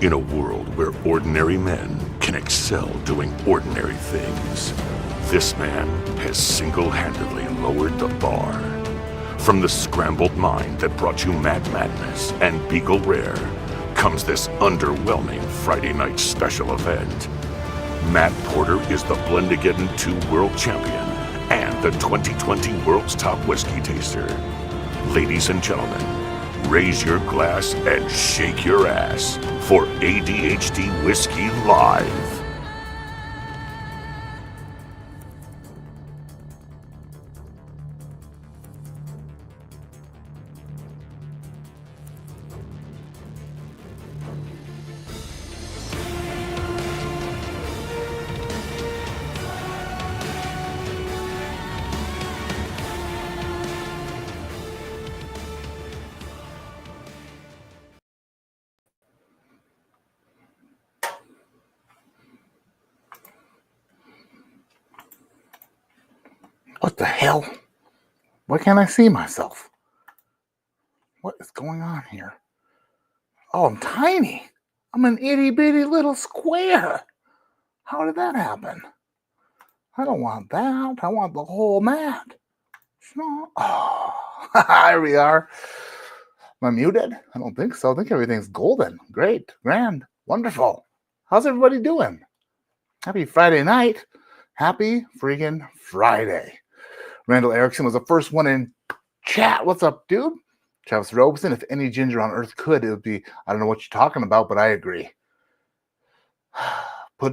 In a world where ordinary men can excel doing ordinary things, this man has single-handedly lowered the bar. From the scrambled mind that brought you Mad Madness and Beagle Rare comes this underwhelming Friday night special event. Matt Porter is the Blendigeddon 2 World Champion and the 2020 World's Top Whiskey Taster. Ladies and gentlemen, raise your glass and shake your ass for ADHD Whiskey Live. What the hell? Why can't I see myself? What is going on here? Oh, I'm tiny. I'm an itty bitty little square. How did that happen? I don't want that. I want the whole mat. No. Oh, here we are. Am I muted? I don't think so. I think everything's golden. Great. Grand. Wonderful. How's everybody doing? Happy Friday night. Happy freaking Friday. Randall Erickson was the first one in chat. What's up, dude? Travis Robeson, if any ginger on earth could, it would be, I don't know what you're talking about, but I agree.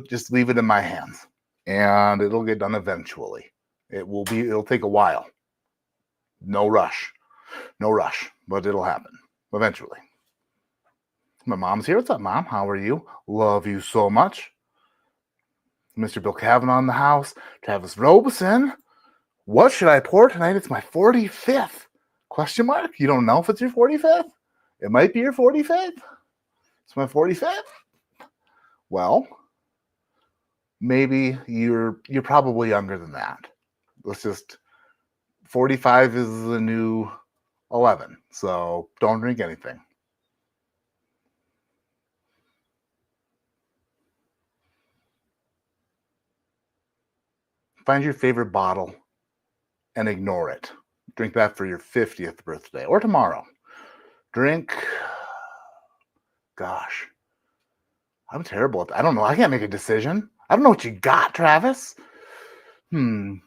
Just leave it in my hands and it'll get done eventually. It'll take a while. No rush, but it'll happen eventually. My mom's here. What's up, Mom? How are you? Love you so much. Mr. Bill Kavanaugh in the house. Travis Robeson. What should I pour tonight? It's my 45th. Question mark? You don't know if it's your 45th? It might be your 45th. It's my 45th. Well, maybe you're probably younger than that. 45 is the new 11. So don't drink anything. Find your favorite bottle and ignore it. Drink that for your 50th birthday or tomorrow. Gosh, I'm terrible at that. I don't know. I can't make a decision. I don't know what you got, Travis. Since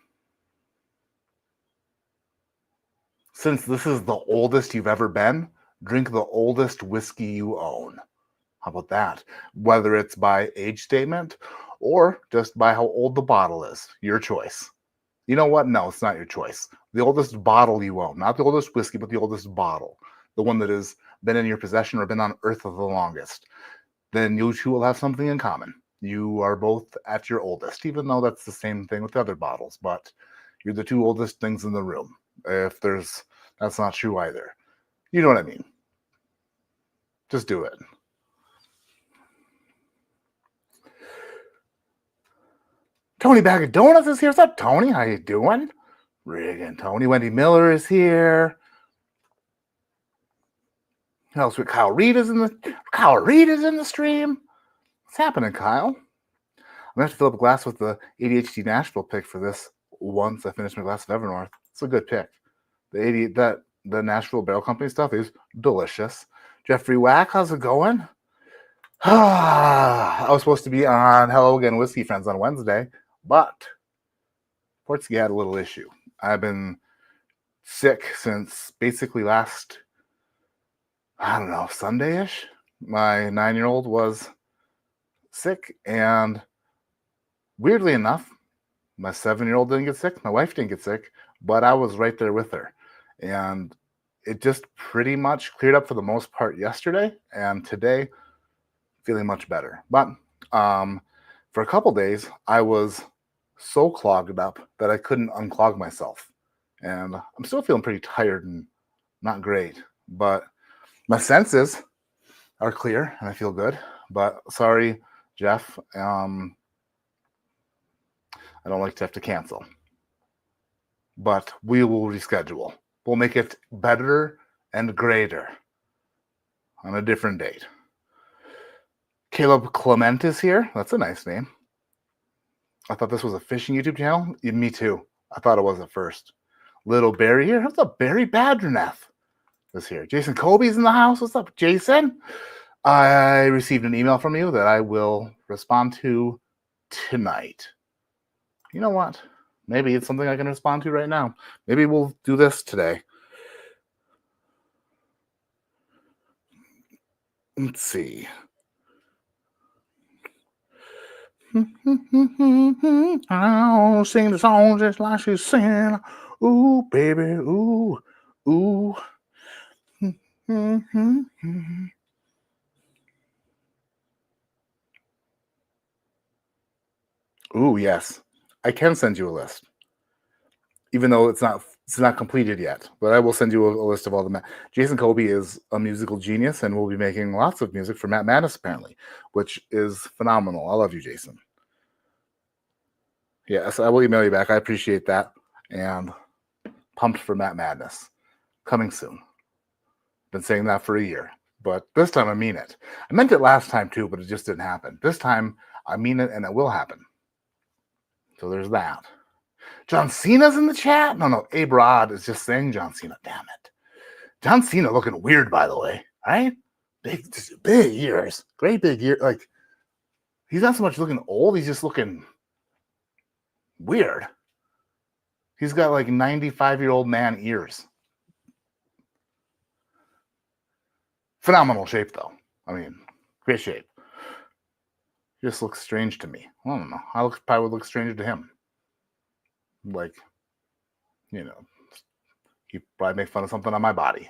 this is the oldest you've ever been, drink the oldest whiskey you own. How about that? Whether it's by age statement or just by how old the bottle is. Your choice. You know what? No, it's not your choice. The oldest bottle you own. Not the oldest whiskey, but the oldest bottle. The one that has been in your possession or been on earth the longest. Then you two will have something in common. You are both at your oldest, even though that's the same thing with the other bottles. But you're the two oldest things in the room. That's not true either. You know what I mean. Just do it. Tony Bag of Donuts is here. What's up, Tony? How you doing? Riggin, Tony. Wendy Miller is here. Who else? Kyle Reed is in the stream. What's happening, Kyle? I'm gonna have to fill up a glass with the ADHD Nashville pick for this once I finish my glass of Evernorth. It's a good pick. The Nashville Barrel Company stuff is delicious. Jeffrey Wack, how's it going? I was supposed to be on Hello Again Whiskey Friends on Wednesday, but Portsky had a little issue. I've been sick since basically last, Sunday-ish. My 9-year-old was sick, and weirdly enough, my 7-year-old didn't get sick. My wife didn't get sick, but I was right there with her. And it just pretty much cleared up for the most part yesterday, and today, feeling much better. But for a couple days, I was so clogged up that I couldn't unclog myself. And I'm still feeling pretty tired and not great. But my senses are clear, and I feel good. But sorry, Jeff. I don't like to have to cancel. But we will reschedule. We'll make it better and greater on a different date. Caleb Clement is here. That's a nice name. I thought this was a fishing YouTube channel. Yeah, me too. I thought it was at first. Little Barry here. What's up, Barry Badraneth is here. Jason Colby's in the house. What's up, Jason? I received an email from you that I will respond to tonight. You know what? Maybe it's something I can respond to right now. Maybe we'll do this today. Let's see. I'll sing the song just like she's singing. Ooh, baby, ooh, ooh. Ooh, yes. I can send you a list. Even though it's not completed yet, but I will send you a list of all the Jason Colby is a musical genius and will be making lots of music for Matt Madness apparently, which is phenomenal. I love you, Jason. Yes, I will email you back. I appreciate that. And pumped for Matt Madness. Coming soon. Been saying that for a year. But this time I mean it. I meant it last time too, but it just didn't happen. This time I mean it and it will happen. So there's that. John Cena's in the chat? No. Abe Rod is just saying John Cena. Damn it. John Cena looking weird, by the way. Right? Big ears. Great big ears. Like, he's not so much looking old. He's just looking weird. He's got like 95-year-old man ears. Phenomenal shape, though. I mean, great shape. He just looks strange to me. I don't know. I probably would look stranger to him. Like, you know, he'd probably make fun of something on my body.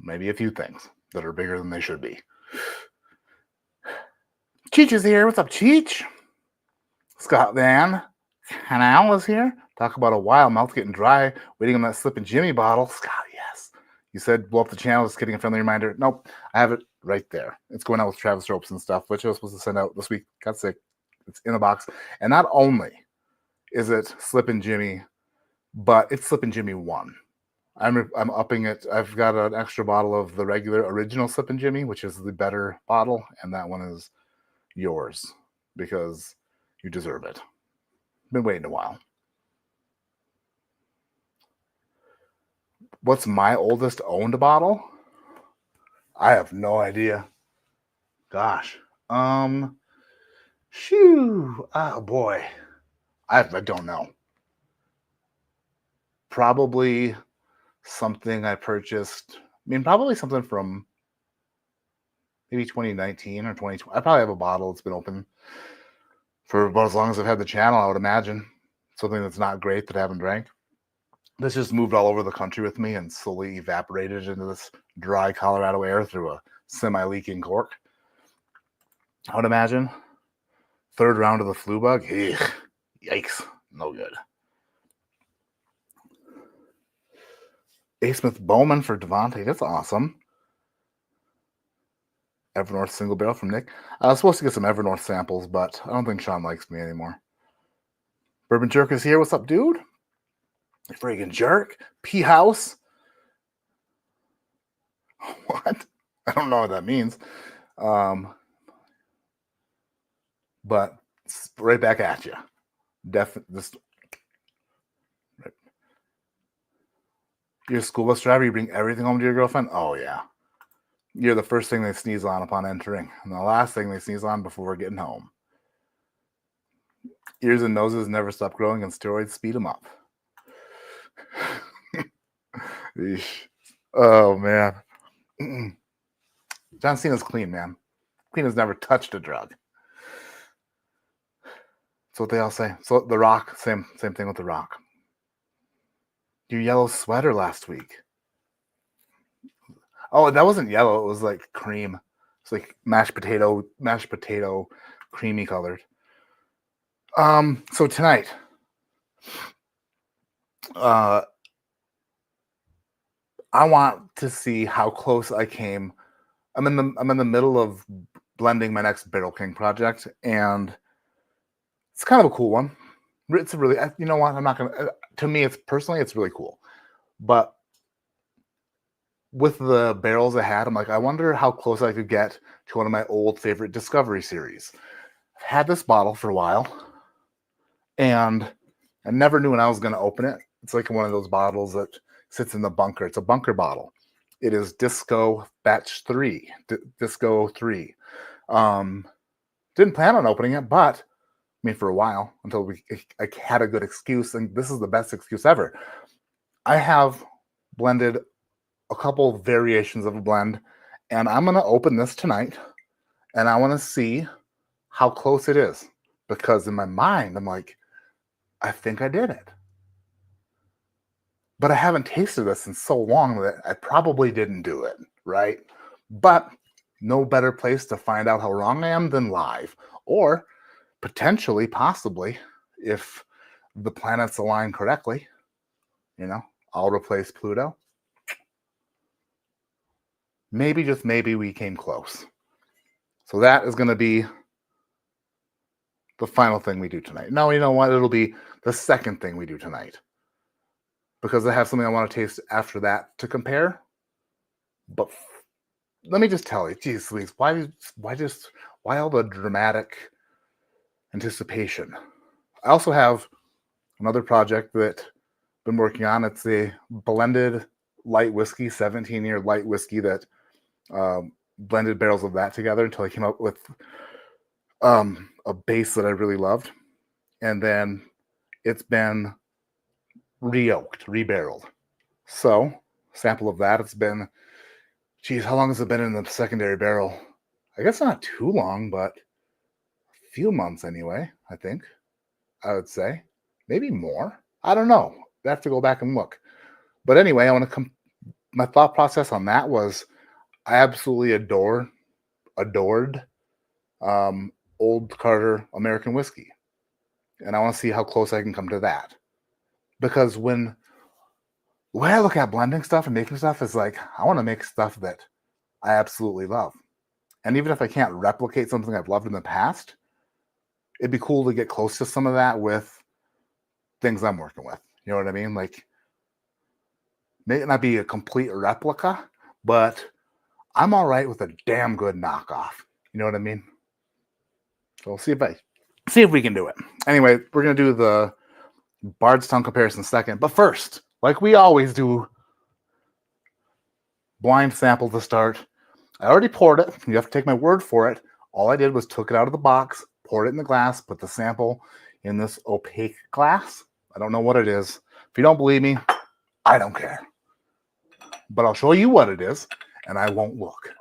Maybe a few things that are bigger than they should be. Cheech is here. What's up, Cheech? Scott Van Canal is here. Talk about a while. Mouth getting dry. Waiting on that Slippin' Jimmy bottle. Scott, yes. You said blow up the channel. Just getting a friendly reminder. Nope. I have it right there. It's going out with Travis Ropes and stuff, which I was supposed to send out this week. Got sick. It's in the box. And not only is it Slippin' Jimmy, but it's Slippin' Jimmy 1. I'm upping it. I've got an extra bottle of the regular original Slippin' Jimmy, which is the better bottle, and that one is yours because you deserve it. Been waiting a while. What's my oldest owned bottle? I have no idea. Gosh. Shoo. Oh boy. I don't know. Probably something I purchased. Probably something from maybe 2019 or 2020. I probably have a bottle that's been open for about as long as I've had the channel, I would imagine. Something that's not great that I haven't drank. This just moved all over the country with me and slowly evaporated into this dry Colorado air through a semi-leaking cork. I would imagine. Third round of the flu bug. Ugh. Yikes. No good. A. Smith Bowman for Devontae. That's awesome. Evernorth single barrel from Nick. I was supposed to get some Evernorth samples, but I don't think Sean likes me anymore. Bourbon Jerk is here. What's up, dude? You friggin' jerk. P House. What? I don't know what that means. But right back at you. You're a school bus driver, you bring everything home to your girlfriend? Oh, yeah. You're the first thing they sneeze on upon entering, and the last thing they sneeze on before getting home. Ears and noses never stop growing, and steroids speed them up. Oh, man. John Cena's clean, man. Clean has never touched a drug. That's what they all say. So The Rock, same thing with The Rock. Your yellow sweater last week. Oh, that wasn't yellow. It was like cream. It's like mashed potato, creamy colored. So tonight, I want to see how close I came. I'm in the middle of blending my next Barrel King project, and it's kind of a cool one. It's really, you know what? I'm not gonna. To me, it's really cool, but with the barrels I had, I'm like, I wonder how close I could get to one of my old favorite Discovery series. I've had this bottle for a while, and I never knew when I was going to open it. It's like one of those bottles that sits in the bunker. It's a bunker bottle. It is Disco Batch 3, Disco 3. Didn't plan on opening it, but I mean, for a while until I had a good excuse, and this is the best excuse ever. I have blended a couple variations of a blend, and I'm going to open this tonight, and I want to see how close it is, because in my mind, I'm like, I think I did it. But I haven't tasted this in so long that I probably didn't do it, right? But no better place to find out how wrong I am than live, or potentially, possibly, if the planets align correctly, I'll replace Pluto. Maybe, just maybe, we came close. So that is going to be the final thing we do tonight. No, you know what? It'll be the second thing we do tonight, because I have something I want to taste after that to compare. But let me just tell you, geez, Louise, why all the dramatic anticipation? I also have another project that I've been working on. It's a blended light whiskey, 17-year light whiskey that blended barrels of that together until I came up with a base that I really loved. And then it's been re-oaked, re-barreled. So, sample of that. It's been, geez, how long has it been in the secondary barrel? I guess not too long, but a few months anyway, I think. I would say. Maybe more. I don't know. I have to go back and look. But anyway, I want to my thought process on that was I absolutely adored Old Carter American whiskey. And I want to see how close I can come to that. Because the way I look at blending stuff and making stuff is like, I want to make stuff that I absolutely love. And even if I can't replicate something I've loved in the past, it'd be cool to get close to some of that with things I'm working with. You know what I mean? Like, may not be a complete replica, but I'm all right with a damn good knockoff. You know what I mean? So we'll see if we can do it. Anyway, we're gonna do the Bardstown comparison second. But first, like we always do, blind sample to start. I already poured it. You have to take my word for it. All I did was took it out of the box, poured it in the glass, put the sample in this opaque glass. I don't know what it is. If you don't believe me, I don't care. But I'll show you what it is, and I won't look.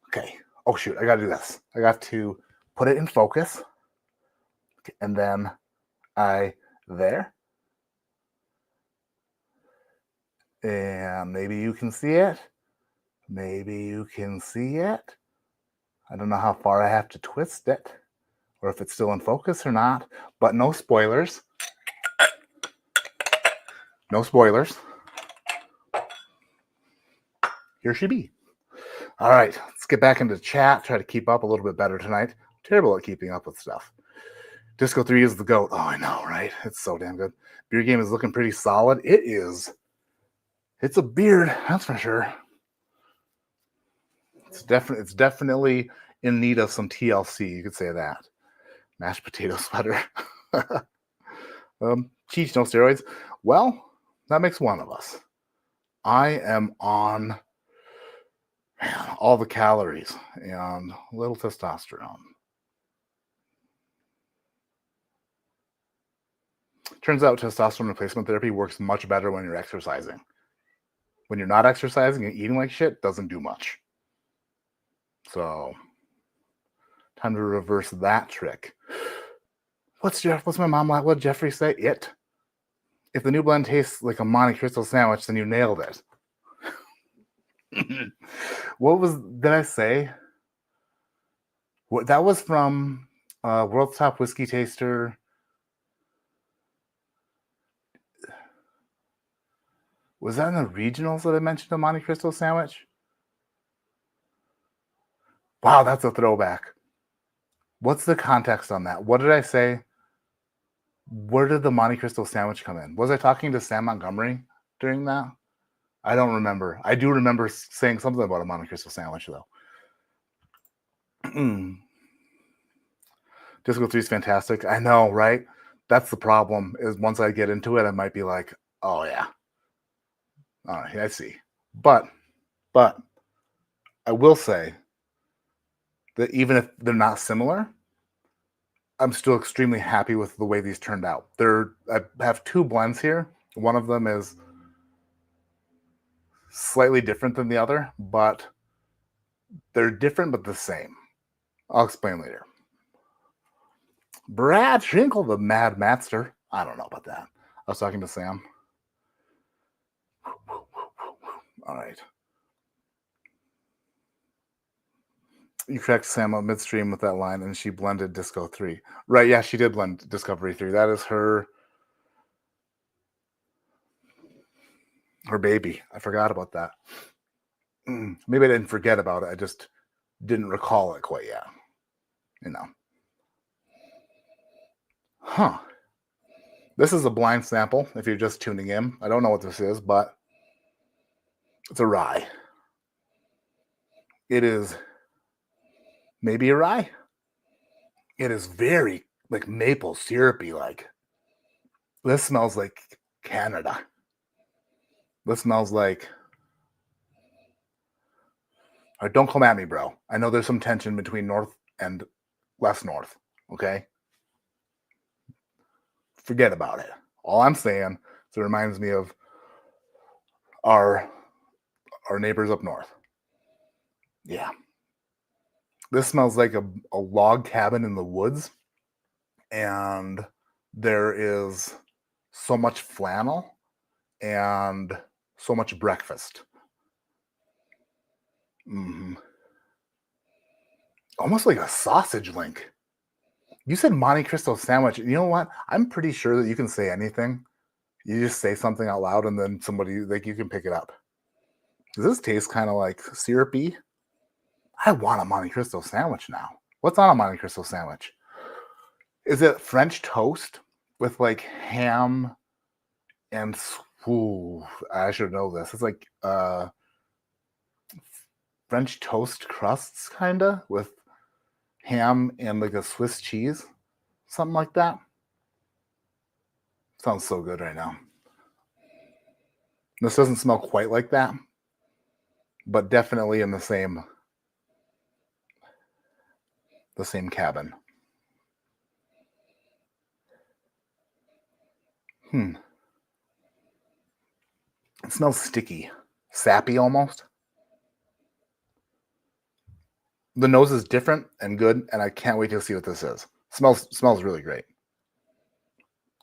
Okay. Oh, shoot. I got to do this. I got to put it in focus. And then there. And maybe you can see it. Maybe you can see it. I don't know how far I have to twist it, or if it's still in focus or not, but no spoilers. No spoilers. Here she be. All right, let's get back into chat, try to keep up a little bit better tonight. I'm terrible at keeping up with stuff. Disco 3 is the GOAT. Oh, I know, right? It's so damn good. Beer game is looking pretty solid. It is. It's a beard, that's for sure. It's definitely in need of some TLC. You could say that. Mashed potato sweater. Cheech, no steroids. Well, that makes one of us. I am on all the calories and a little testosterone. Turns out testosterone replacement therapy works much better when you're exercising. When you're not exercising and eating like shit, doesn't do much. So, time to reverse that trick. What's my mom like? What did Jeffrey say? It. If the new blend tastes like a Monte Cristo sandwich, then you nailed it. Did I say? That was from World's Top Whiskey Taster. Was that in the regionals that I mentioned the Monte Cristo sandwich? Wow, that's a throwback. What's the context on that? What did I say? Where did the Monte Cristo sandwich come in? Was I talking to Sam Montgomery during that? I don't remember. I do remember saying something about a Monte Cristo sandwich, though. Disco 3 is fantastic. I know, right? That's the problem, is once I get into it, I might be like, oh, yeah. All right, I see. But I will say that even if they're not similar, I'm still extremely happy with the way these turned out. I have two blends here. One of them is slightly different than the other, but they're different but the same. I'll explain later. Brad Shinkle, the Mad Matster. I don't know about that. I was talking to Sam. All right. You cracked Sam up midstream with that line, and she blended Disco 3. Right, yeah, she did blend Discovery 3. That is her baby. I forgot about that. Maybe I didn't forget about it. I just didn't recall it quite yet. You know. Huh. This is a blind sample if you're just tuning in. I don't know what this is, but it's a rye. It is maybe a rye. It is very like maple syrupy like. This smells like Canada. This smells like... don't come at me, bro. I know there's some tension between north and less north, okay? Forget about it. All I'm saying is it reminds me of our neighbors up north. Yeah. This smells like a log cabin in the woods, and there is so much flannel and so much breakfast. Almost like a sausage link. You said Monte Cristo sandwich. You know what? I'm pretty sure that you can say anything. You just say something out loud, and then somebody, like, you can pick it up. Does this taste kind of like syrupy? I want a Monte Cristo sandwich now. What's on a Monte Cristo sandwich? Is it French toast with like ham and... Ooh, I should know this. It's like French toast crusts, kind of, with ham and like a Swiss cheese. Something like that. Sounds so good right now. This doesn't smell quite like that, but definitely in the same cabin. It smells sticky, sappy almost. The nose is different and good, and I can't wait to see what this is. Smells really great.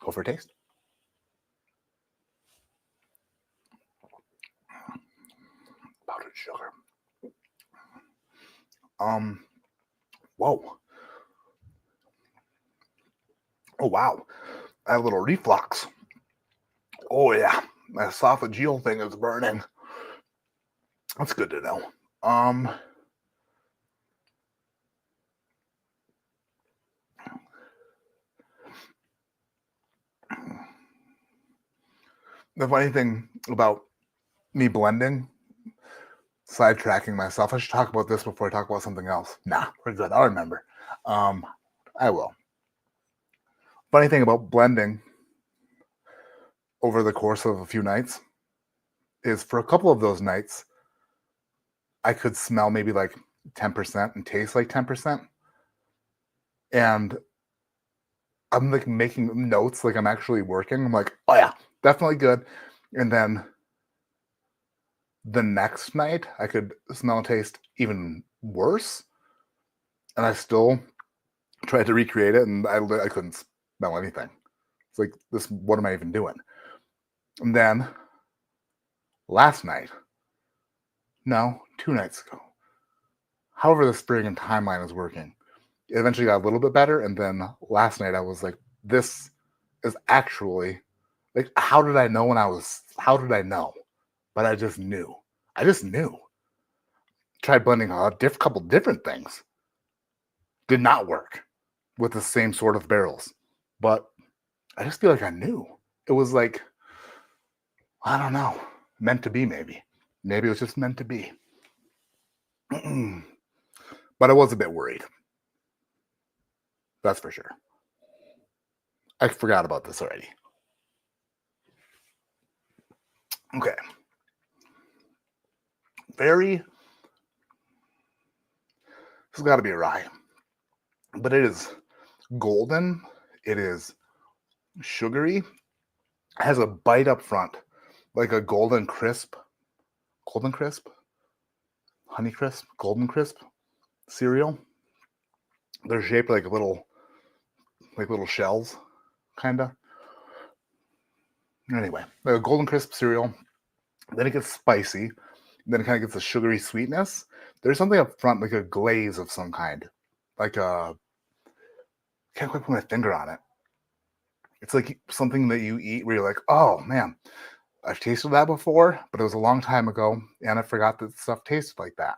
Go for a taste. Powdered sugar. Whoa. Oh, wow. I have a little reflux. Oh, yeah. My esophageal thing is burning. That's good to know. The funny thing about me blending, sidetracking myself, I should talk about this before I talk about something else. Nah, we're good. I'll remember. I will. Funny thing about blending over the course of a few nights is for a couple of those nights, I could smell maybe like 10% and taste like 10%. And I'm like making notes like I'm actually working. I'm like, oh yeah, definitely good. And then the next night, I could smell and taste even worse. And I still tried to recreate it, and I couldn't smell anything. It's like, what am I even doing? And then last night, no, 2 nights ago, however the spring and timeline is working, it eventually got a little bit better. And then last night I was like, this is actually, like, how did I know? But I just knew. Tried blending a couple different things. Did not work with the same sort of barrels. But I just feel like I knew. It was like, I don't know. Meant to be, maybe. Maybe it was just meant to be. But I was a bit worried. That's for sure. I forgot about this already. Okay. This has got to be a rye. But it is golden. It is sugary. It has a bite up front, like a golden crisp, honey crisp, golden crisp cereal. They're shaped like little shells, kind of. Anyway, like a golden crisp cereal. Then it gets spicy. Then it kind of gets a sugary sweetness. There's something up front, like a glaze of some kind. Like a... can't quite put my finger on it. It's like something that you eat where you're like, oh, man, I've tasted that before, but it was a long time ago, and I forgot that stuff tasted like that.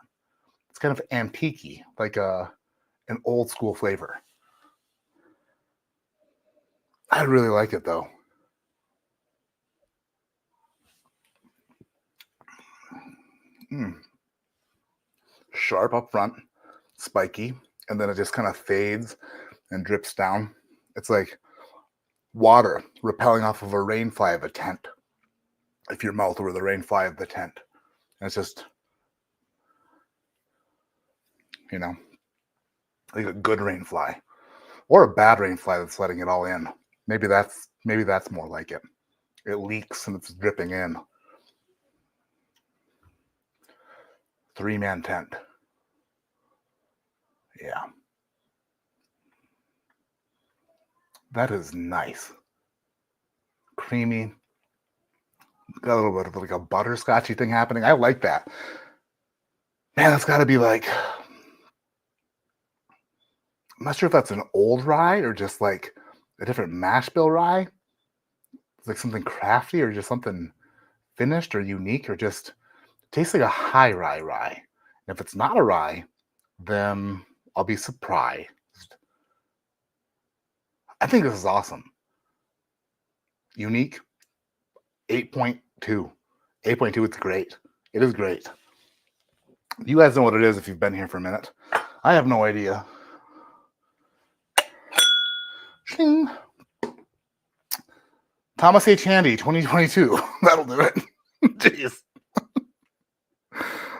It's kind of antique-y, like an old school flavor. I really like it, though. Sharp up front, spiky, and then it just kind of fades and drips down. It's like water repelling off of a rain fly of a tent. If your mouth were the rain fly of the tent. And it's just, like a good rain fly. Or a bad rain fly that's letting it all in. Maybe that's more like it. It leaks and it's dripping in. 3-man tent. Yeah. That is nice. Creamy. Got a little bit of like a butterscotchy thing happening. I like that. Man, that's got to be like... I'm not sure if that's an old rye or just like a different mash bill rye. It's like something crafty or just something finished or unique or just tastes like a high rye. And if it's not a rye, then I'll be surprised. I think this is awesome. Unique. 8.2. 8.2, it's great. It is great. You guys know what it is if you've been here for a minute. I have no idea. Shing. Thomas H. Handy, 2022. That'll do it. Jeez.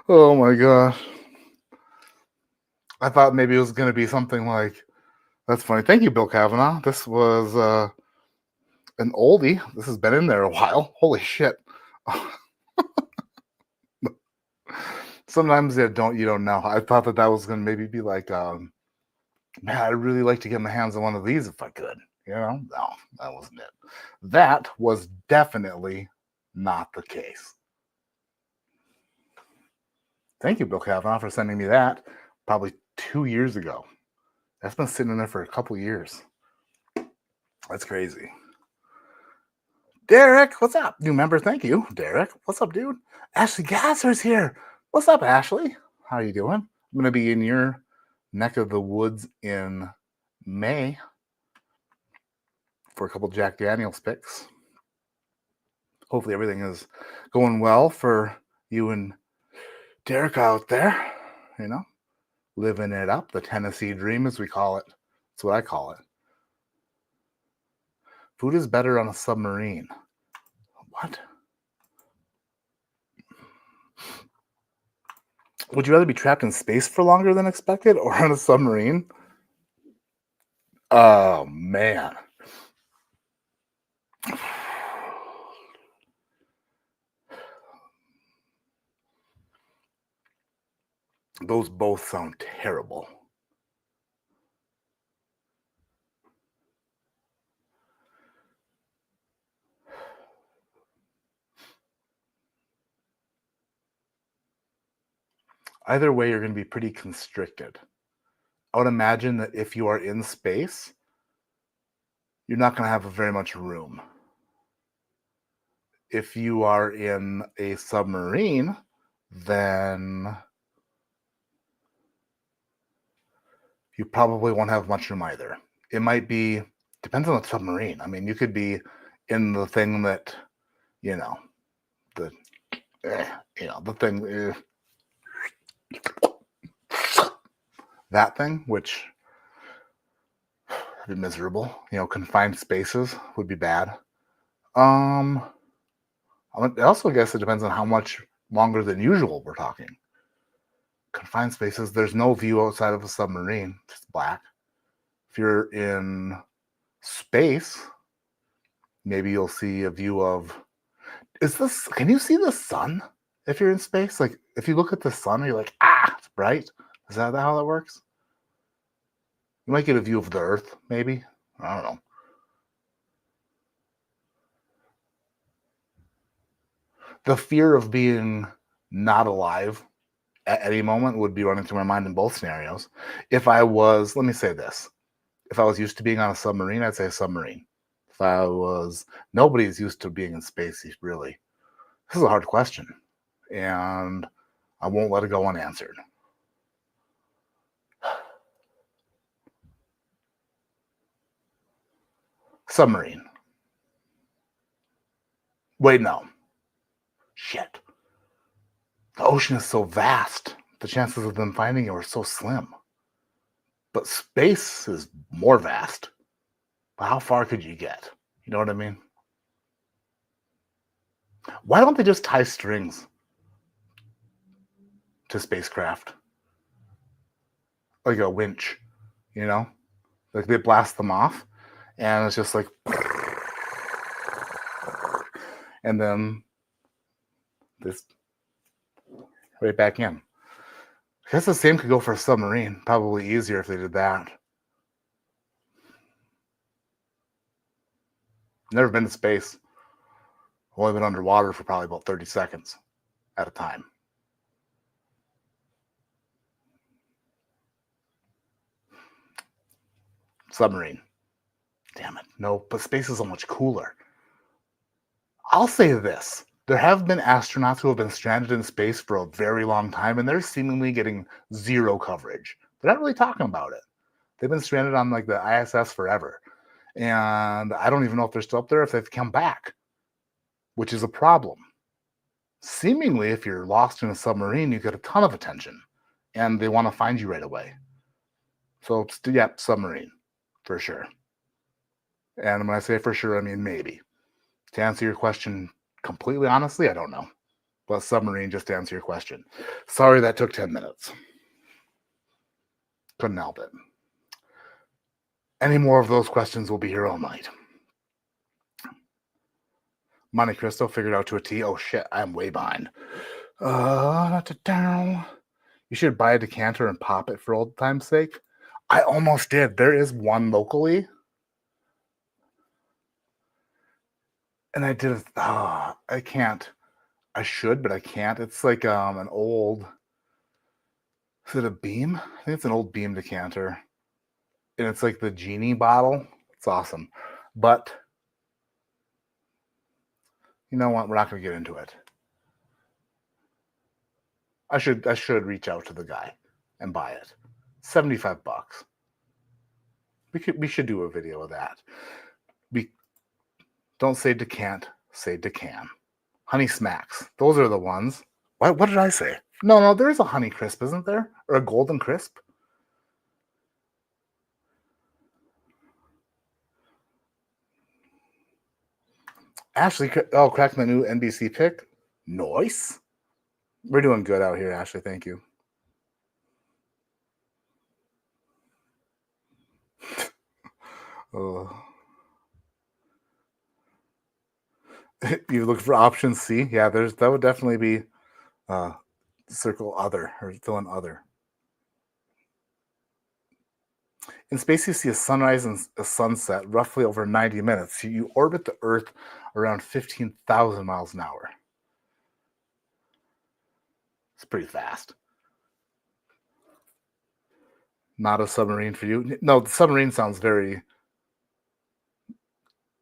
Oh my gosh. I thought maybe it was going to be something like, that's funny. Thank you, Bill Kavanaugh. This was an oldie. This has been in there a while. Holy shit. Sometimes you don't know. I thought that was going to maybe be like, man, I'd really like to get my hands on one of these if I could. No, that wasn't it. That was definitely not the case. Thank you, Bill Kavanaugh, for sending me that probably 2 years ago. That's been sitting in there for a couple years. That's crazy. Derek, what's up? New member, thank you. Derek, what's up, dude? Ashley Gasser's here. What's up, Ashley? How are you doing? I'm going to be in your neck of the woods in May for a couple Jack Daniels picks. Hopefully everything is going well for you and Derek out there, living it up, the Tennessee dream, as we call it. That's what I call it. Food is better on a submarine. What? Would you rather be trapped in space for longer than expected or on a submarine? Oh, man. Those both sound terrible. Either way, you're going to be pretty constricted. I would imagine that if you are in space, you're not going to have very much room. If you are in a submarine, then you probably won't have much room either. It might be, depends on the submarine. I mean, you could be in the thing that, the the thing, that thing, which would be miserable. Confined spaces would be bad. I also guess it depends on how much longer than usual we're talking. Confined spaces, there's no view outside of a submarine, just black. If you're in space, maybe you'll see a view of, can you see the sun if you're in space? Like, if you look at the sun, you're like, it's bright. Is that how that works? You might get a view of the Earth, maybe. I don't know. The fear of being not alive at any moment would be running through my mind in both scenarios. Let me say this. If I was used to being on a submarine, I'd say a submarine. Nobody's used to being in space, really. This is a hard question, and I won't let it go unanswered. Submarine. Wait, no. Shit. The ocean is so vast. The chances of them finding you are so slim. But space is more vast. But how far could you get? You know what I mean? Why don't they just tie strings to spacecraft? Like a winch, Like they blast them off, and it's just like, and then this right back in. I guess the same could go for a submarine. Probably easier if they did that. Never been to space. Only been underwater for probably about 30 seconds at a time. Submarine. Damn it. No, but space is so much cooler. I'll say this. There have been astronauts who have been stranded in space for a very long time, and they're seemingly getting zero coverage. They're not really talking about it. They've been stranded on like the ISS forever. And I don't even know if they're still up there, if they've come back, which is a problem. Seemingly, if you're lost in a submarine, you get a ton of attention, and they want to find you right away. So, yeah, submarine, for sure. And when I say for sure, I mean maybe. To answer your question completely honestly, I don't know. But submarine, just to answer your question. Sorry that took 10 minutes. Couldn't help it. Any more of those questions will be here all night. Monte Cristo figured out to a T. Oh shit, I'm way behind. You should buy a decanter and pop it for old time's sake. I almost did. There is one locally. And I did. I can't. I should, but I can't. It's like an old. Is it a Beam? I think it's an old Beam decanter. And it's like the genie bottle. It's awesome. But you know what? We're not going to get into it. I should reach out to the guy and buy it. $75. We should do a video of that. Don't say decant, say decan. Honey Smacks. Those are the ones. What did I say? No, there is a Honey Crisp, isn't there? Or a Golden Crisp? Ashley, cracking the new NBC pick. Nice. We're doing good out here, Ashley. Thank you. You look for option C? Yeah, that would definitely be circle other or fill in other. In space, you see a sunrise and a sunset roughly over 90 minutes. You orbit the Earth around 15,000 miles an hour. It's pretty fast. Not a submarine for you? No, the submarine sounds very,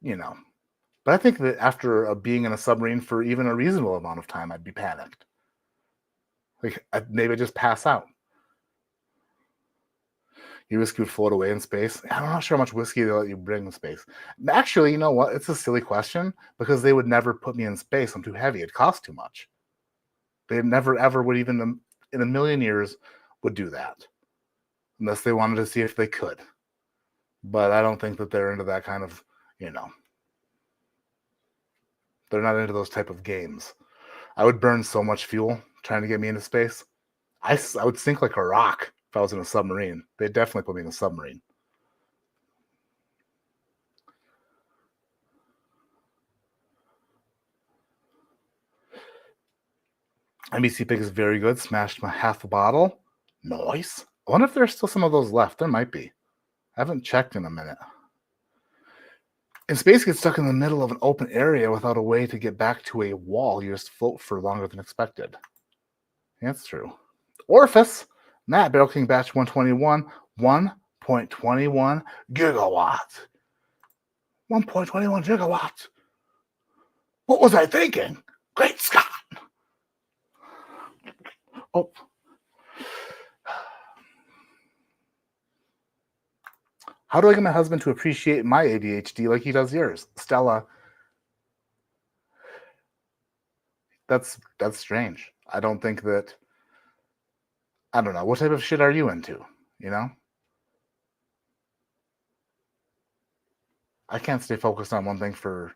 But I think that after being in a submarine for even a reasonable amount of time, I'd be panicked. Like, maybe I'd just pass out. Your whiskey would float away in space. I'm not sure how much whiskey they'll let you bring in space. Actually, you know what? It's a silly question because they would never put me in space. I'm too heavy. It costs too much. They never ever would even in a million years would do that unless they wanted to see if they could. But I don't think that they're into that kind of, they're not into those type of games. I would burn so much fuel trying to get me into space. I would sink like a rock if I was in a submarine. They'd definitely put me in a submarine. NBC pick is very good. Smashed my half a bottle. Nice. I wonder if there's still some of those left. There might be. I haven't checked in a minute. And space gets stuck in the middle of an open area without a way to get back to a wall. You just float for longer than expected. That's true. Orifice. Matt, Barrel King Batch 121. 1.21 gigawatts. 1.21 gigawatts. What was I thinking? Great Scott. Oh. How do I get my husband to appreciate my ADHD like he does yours? Stella. That's strange. I don't think that, I don't know. What type of shit are you into? I can't stay focused on one thing for,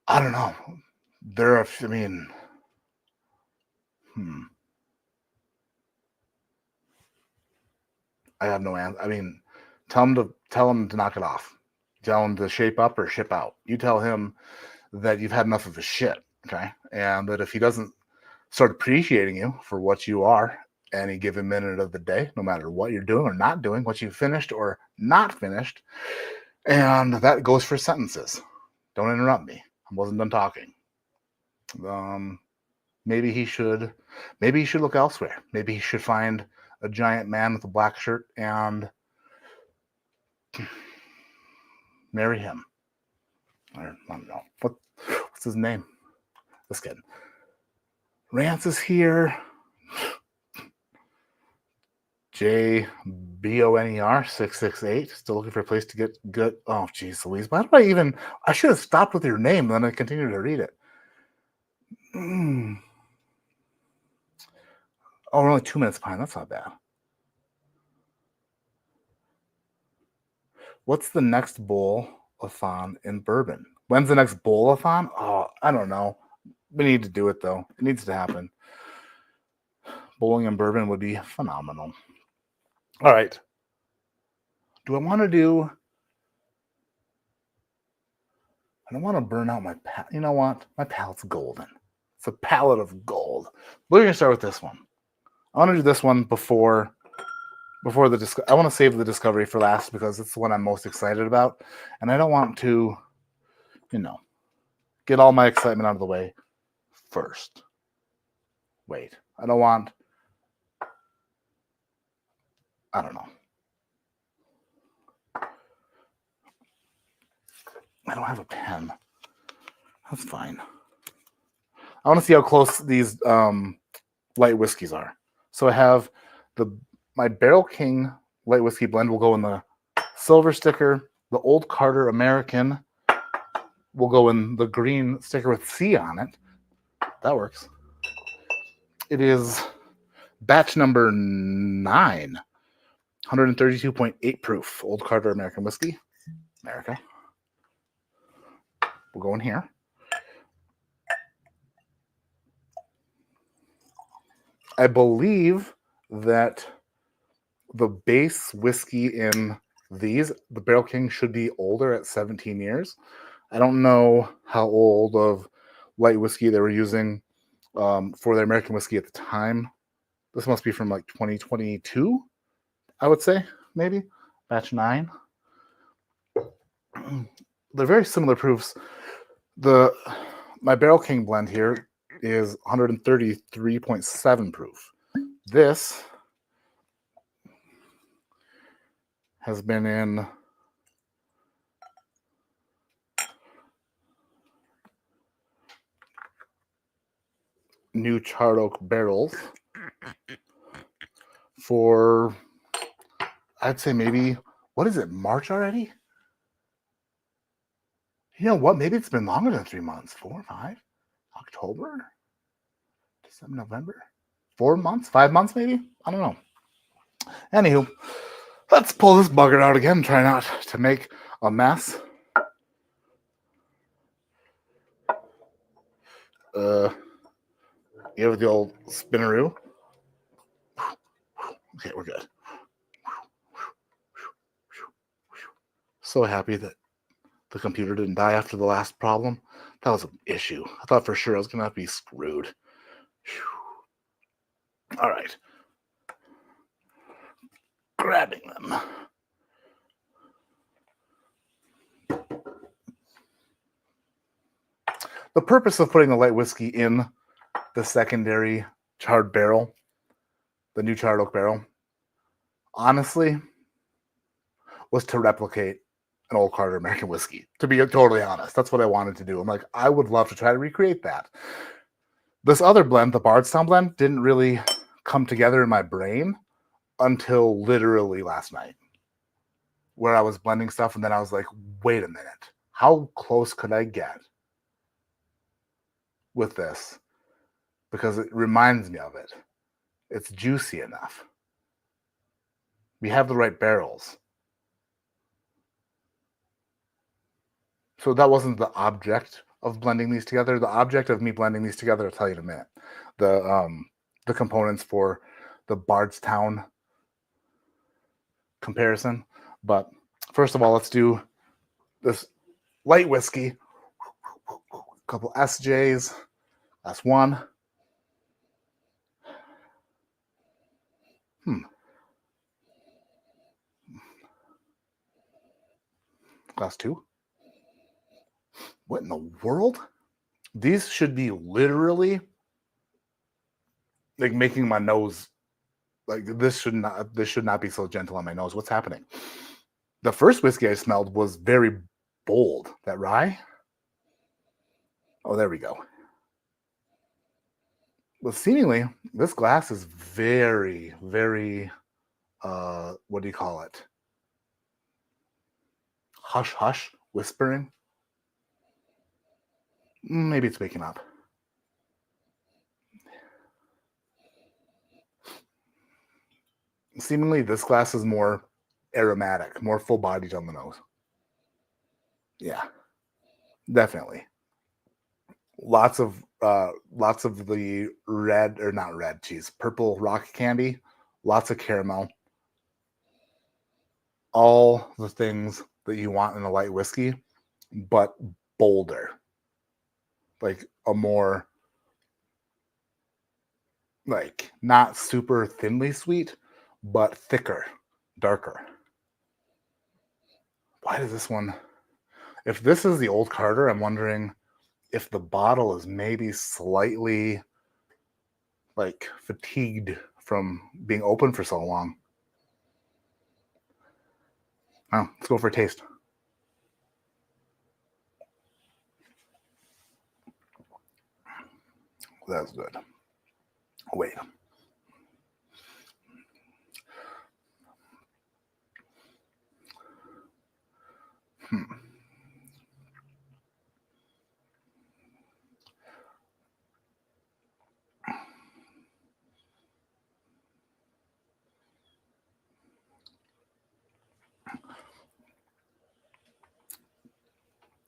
I don't know. I have no answer. Tell him to knock it off. Tell him to shape up or ship out. You tell him that you've had enough of his shit, okay? And that if he doesn't start appreciating you for what you are any given minute of the day, no matter what you're doing or not doing, what you finished or not finished, and that goes for sentences. Don't interrupt me. I wasn't done talking. Maybe he should look elsewhere. Maybe he should find a giant man with a black shirt and marry him. Or, I don't know. What's his name? This kid. Rance is here. JBONER 668. Still looking for a place to get good. Oh, geez, Louise. Why did I should have stopped with your name, then I continued to read it. Oh, we're only 2 minutes behind. That's not bad. What's the next bowl-a-thon in Bourbon? When's the next bowl-a-thon? Oh, I don't know. We need to do it, though. It needs to happen. Bowling in Bourbon would be phenomenal. All right. Do I want to do... I don't want to burn out my palate. You know what? My palate's golden. It's a palate of gold. We're going to start with this one. I want to do this one before the... I want to save the Discovery for last because it's the one I'm most excited about. And I don't want to, get all my excitement out of the way first. Wait. I don't know. I don't have a pen. That's fine. I want to see how close these light whiskeys are. So I have my Barrel King light whiskey blend will go in the silver sticker. The Old Carter American will go in the green sticker with C on it. That works. It is batch number 9. 132.8 proof. Old Carter American whiskey. America. We'll go in here. I believe that the base whiskey in the Barrel King should be older at 17 years. I don't know how old of light whiskey they were using for their American whiskey at the time. This must be from like 2022, I would say, maybe. Batch 9. They're very similar proofs. My Barrel King blend here is 133.7 proof. This has been in new charred oak barrels for, I'd say maybe, what is it, March already? You know what? Maybe it's been longer than 3 months. 4, 5, October, November? 4 months? 5 months maybe? I don't know. Anywho, let's pull this bugger out again. Try not to make a mess. Give it the old spinneroo. Okay, we're good. So happy that the computer didn't die after the last problem. That was an issue. I thought for sure I was going to be screwed. Whew. All right. Grabbing them. The purpose of putting the light whiskey in the secondary charred barrel, the new charred oak barrel, honestly, was to replicate an old Carter American whiskey. To be totally honest, that's what I wanted to do. I'm like, I would love to try to recreate that. This other blend, the Bardstown blend, didn't really come together in my brain until literally last night, where I was blending stuff, and then I was like, wait a minute, how close could I get with this? Because it reminds me of it. It's juicy enough. We have the right barrels. So that wasn't the object of blending these together. The object of me blending these together, I'll tell you in a minute. The components for the Bardstown comparison. But first of all, let's do this light whiskey. A couple SJs. That's one. Glass two. What in the world? These should be literally like making my nose, like this should not be so gentle on my nose. What's happening? The first whiskey I smelled was very bold. That rye? Oh, there we go. Well, seemingly this glass is very, very what do you call it? Hush hush whispering. Maybe it's waking up. Seemingly, this glass is more aromatic, more full-bodied on the nose. Yeah, definitely. Lots of the red, or not red, purple rock candy. Lots of caramel. All the things that you want in a light whiskey, but bolder. Like a more, like, not super thinly sweet, but thicker, darker. Why does this one, if this is the old Carter, I'm wondering if the bottle is maybe slightly like fatigued from being open for so long. Oh, let's go for a taste. That's good. Wait.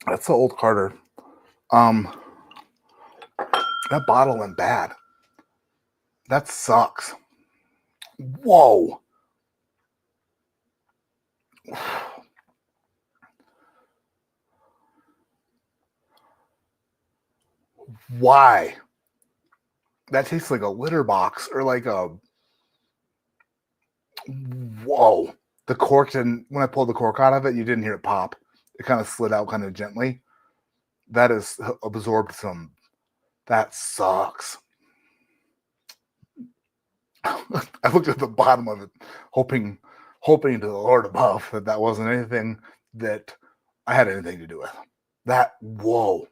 That's the old Carter. That bottle went bad. That sucks. Whoa. Why? That tastes like a litter box, or like a, whoa. The cork didn't, when I pulled the cork out of it, you didn't hear it pop. It kind of slid out kind of gently. That is absorbed some. That sucks. I looked at the bottom of it, hoping to the Lord above that wasn't anything that I had anything to do with. That, whoa.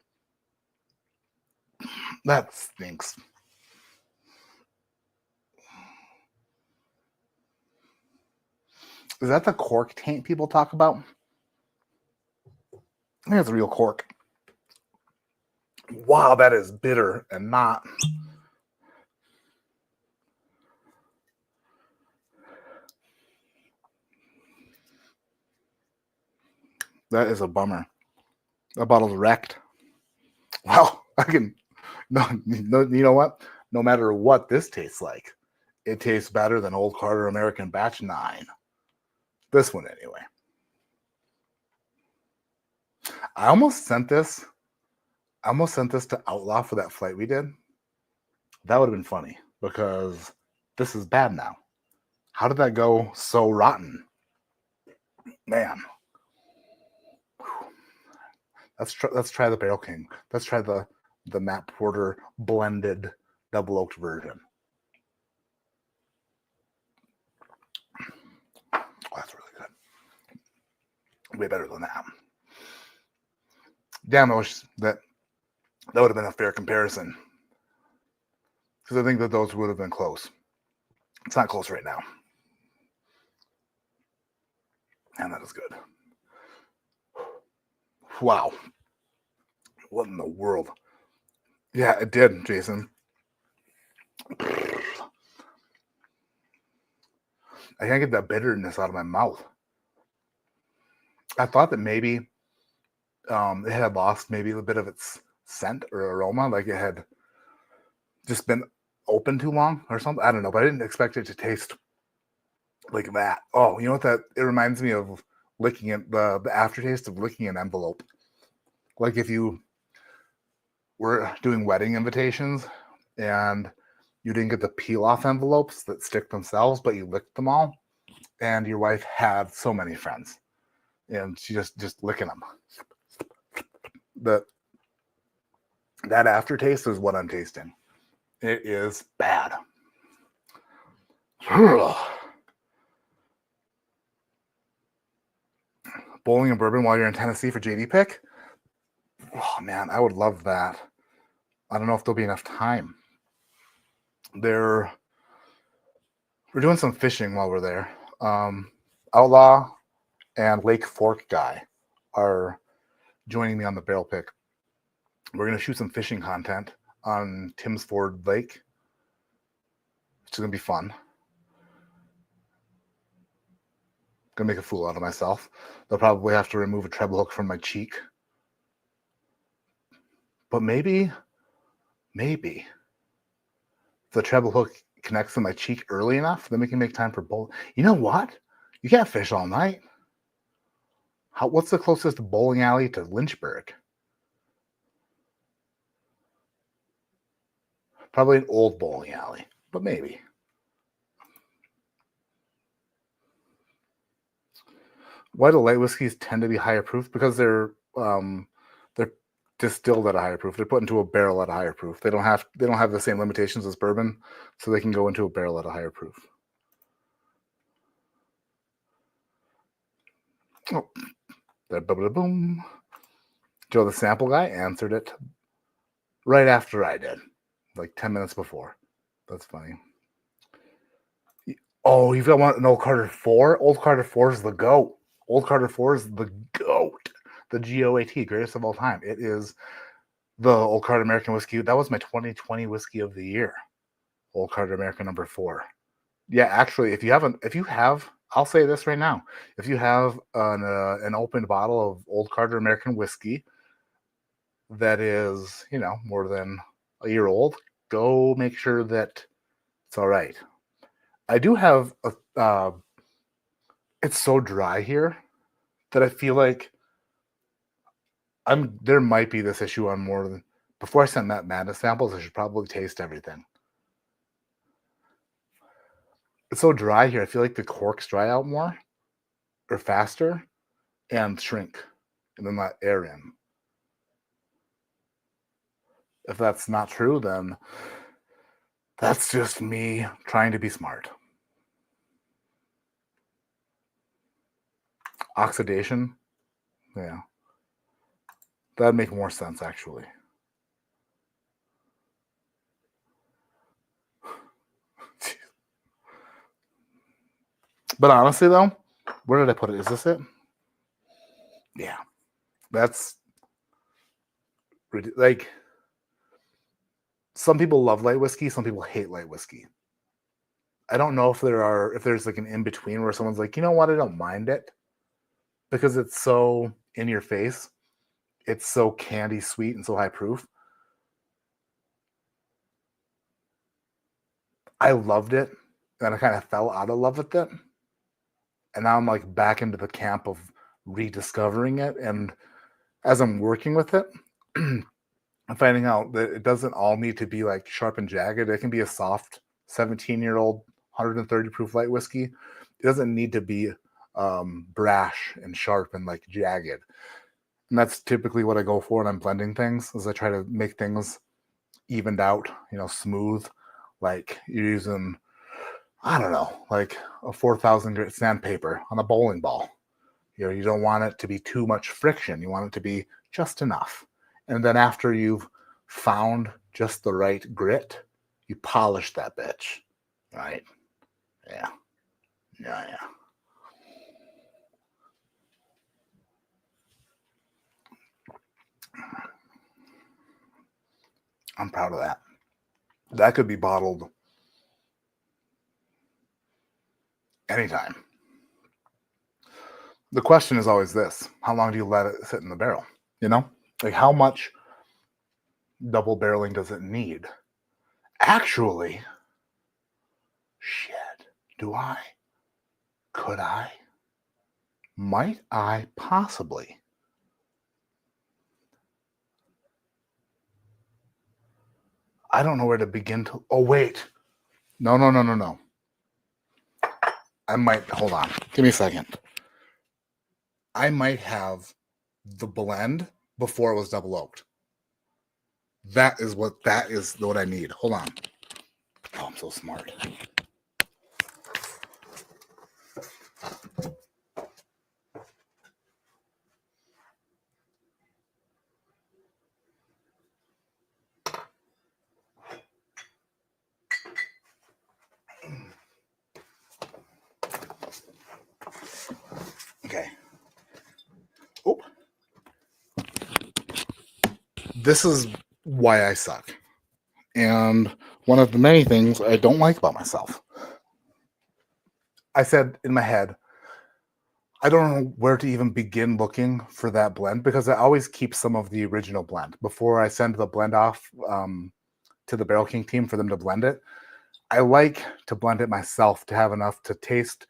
That stinks. Is that the cork taint people talk about? I think it's a real cork. Wow, that is bitter and not. That is a bummer. That bottle's wrecked. Well, I can. No, you know what? No matter what this tastes like, it tastes better than Old Carter American Batch 9. This one, anyway. I almost sent this to Outlaw for that flight we did. That would have been funny because this is bad now. How did that go so rotten? Man. Let's try the Barrel King. Let's try the Matt Porter blended double oaked version. Oh, that's really good. Way better than that. Damn, I wish that would have been a fair comparison. Because I think that those would have been close. It's not close right now. And that is good. Wow. What in the world? Yeah, it did, Jason. I can't get that bitterness out of my mouth. I thought that maybe it had lost maybe a bit of its scent or aroma, like it had just been open too long or something. I don't know, but I didn't expect it to taste like that. Oh, you know what? It reminds me of licking it, the aftertaste of licking an envelope. Like if you were doing wedding invitations and you didn't get the peel off envelopes that stick themselves, but you licked them all, and your wife had so many friends, and she just licking them. That aftertaste is what I'm tasting. It is bad. Bowling and bourbon while you're in Tennessee for JD pick? Oh man, I would love that. I don't know if there'll be enough time. We're doing some fishing while we're there. Outlaw and Lake Fork guy are joining me on the barrel pick. We're going to shoot some fishing content on Tim's Ford Lake, which is going to be fun. Going to make a fool out of myself. They'll probably have to remove a treble hook from my cheek. But maybe if the treble hook connects to my cheek early enough, then we can make time for bowl. You know what? You can't fish all night. What's the closest bowling alley to Lynchburg? Probably an old bowling alley, but maybe. Why do light whiskeys tend to be higher proof? Because they're distilled at a higher proof. They're put into a barrel at a higher proof. They don't have the same limitations as bourbon, so they can go into a barrel at a higher proof. Oh, there, boom. Joe, the sample guy, answered it right after I did, like 10 minutes before. That's funny. Oh, you've got an Old Carter 4? Old Carter 4 is the GOAT. Old Carter 4 is the GOAT. The GOAT, greatest of all time. It is the Old Carter American Whiskey. That was my 2020 Whiskey of the Year. Old Carter American number 4. Yeah, actually, if you have, I'll say this right now. If you have an opened bottle of Old Carter American Whiskey that is, more than a year old, go make sure that it's all right. I do have it's so dry here that I feel like there might be this issue on more than before I send that Madness samples. I should probably taste everything. It's so dry here. I feel like the corks dry out more or faster and shrink and then let air in. If that's not true, then that's just me trying to be smart. Oxidation. Yeah. That'd make more sense, actually. But honestly, though, where did I put it? Is this it? Yeah. That's like some people love light whiskey, some people hate light whiskey. I don't know if there's like an in between where someone's like, you know what, I don't mind it. because it's so in your face. It's so candy sweet and so high proof. I loved it, and I kind of fell out of love with it. And now I'm like back into the camp of rediscovering it. And as I'm working with it, I'm finding out that it doesn't all need to be like sharp and jagged. It can be a soft 17-year-old 130 proof light whiskey. It doesn't need to be brash and sharp and like jagged. And that's typically what I go for when I'm blending things, is I try to make things evened out, smooth. Like you're using, I don't know, like a 4,000 grit sandpaper on a bowling ball. You don't want it to be too much friction. You want it to be just enough. And then after you've found just the right grit, you polish that bitch, right? Yeah. I'm proud of that. That could be bottled anytime. The question is always this: how long do you let it sit in the barrel? Like how much double barreling does it need? Actually, shit, do I? Could I? Might I possibly? I don't know where to begin to. Oh, wait. No. I might, hold on. Give me a second. I might have the blend before it was double oaked. That is what I need. Hold on. Oh, I'm so smart. Okay. Oh. This is why I suck. And one of the many things I don't like about myself. I said in my head, I don't know where to even begin looking for that blend, because I always keep some of the original blend before I send the blend off to the Barrel King team for them to blend it. I like to blend it myself to have enough to taste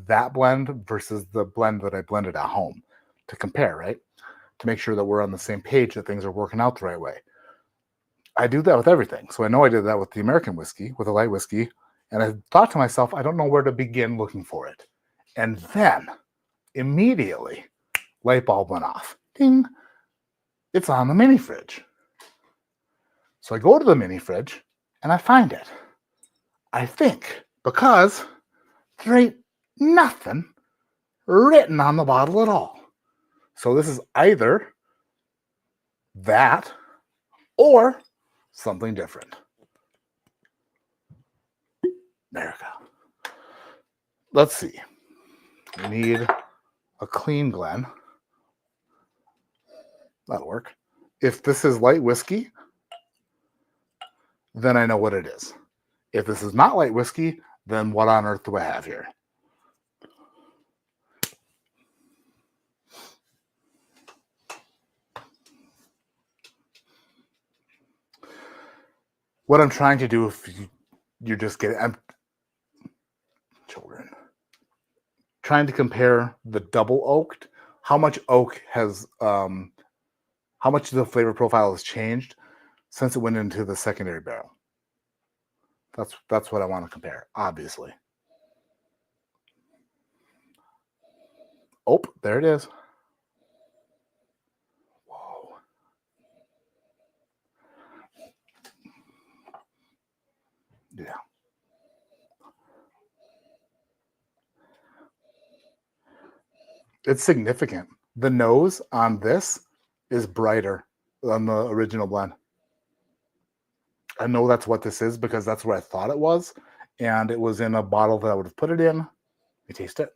that blend versus the blend that I blended at home to compare, right? To make sure that we're on the same page, that things are working out the right way. I do that with everything. So I know I did that with the American whiskey, with the light whiskey. And I thought to myself, I don't know where to begin looking for it. And then immediately, light bulb went off. Ding. It's on the mini fridge. So I go to the mini fridge and I find it. I think because there ain't nothing written on the bottle at all. So this is either that or something different. There we go. Let's see. We need a clean Glen. That'll work. If this is light whiskey, then I know what it is. If this is not light whiskey, then what on earth do I have here? What I'm trying to do, if you're just getting, children, trying to compare the double oaked, how much oak has, how much the flavor profile has changed since it went into the secondary barrel. That's what I want to compare, obviously. Oh, there it is. Whoa. Yeah. It's significant. The nose on this is brighter than the original blend. I know that's what this is because that's what I thought it was. And it was in a bottle that I would have put it in. Let me taste it.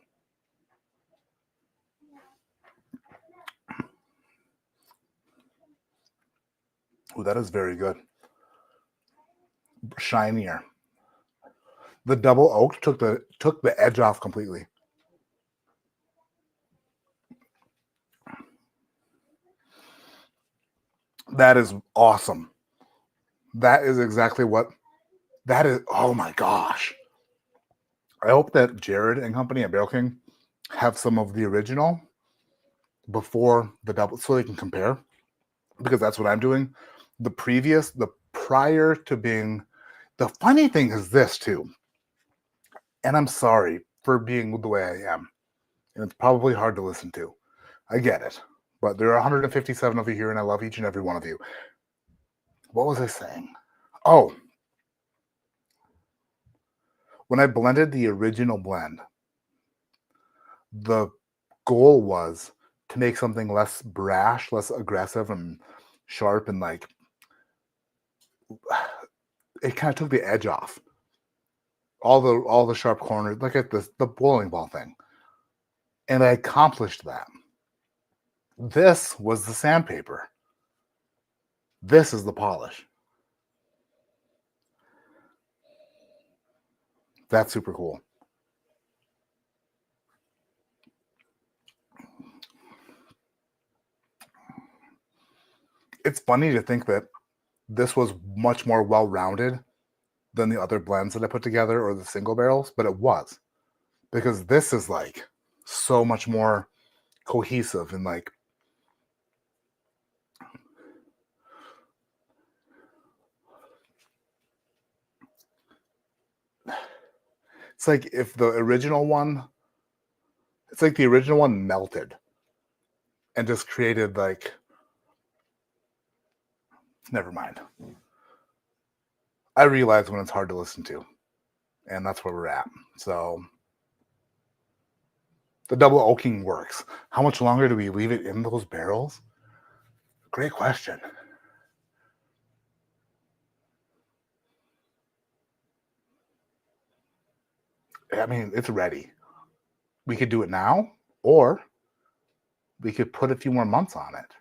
Oh, that is very good. Shinier. The double oak took the edge off completely. That is awesome. That is exactly what that is. Oh my gosh. I hope that Jared and company at Barrel King have some of the original before the double so they can compare, because that's what I'm doing. The prior to being, the funny thing is this too, and I'm sorry for being the way I am, and it's probably hard to listen to. I get it, but there are 157 of you here, and I love each and every one of you. What was I saying? Oh, when I blended the original blend, the goal was to make something less brash, less aggressive, and sharp, and like it kind of took the edge off. All the sharp corners, like at the bowling ball thing, and I accomplished that. This was the sandpaper. This is the polish. That's super cool. It's funny to think that this was much more well-rounded than the other blends that I put together or the single barrels, but it was, because this is like so much more cohesive and like it's like if the original one, it's like the original one melted and just created like, never mind. I realize when it's hard to listen to, and that's where we're at. So the double oaking works. How much longer do we leave it in those barrels? Great question. I mean, it's ready. We could do it now, or we could put a few more months on it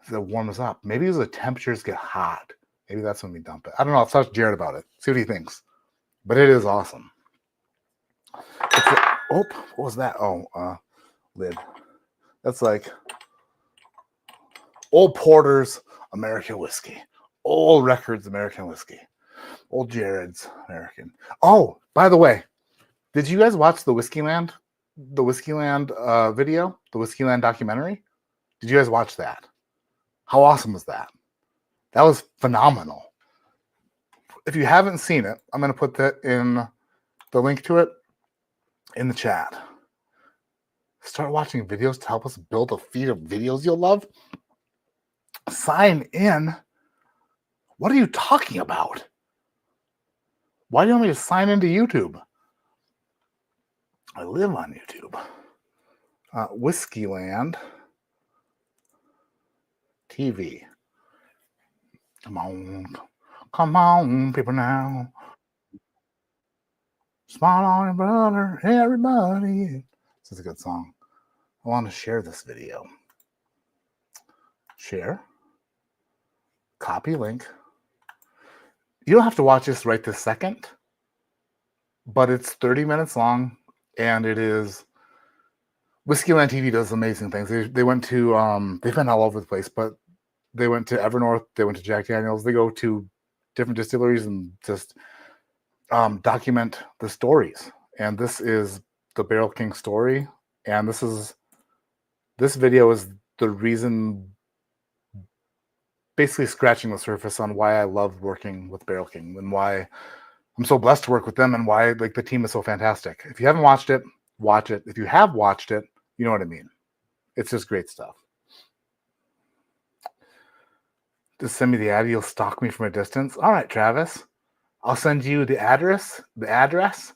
so it warms up. Maybe as the temperatures get hot, maybe that's when we dump it. I don't know. I'll talk to Jared about it. See what he thinks. But it is awesome. Oh, what was that? Oh, lid. That's like old Porter's American whiskey, old Records American whiskey, old Jared's American. Oh, by the way, did you guys watch the Whiskeyland video, the Whiskeyland documentary? Did you guys watch that? How awesome was that? That was phenomenal. If you haven't seen it, I'm going to put that in the link to it in the chat. Start watching videos to help us build a feed of videos you'll love. Sign in. What are you talking about? Why do you want me to sign into YouTube? I live on YouTube. Whiskeyland TV. Come on, people now. Smile on your brother, everybody. This is a good song. I want to share this video. Share. Copy link. You don't have to watch this right this second, but it's 30 minutes long, and it is. Whiskeyland TV does amazing things. They went to they've been all over the place, but they went to Evernorth, they went to Jack Daniels, they go to different distilleries and just document the stories. And this is the Barrel King story, and this video is the reason, basically scratching the surface on why I love working with Barrel King and why I'm so blessed to work with them and why like the team is so fantastic. If you haven't watched it, watch it. If you have watched it, you know what I mean. It's just great stuff. Just send me the ad. You'll stalk me from a distance. All right, Travis. I'll send you the address,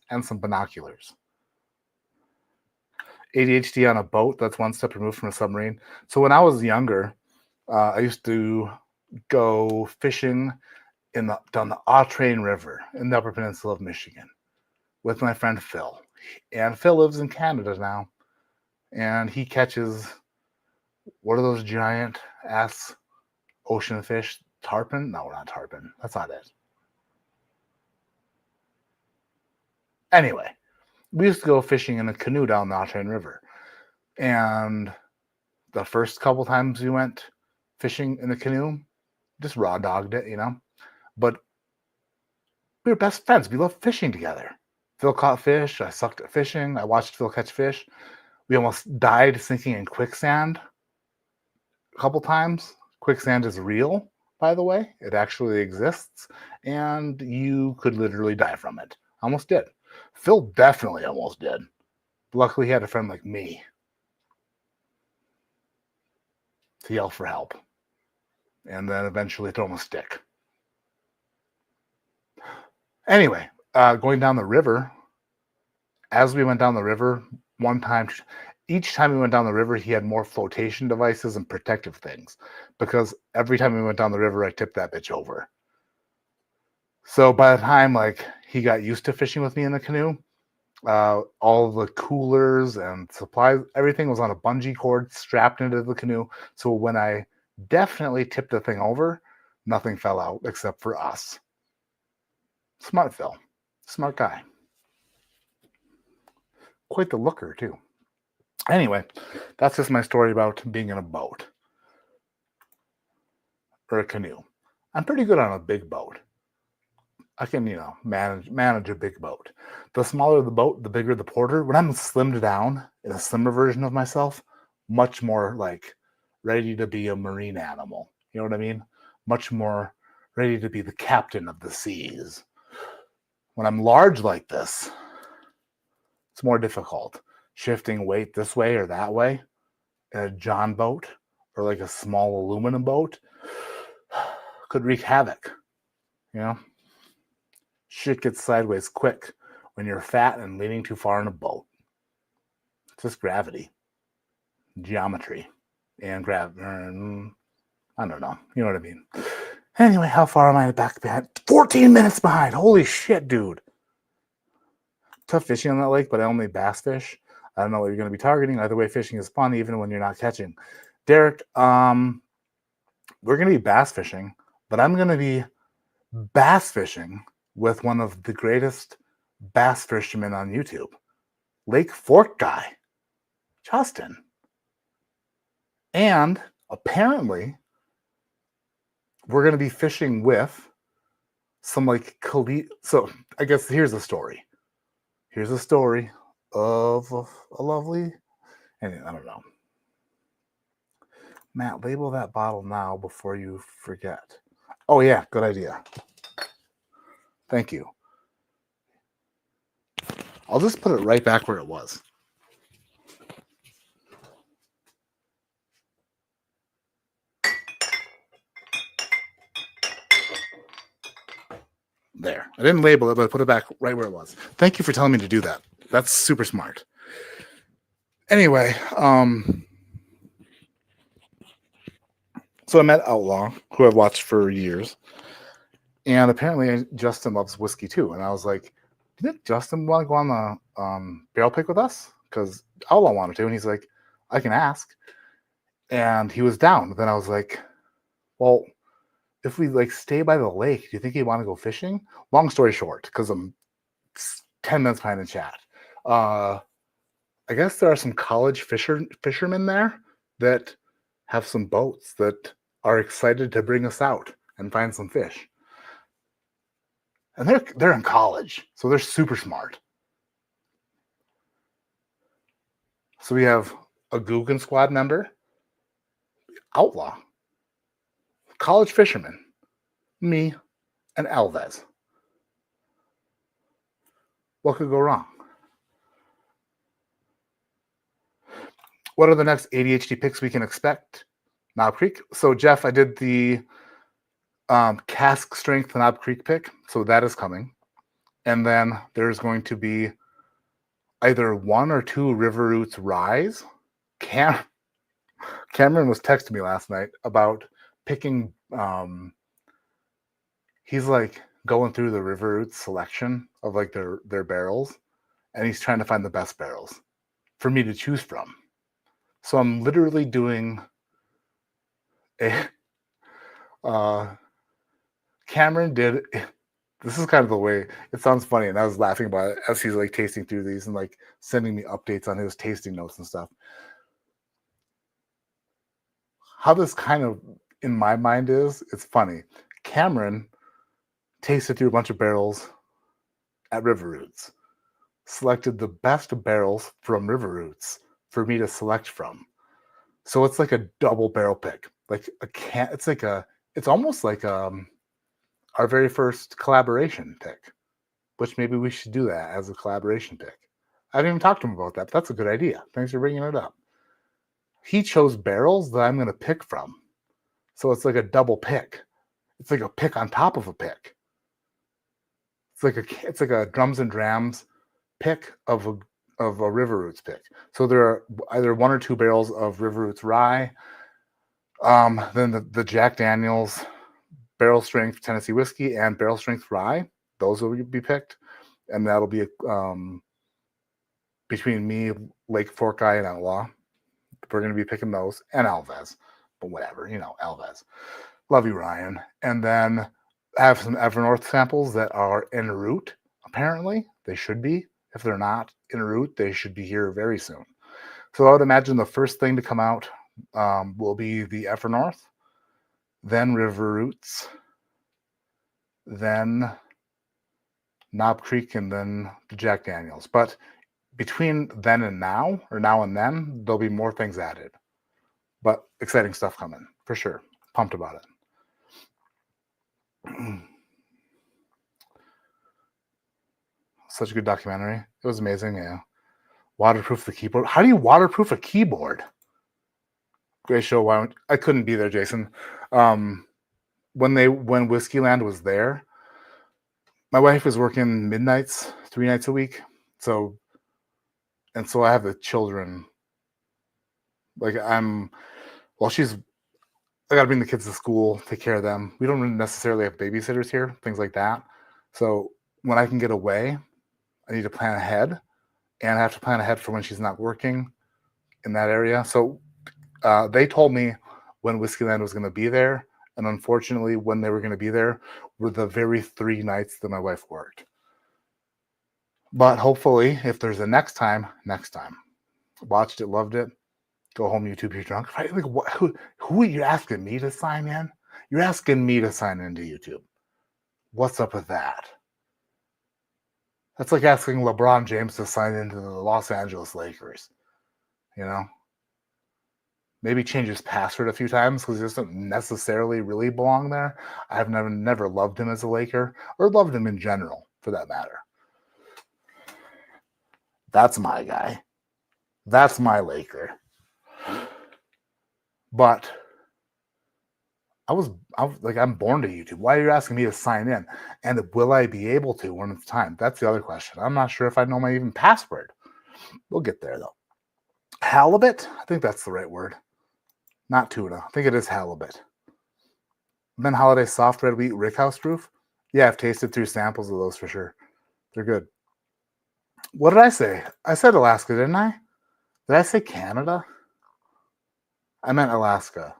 and some binoculars. ADHD on a boat. That's one step removed from a submarine. So when I was younger, I used to go fishing down the Autrain River in the Upper Peninsula of Michigan with my friend Phil. And Phil lives in Canada now. And he catches, what are those giant ass ocean fish? Tarpon? No, not tarpon. That's not it. Anyway, we used to go fishing in a canoe down the Autrain River. And the first couple times we went, fishing in the canoe. Just raw dogged it, But we were best friends. We loved fishing together. Phil caught fish. I sucked at fishing. I watched Phil catch fish. We almost died sinking in quicksand a couple times. Quicksand is real, by the way. It actually exists, and you could literally die from it. Almost did. Phil definitely almost did. Luckily, he had a friend like me to yell for help, and then eventually throw him a stick. Anyway, going down the river, as we went down the river, each time we went down the river, he had more flotation devices and protective things, because every time we went down the river, I tipped that bitch over. So by the time he got used to fishing with me in the canoe, all the coolers and supplies, everything was on a bungee cord strapped into the canoe. So when I definitely tipped the thing over, nothing fell out except for us. Smart Phil. Smart guy. Quite the looker, too. Anyway, that's just my story about being in a boat. Or a canoe. I'm pretty good on a big boat. I can, manage a big boat. The smaller the boat, the bigger the porter. When I'm slimmed down in a slimmer version of myself, much more ready to be a marine animal. You know what I mean? Much more ready to be the captain of the seas. When I'm large like this, it's more difficult. Shifting weight this way or that way in a John boat or a small aluminum boat could wreak havoc. Shit gets sideways quick when you're fat and leaning too far in a boat. It's just gravity, geometry, and gravity. I don't know. You know what I mean? Anyway, how far am I back behind? 14 minutes behind. Holy shit, dude. Tough fishing on that lake, but I only bass fish. I don't know what you're going to be targeting. Either way, fishing is fun, even when you're not catching. Derek, we're going to be bass fishing, but I'm going to be bass fishing with one of the greatest bass fishermen on YouTube, Lake Fork guy, Justin. And apparently, we're going to be fishing with some so I guess here's the story. Here's a story of a lovely, I don't know. Matt, label that bottle now before you forget. Oh yeah, good idea. Thank you. I'll just put it right back where it was. There. I didn't label it, but I put it back right where it was. Thank you for telling me to do that. That's super smart. Anyway, so I met Outlaw, who I've watched for years. And apparently Justin loves whiskey too. And I was like, didn't Justin want to go on the barrel pick with us? Because Outlaw wanted to. And he's like, I can ask. And he was down. Then I was like, well, if we stay by the lake, do you think he'd want to go fishing? Long story short, because I'm 10 minutes behind the chat. I guess there are some college fishermen there that have some boats that are excited to bring us out and find some fish. And they're in college, so they're super smart. So we have a Guggen Squad member, Outlaw, college fisherman, me, and Alves. What could go wrong? What are the next ADHD picks we can expect? Knob Creek. So Jeff, I did the cask strength Knob Creek pick, so that is coming. And then there's going to be either 1 or 2 River Roots Ryes. Cameron was texting me last night about picking. He's going through the River Roots selection of their barrels, and he's trying to find the best barrels for me to choose from. So I'm literally doing a. Cameron did. This is kind of the way it sounds funny, and I was laughing about it as he's tasting through these and sending me updates on his tasting notes and stuff. How this kind of in my mind is, it's funny. Cameron tasted through a bunch of barrels at River Roots, selected the best barrels from River Roots for me to select from. So it's like a double barrel pick. Like a can it's almost like our very first collaboration pick, which maybe we should do that as a collaboration pick. I didn't even talk to him about that, but that's a good idea. Thanks for bringing it up. He chose barrels that I'm going to pick from. So it's like a double pick. It's like a pick on top of a pick. It's like a drums and drams pick of a River Roots pick. So there are either 1 or 2 barrels of River Roots rye, then the Jack Daniels barrel strength Tennessee whiskey and barrel strength rye. Those will be picked, and that'll be between me, Lake Fork Eye, and Outlaw. We're going to be picking those, and Alves, but whatever, Alves. Love you, Ryan. And then I have some Evernorth samples that are en route. Apparently, they should be. If they're not en route, they should be here very soon. So I would imagine the first thing to come out will be the Evernorth, then River Roots, then Knob Creek, and then the Jack Daniels. But between then and now, or now and then, there'll be more things added. But exciting stuff coming, for sure. Pumped about it. Such a good documentary. It was amazing, yeah. Waterproof the keyboard. How do you waterproof a keyboard? Great show. I couldn't be there, Jason. When Whiskeyland was there, my wife was working midnights 3 nights a week. So I have the children. Like I got to bring the kids to school, take care of them. We don't necessarily have babysitters here, things like that. So when I can get away, I need to plan ahead, and I have to plan ahead for when she's not working in that area. So they told me when Whiskeyland was going to be there, and unfortunately, when they were going to be there were the very 3 nights that my wife worked. But hopefully, if there's a next time. Watched it, loved it. Go home, YouTube, you're drunk. Right? Like, who are you asking me to sign in? You're asking me to sign into YouTube. What's up with that? That's like asking LeBron James to sign into the Los Angeles Lakers. Maybe change his password a few times because he doesn't necessarily really belong there. I've never loved him as a Laker, or loved him in general, for that matter. That's my guy. That's my Laker. But I'm born to YouTube. Why are you asking me to sign in? And will I be able to when it's time? That's the other question. I'm not sure if I know my even password. We'll get there, though. Halibut? I think that's the right word. Not tuna. I think it is halibut. Ben Holiday soft red wheat rickhouse proof? Yeah, I've tasted through samples of those for sure. They're good. What did I say? I said Alaska, didn't I? Did I say Canada? I meant Alaska.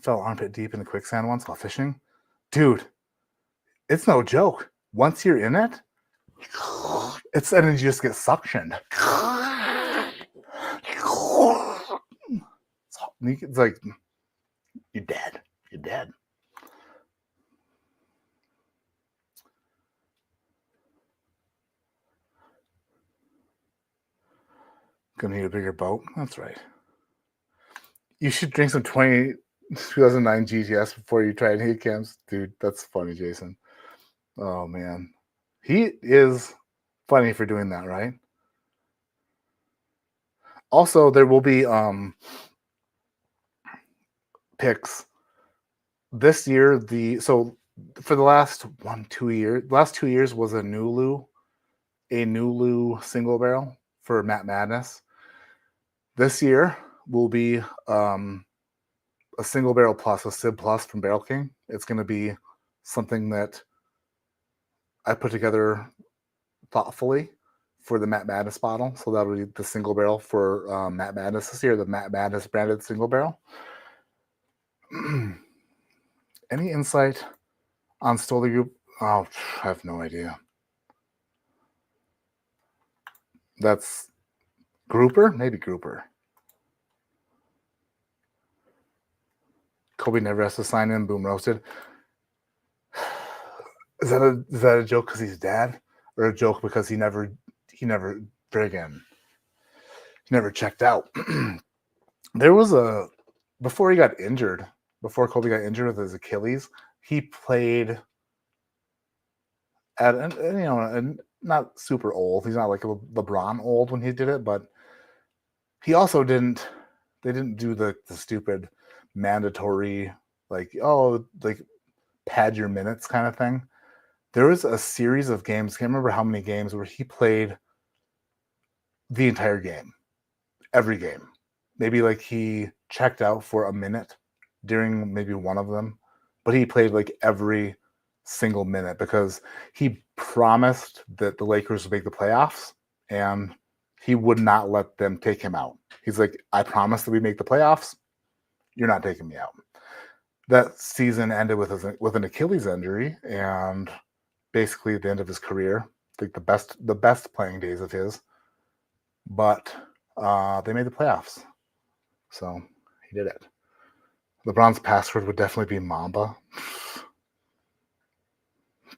Fell armpit deep in the quicksand once while fishing. Dude, it's no joke. Once you're in it, and you just get suctioned. It's like, you're dead. You're dead. Gonna need a bigger boat. That's right. You should drink some 2009 GTS before you try and hit camps. Dude, that's funny, Jason. Oh, man. He is funny for doing that, right? Also, there will be picks this year. For the last 2 years was a Nulu single barrel for Matt Madness. This year will be a single barrel plus, a Sib Plus from Barrel King. It's going to be something that I put together thoughtfully for the Matt Madness bottle. So that'll be the single barrel for Matt Madness this year, the Matt Madness branded single barrel. Any insight on Stoli Group? Oh, I have no idea. That's Grouper? Maybe Grouper. Kobe never has to sign in. Boom roasted. Is that a joke because he's dad, or a joke because he never checked out? There was before he got injured, before Kobe got injured with his Achilles, he played at and not super old. He's not like LeBron old when he did it, but he also didn't. They didn't do the stupid mandatory like pad your minutes kind of thing. There was a series of games, can't remember how many games, where he played the entire game, every game. Maybe like he checked out for a minute during maybe one of them, but he played like every single minute because he promised that the Lakers would make the playoffs and he would not let them take him out. He's like, I promise that we make the playoffs. You're not taking me out. That season ended with an Achilles injury and basically the end of his career, like the best playing days of his. But they made the playoffs, so he did it. LeBron's password would definitely be Mamba.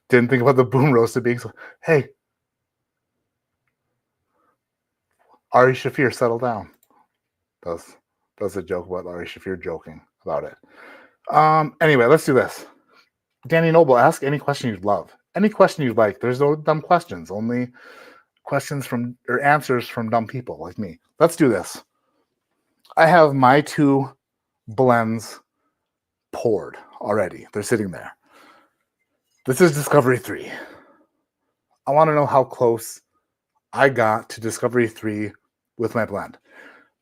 Didn't think about the boom roasted being so. Hey, Ari Shafir, settle down. That's a joke about Ari Shafir joking about it. Anyway, let's do this. Danny Noble, ask any question you'd love. Any question you'd like. There's no dumb questions. Only questions or answers from dumb people like me. Let's do this. I have my 2 blends poured already. They're sitting there. This is Discovery 3. I want to know how close I got to Discovery 3 with my blend.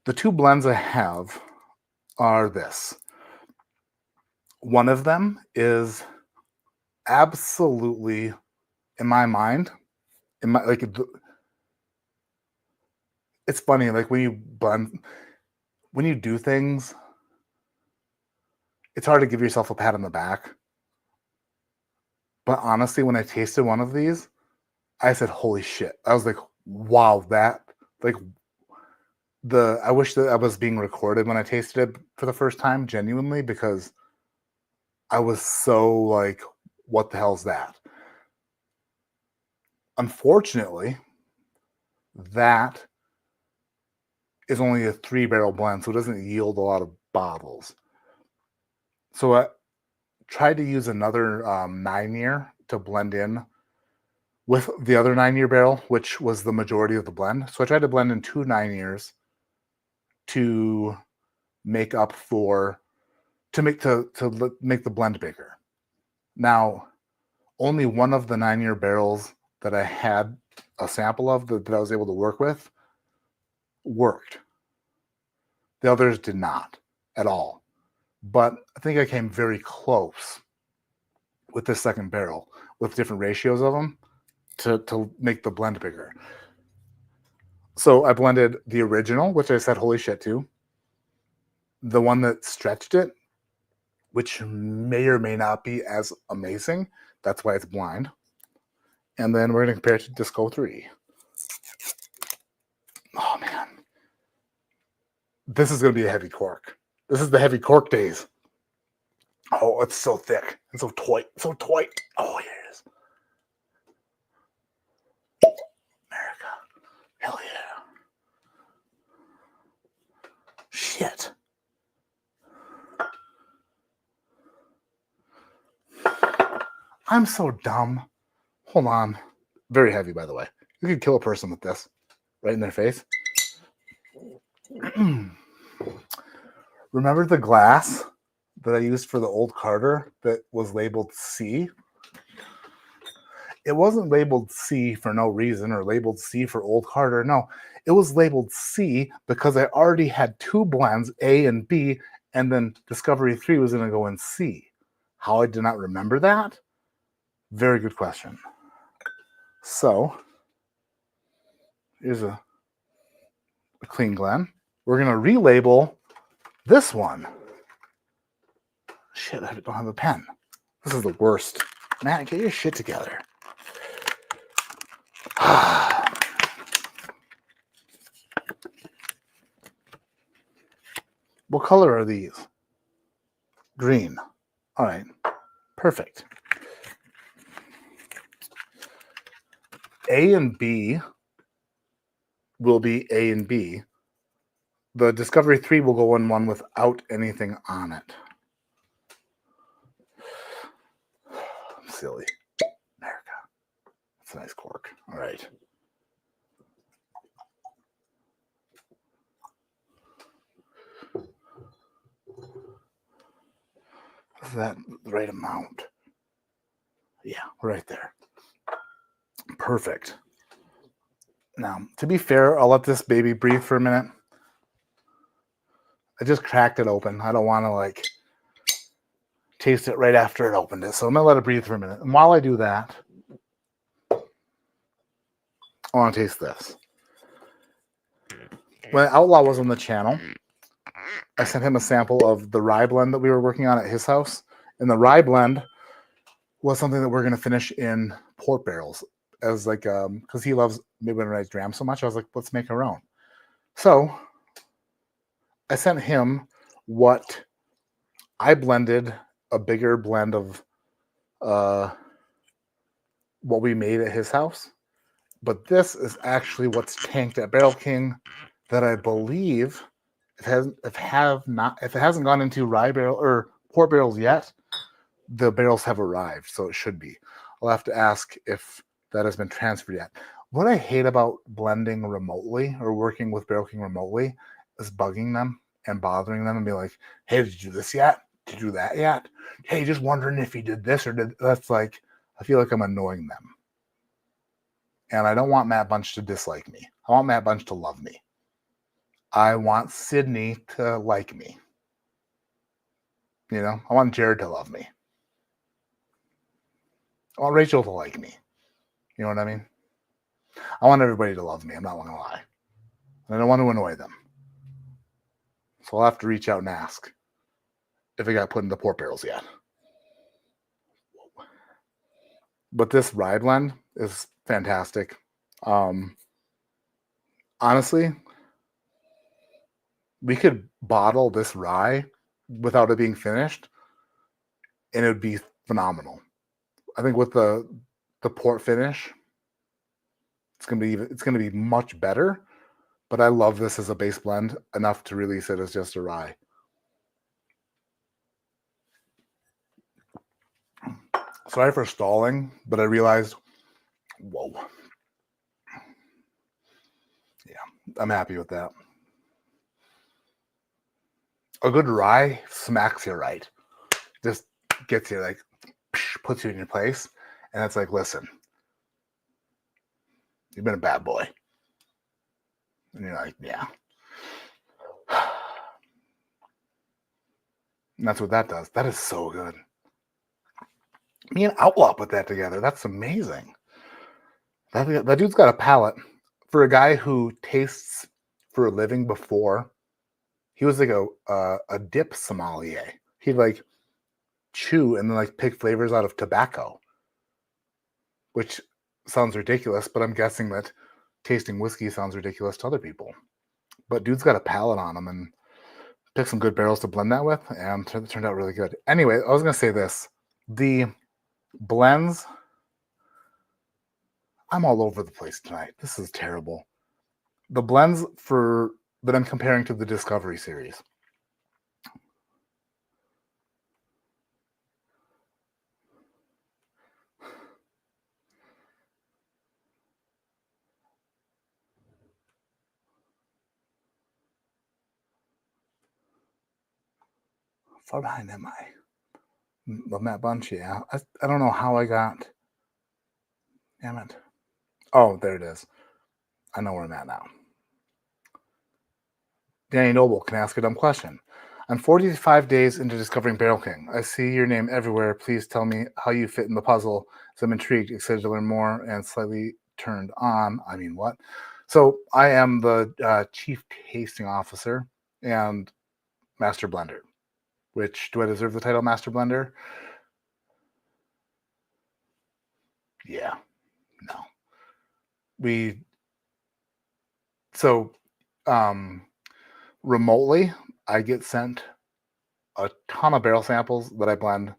The 2 blends I have are this. One of them is absolutely, in my mind, it's funny, like when you blend, when you do things, it's hard to give yourself a pat on the back. But honestly, when I tasted one of these, I said, holy shit. I was like, wow, I wish that I was being recorded when I tasted it for the first time, genuinely, because I was so like, what the hell is that? Unfortunately, that is only a 3-barrel blend, so it doesn't yield a lot of bottles. So I tried to use another 9-year to blend in with the other 9-year barrel, which was the majority of the blend. So I tried to blend in 2 9-years to make up for to make the blend bigger. Now, only one of the 9-year barrels that I had a sample of that I was able to work with worked. The others did not at all. But I think I came very close with this second barrel with different ratios of them to make the blend bigger. So I blended the original, which I said holy shit to, the one that stretched it, which may or may not be as amazing. That's why it's blind. And then we're going to compare it to Disco 3. Oh, man. This is going to be a heavy cork. This is the heavy cork days. Oh, it's so thick and so tight. So tight. Oh, here it is. America. Hell yeah. Shit. I'm so dumb. Hold on. Very heavy, by the way. You could kill a person with this right in their face. Remember the glass that I used for the old Carter that was labeled C? It wasn't labeled C for no reason or labeled C for old Carter. No, it was labeled C because I already had 2 blends, A and B, and then Discovery 3 was going to go in C. How I did not remember that? Very good question. So, here's a clean Glen. We're going to relabel this one. Shit, I don't have a pen. This is the worst. Man, get your shit together. What color are these? Green. All right. Perfect. A and B will be A and B. The Discovery 3 will go in one without anything on it. Silly. America. That's a nice cork. All right. Is that the right amount? Yeah, right there. Perfect. Now, to be fair, I'll let this baby breathe for a minute. I just cracked it open. I don't want to like taste it right after it opened it. So I'm going to let it breathe for a minute. And while I do that, I want to taste this. When Outlaw was on the channel, I sent him a sample of the rye blend that we were working on at his house. And the rye blend was something that we're going to finish in port barrels as like, because he loves midwinterized dram so much. I was like, let's make our own. So I sent him what I blended, a bigger blend of what we made at his house. But this is actually what's tanked at Barrel King that I believe if it hasn't gone into rye barrel or port barrels yet, the barrels have arrived, so it should be. I'll have to ask if that has been transferred yet. What I hate about blending remotely or working with Barrel King remotely is bugging them and bothering them and be like, hey, did you do this yet? Did you do that yet? Hey, just wondering if you did this or did that's like, I feel like I'm annoying them. And I don't want Matt Bunch to dislike me. I want Matt Bunch to love me. I want Sydney to like me. You know, I want Jared to love me. I want Rachel to like me. You know what I mean? I want everybody to love me. I'm not going to lie. I don't want to annoy them. So I'll have to reach out and ask if it got put into port barrels yet. But this rye blend is fantastic. Honestly, we could bottle this rye without it being finished, and it would be phenomenal. I think with the port finish, it's gonna be much better. But I love this as a base blend enough to release it as just a rye. Sorry for stalling, but I realized, whoa. Yeah, I'm happy with that. A good rye smacks you right. Just gets you like, puts you in your place. And it's like, listen, you've been a bad boy. And you're like, yeah. And that's what that does. That is so good. Me and Outlaw put that together. That's amazing. That dude's got a palate. For a guy who tastes for a living before, he was like a dip sommelier. He'd like chew and then like pick flavors out of tobacco, which sounds ridiculous, but I'm guessing that tasting whiskey sounds ridiculous to other people. But dude's got a palate on him and picked some good barrels to blend that with, and it turned out really good. Anyway, I was going to say this. The blends, I'm all over the place tonight. This is terrible. The blends that I'm comparing to the Discovery series. How far behind am I? The Matt Bunch, yeah. I don't know how I got. Damn it. Oh, there it is. I know where I'm at now. Danny Noble, can I ask a dumb question? I'm 45 days into discovering Barrel King. I see your name everywhere. Please tell me how you fit in the puzzle. So I'm intrigued, excited to learn more, and slightly turned on. I mean, what? So I am the chief tasting officer and master blender. Which, do I deserve the title master blender? Yeah. No. So remotely, I get sent a ton of barrel samples that I blend,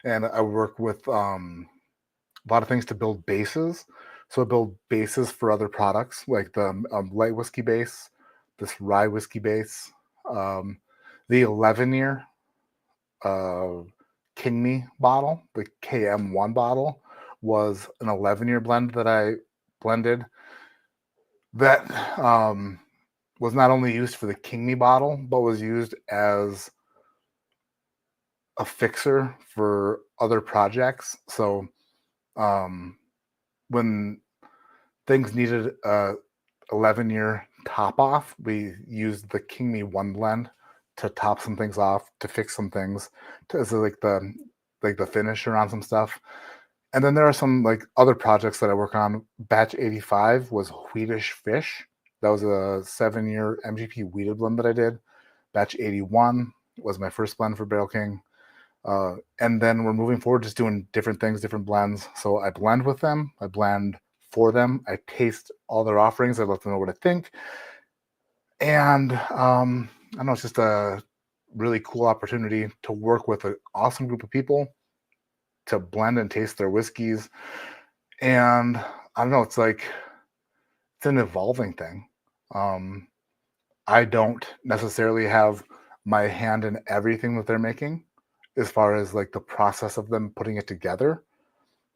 and I work with a lot of things to build bases. So I build bases for other products, like the light whiskey base, this rye whiskey base, um, the 11-year King Me bottle, the KM1 bottle, was an 11-year blend that I blended that was not only used for the King Me bottle, but was used as a fixer for other projects. So when things needed a 11-year top off, we used the King Me 1 blend to top some things off, to fix some things, as like the finisher on some stuff. And then there are some like other projects that I work on. Batch 85 was Wheatish Fish. That was a 7-year MGP wheated blend that I did. Batch 81 was my first blend for Barrel King. And then we're moving forward, just doing different things, different blends. So I blend with them, I blend for them, I taste all their offerings, I let them know what I think. And I don't know, it's just a really cool opportunity to work with an awesome group of people, to blend and taste their whiskeys. And I don't know, it's an evolving thing. I don't necessarily have my hand in everything that they're making as far as like the process of them putting it together,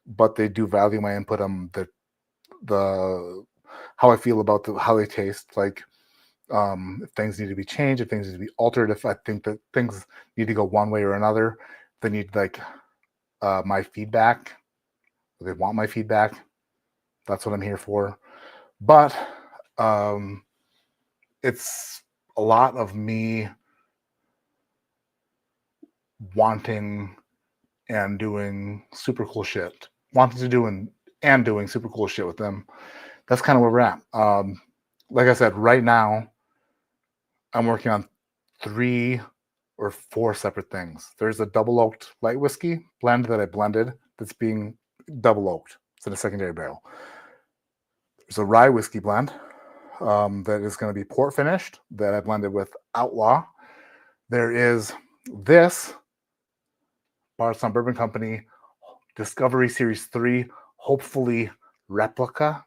but they do value my input on the how I feel about how they taste. Like if things need to be changed, if things need to be altered, if I think that things need to go one way or another, they need like my feedback. They want my feedback. That's what I'm here for. But it's a lot of me wanting and doing super cool shit. Wanting to do and doing super cool shit with them. That's kind of where we're at. Like I said, right now, I'm working on 3 or 4 separate things. There's a double oaked light whiskey blend that I blended that's being double oaked. It's in a secondary barrel. There's a rye whiskey blend that is going to be port finished that I blended with Outlaw. There is this Bardstown Bourbon Company Discovery Series 3, hopefully replica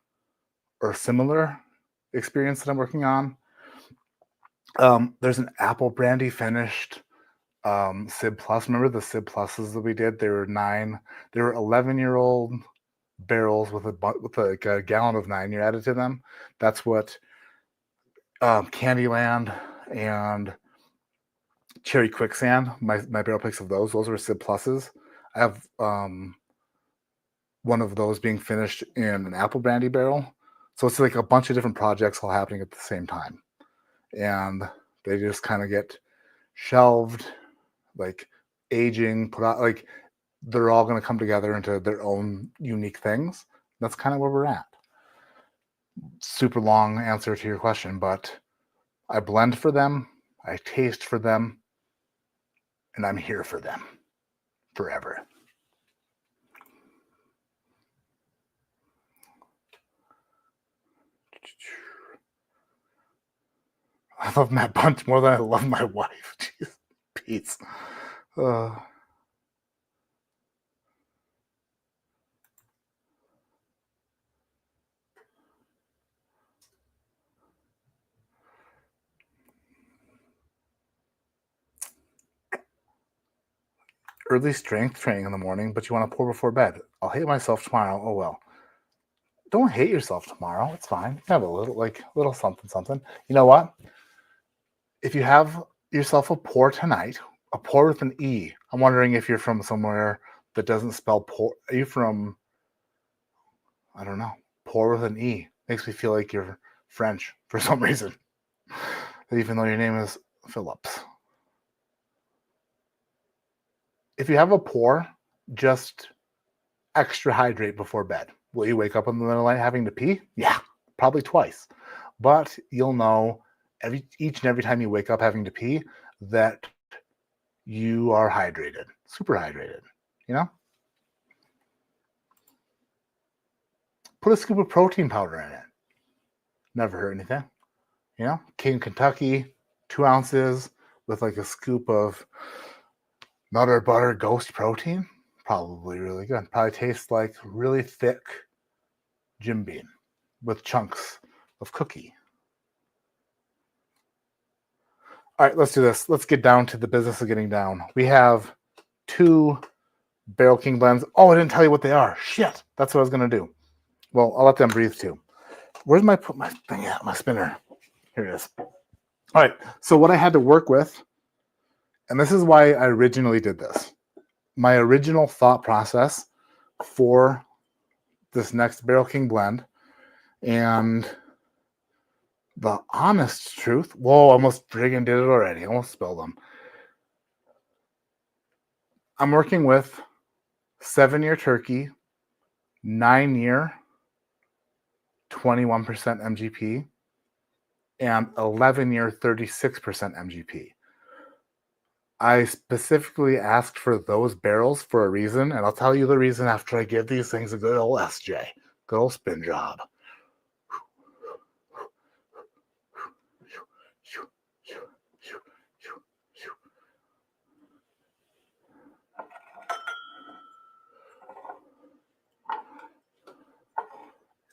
or similar experience that I'm working on. There's an apple brandy finished Sib Plus. Remember the Sib Pluses that we did? They were 11-year-old barrels with like a gallon of 9-year added to them. That's what Candyland and Cherry Quicksand, my barrel picks of those were Sib Pluses. I have one of those being finished in an apple brandy barrel. So it's like a bunch of different projects all happening at the same time. And they just kind of get shelved, like aging, put out, like they're all going to come together into their own unique things. That's kind of where we're at. Super long answer to your question, but I blend for them, I taste for them, and I'm here for them forever. I love Matt Bunch more than I love my wife. Jeez, Pete's. Early strength training in the morning, but you want to pour before bed. I'll hate myself tomorrow. Oh well. Don't hate yourself tomorrow. It's fine. You can have a little something. You know what? If you have yourself a pour tonight, a pour with an E. I'm wondering if you're from somewhere that doesn't spell pour. Are you from? I don't know. Pour with an E makes me feel like you're French for some reason, even though your name is Phillips. If you have a pour, just extra hydrate before bed. Will you wake up in the middle of the night having to pee? Yeah, probably twice. But you'll know each and every time you wake up having to pee that you are hydrated, super hydrated, you know? Put a scoop of protein powder in it. Never hurt anything. You know, King Kentucky, 2 ounces with like a scoop of Nutter butter ghost protein, probably really good. Probably tastes like really thick Jim Beam with chunks of cookie. All right, let's do this. Let's get down to the business of getting down. We have 2 Barrel King blends. Oh, I didn't tell you what they are. Shit, that's what I was gonna do. Well, I'll let them breathe too. Where's my put my thing at? My spinner. Here it is. All right. So what I had to work with, and this is why I originally did this. My original thought process for this next Barrel King blend, and the honest truth. Whoa, I almost friggin' did it already. I almost spilled them. I'm working with 7-year turkey, 9-year, 21% MGP, and 11-year, 36% MGP. I specifically asked for those barrels for a reason, and I'll tell you the reason after I give these things a good old SJ, good old spin job.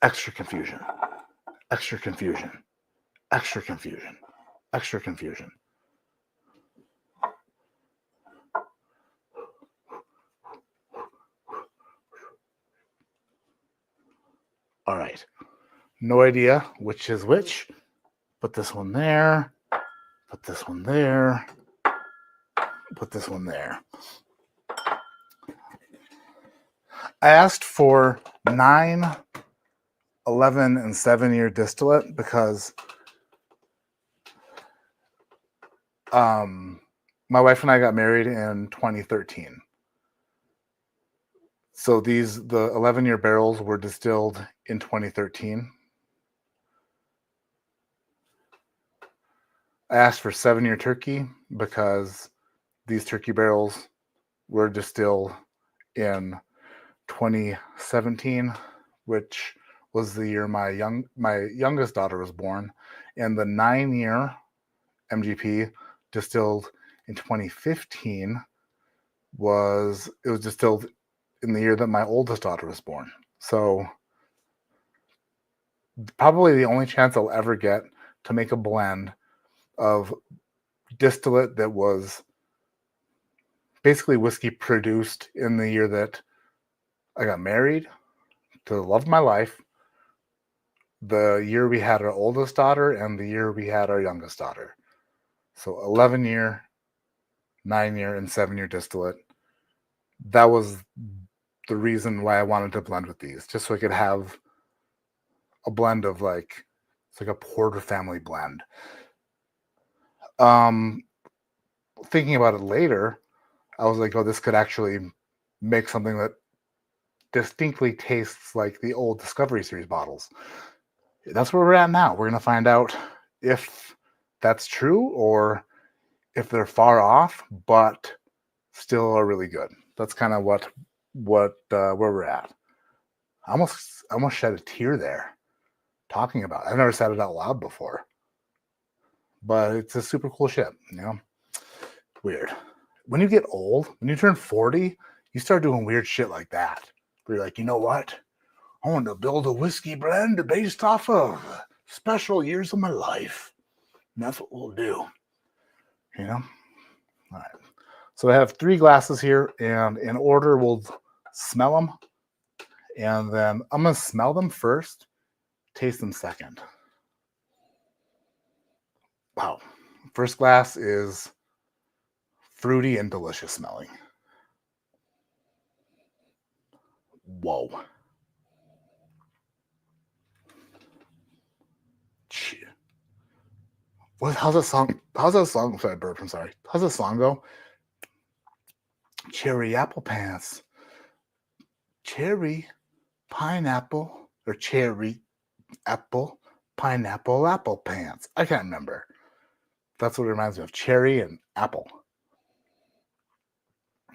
Extra confusion, extra confusion, extra confusion, extra confusion. All right. No idea which is which. Put this one there. Put this one there. Put this one there. I asked for 9, 11, and 7-year distillate because my wife and I got married in 2013. So the 11-year barrels were distilled in 2013. I asked for 7-year turkey because these turkey barrels were distilled in 2017, which was the year my youngest daughter was born, and the 9-year MGP distilled in 2015 was distilled in the year that my oldest daughter was born. So probably the only chance I'll ever get to make a blend of distillate that was basically whiskey produced in the year that I got married to the love of my life, the year we had our oldest daughter, and the year we had our youngest daughter. So 11-year, 9-year, and 7-year distillate. That was the reason why I wanted to blend with these, just so I could have a blend of it's like a porter family blend. Thinking about it later, I was like, oh, this could actually make something that distinctly tastes like the old Discovery Series bottles. That's where we're at now. We're going to find out if that's true or if they're far off, but still are really good. That's kind of where we're at. I almost shed a tear there talking about it. I've never said it out loud before, but it's a super cool shit, Weird. When you get old, when you turn 40, you start doing weird shit like that. Where you're like, you know what? I want to build a whiskey blend based off of special years of my life. And that's what we'll do. All right. So I have 3 glasses here, and in order, we'll smell them. And then I'm going to smell them first, taste them second. Wow. First glass is fruity and delicious smelling. Whoa. How's that song? Sorry, burp. I'm sorry. How's that song go? Cherry apple pants. Cherry pineapple or cherry apple pineapple apple pants. I can't remember. That's what it reminds me of. Cherry and apple.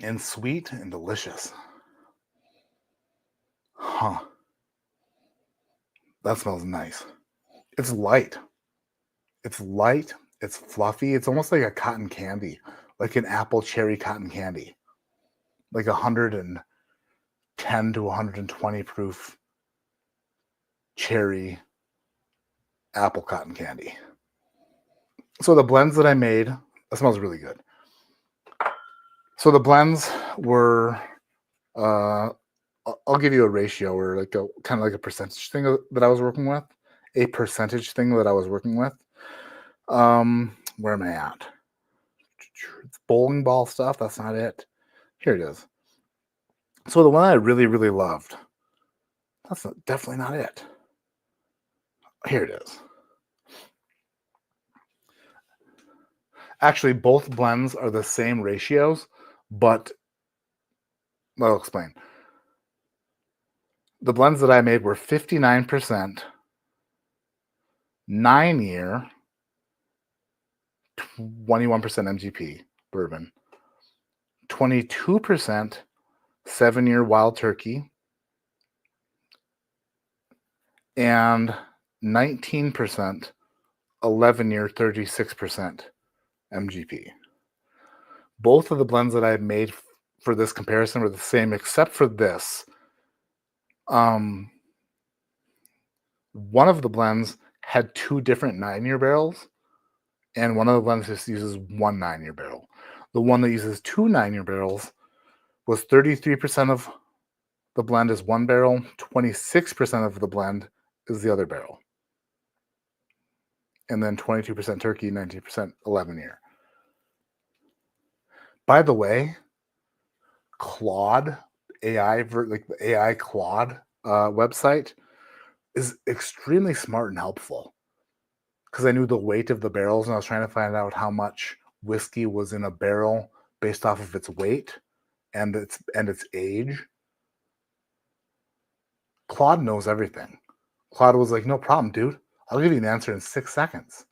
And sweet and delicious. Huh. That smells nice. It's light. It's light. It's fluffy. It's almost like a cotton candy. like an apple cherry cotton candy, like 110 to 120 proof cherry apple cotton candy. So the blends that I made, that smells really good. So the blends were, I'll give you a ratio or like a kind of like a percentage thing that I was working with. A percentage thing that I was working with. Where am I at? It's bowling ball stuff. That's not it. Here it is. So the one I really, really loved. That's definitely not it. Here it is. Actually, both blends are the same ratios, but I'll explain. The blends that I made were 59% 9-year, 21% MGP bourbon, 22% 7-year wild turkey, and 19% 11-year 36% MGP. Both of the blends that I made for this comparison were the same, except for this. One of the blends had 2 different 9-year barrels, and one of the blends just uses 1 9-year barrel. The one that uses 2 9-year barrels was 33% of the blend is 1 barrel, 26% of the blend is the other barrel, and then 22% turkey, 19% 11-year. By the way, Claude AI, like the AI Claude website, is extremely smart and helpful, because I knew the weight of the barrels and I was trying to find out how much whiskey was in a barrel based off of its weight and its age. Claude knows everything. Claude was like, "No problem, dude. I'll give you an answer in 6 seconds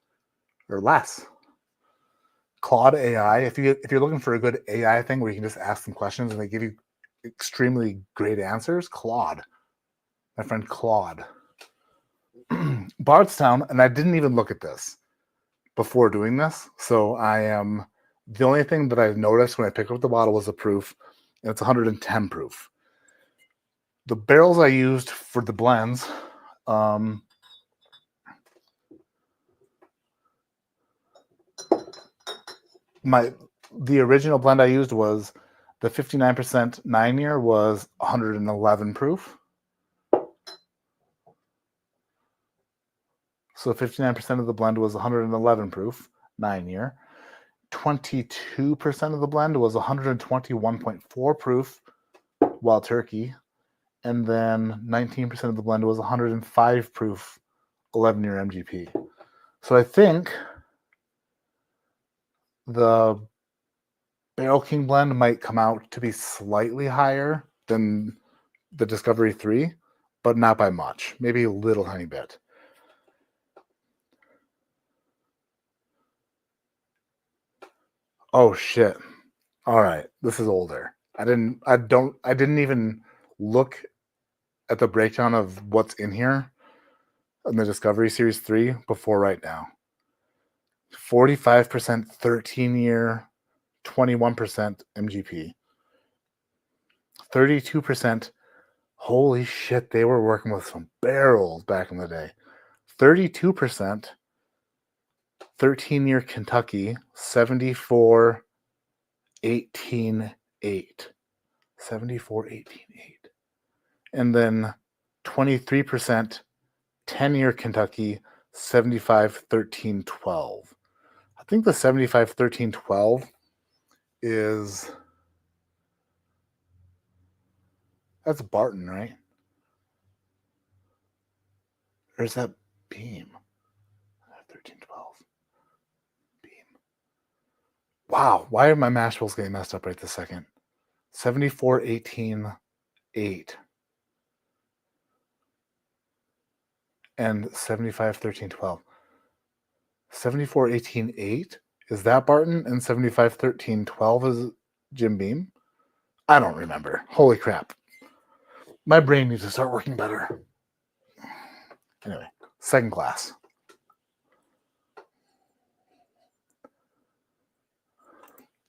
or less." Claude AI, if you're looking for a good AI thing where you can just ask them questions and they give you extremely great answers, Claude, my friend Claude. Bardstown, and I didn't even look at this before doing this, so the only thing that I noticed when I picked up the bottle was the proof, and it's 110 proof. The barrels I used for the blends, the original blend I used was the 59% 9-year was 111 proof. So 59% of the blend was 111 proof, 9-year. 22% of the blend was 121.4 proof, wild turkey. And then 19% of the blend was 105 proof, 11-year MGP. So I think the Barrel King blend might come out to be slightly higher than the Discovery 3, but not by much. Maybe a little tiny bit. Oh shit. All right, this is older. I didn't even look at the breakdown of what's in here in the Discovery Series 3 before right now. 45% 13-year, 21% MGP. 32%. Holy shit, they were working with some barrels back in the day. 32% 13-year Kentucky, 74 18 8. 74 18 8. And then 23% 10-year Kentucky, 75 13 12. I think the 75 13 12 that's Barton, right? Or is that Beam? 13 12. Beam. Wow, why are my mash bills getting messed up right this second? 74 18 8. And 75 13 12. 74 18 8 is that Barton, and 75 13 12 is Jim Beam? I don't remember. Holy crap. My brain needs to start working better. Anyway, second glass.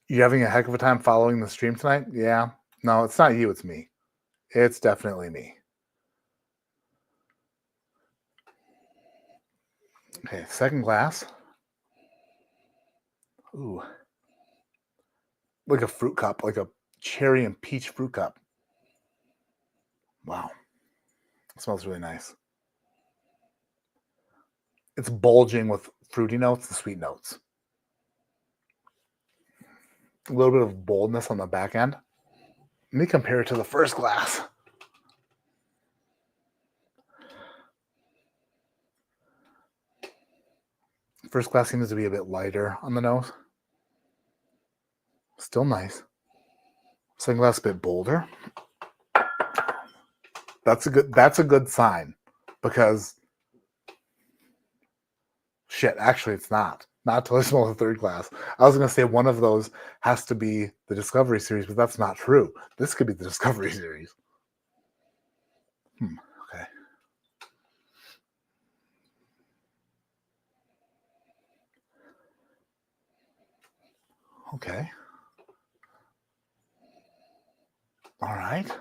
You having a heck of a time following the stream tonight? Yeah. No, it's not you, it's me. It's definitely me. Okay, second glass. Ooh. Like a fruit cup, like a cherry and peach fruit cup. Wow. It smells really nice. It's bulging with fruity notes and sweet notes. A little bit of boldness on the back end. Let me compare it to the first glass. First glass seems to be a bit lighter on the nose. Still nice. Second glass a bit bolder. That's a good sign, because shit, actually it's not. Not till I smell the third glass. I was gonna say one of those has to be the Discovery series, but that's not true. This could be the Discovery series. Okay. Okay. All right.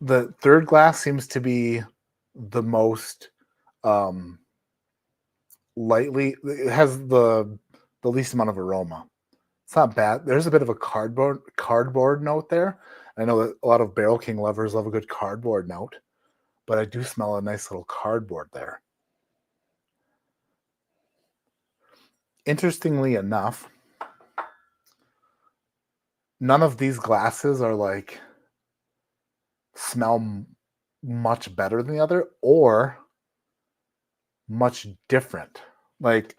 The third glass seems to be the most lightly. It has the least amount of aroma. It's not bad. There's a bit of a cardboard note there. I know that a lot of Barrel King lovers love a good cardboard note, but I do smell a nice little cardboard there. Interestingly enough, none of these glasses are like smell much better than the other or much different. Like,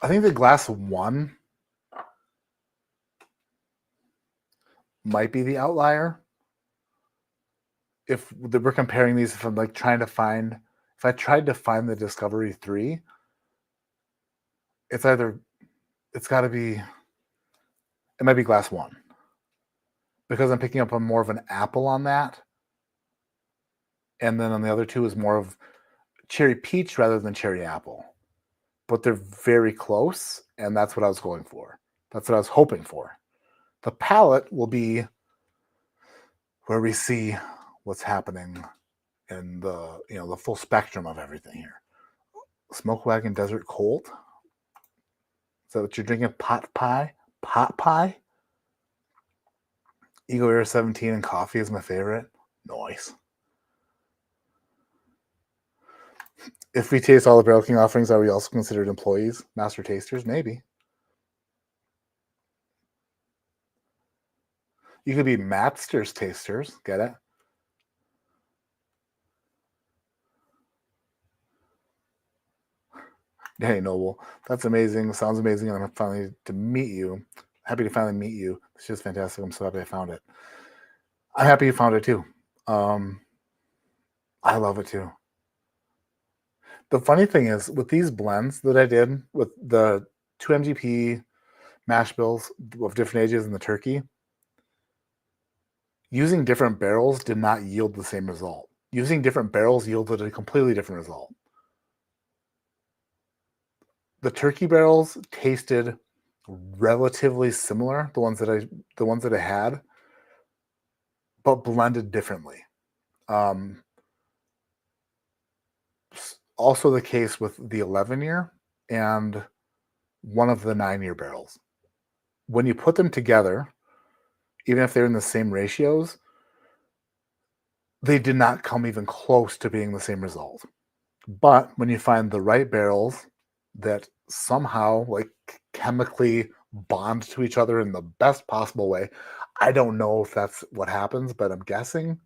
I think the glass one might be the outlier. If we're comparing these, if I'm like trying to find, if I tried to find the Discovery 3, it's got to be, it might be glass one, because I'm picking up on more of an apple on that. And then on the other two is more of cherry peach rather than cherry apple. But they're very close, and that's what I was going for. That's what I was hoping for. The palate will be where we see what's happening in the full spectrum of everything here. Smoke Wagon Desert Cold. Is that what you're drinking? Pot pie? Pot pie? Eagle Air 17 and coffee is my favorite. Nice. If we taste all the Barrel King offerings, are we also considered employees? Master tasters? Maybe. You could be Masters tasters. Get it? Hey, Noble. That's amazing. Sounds amazing. And I'm finally to meet you. Happy to finally meet you. It's just fantastic. I'm so happy I found it. I'm happy you found it too. I love it too. The funny thing is, with these blends that I did with the 2 MGP mash bills of different ages and the turkey, using different barrels did not yield the same result. Using different barrels yielded a completely different result. The turkey barrels tasted relatively similar, the ones that I had, but blended differently. Also the case with the 11-year and one of the 9-year barrels. When you put them together, even if they're in the same ratios, they did not come even close to being the same result. But when you find the right barrels that somehow like chemically bond to each other in the best possible way, I don't know if that's what happens, but I'm guessing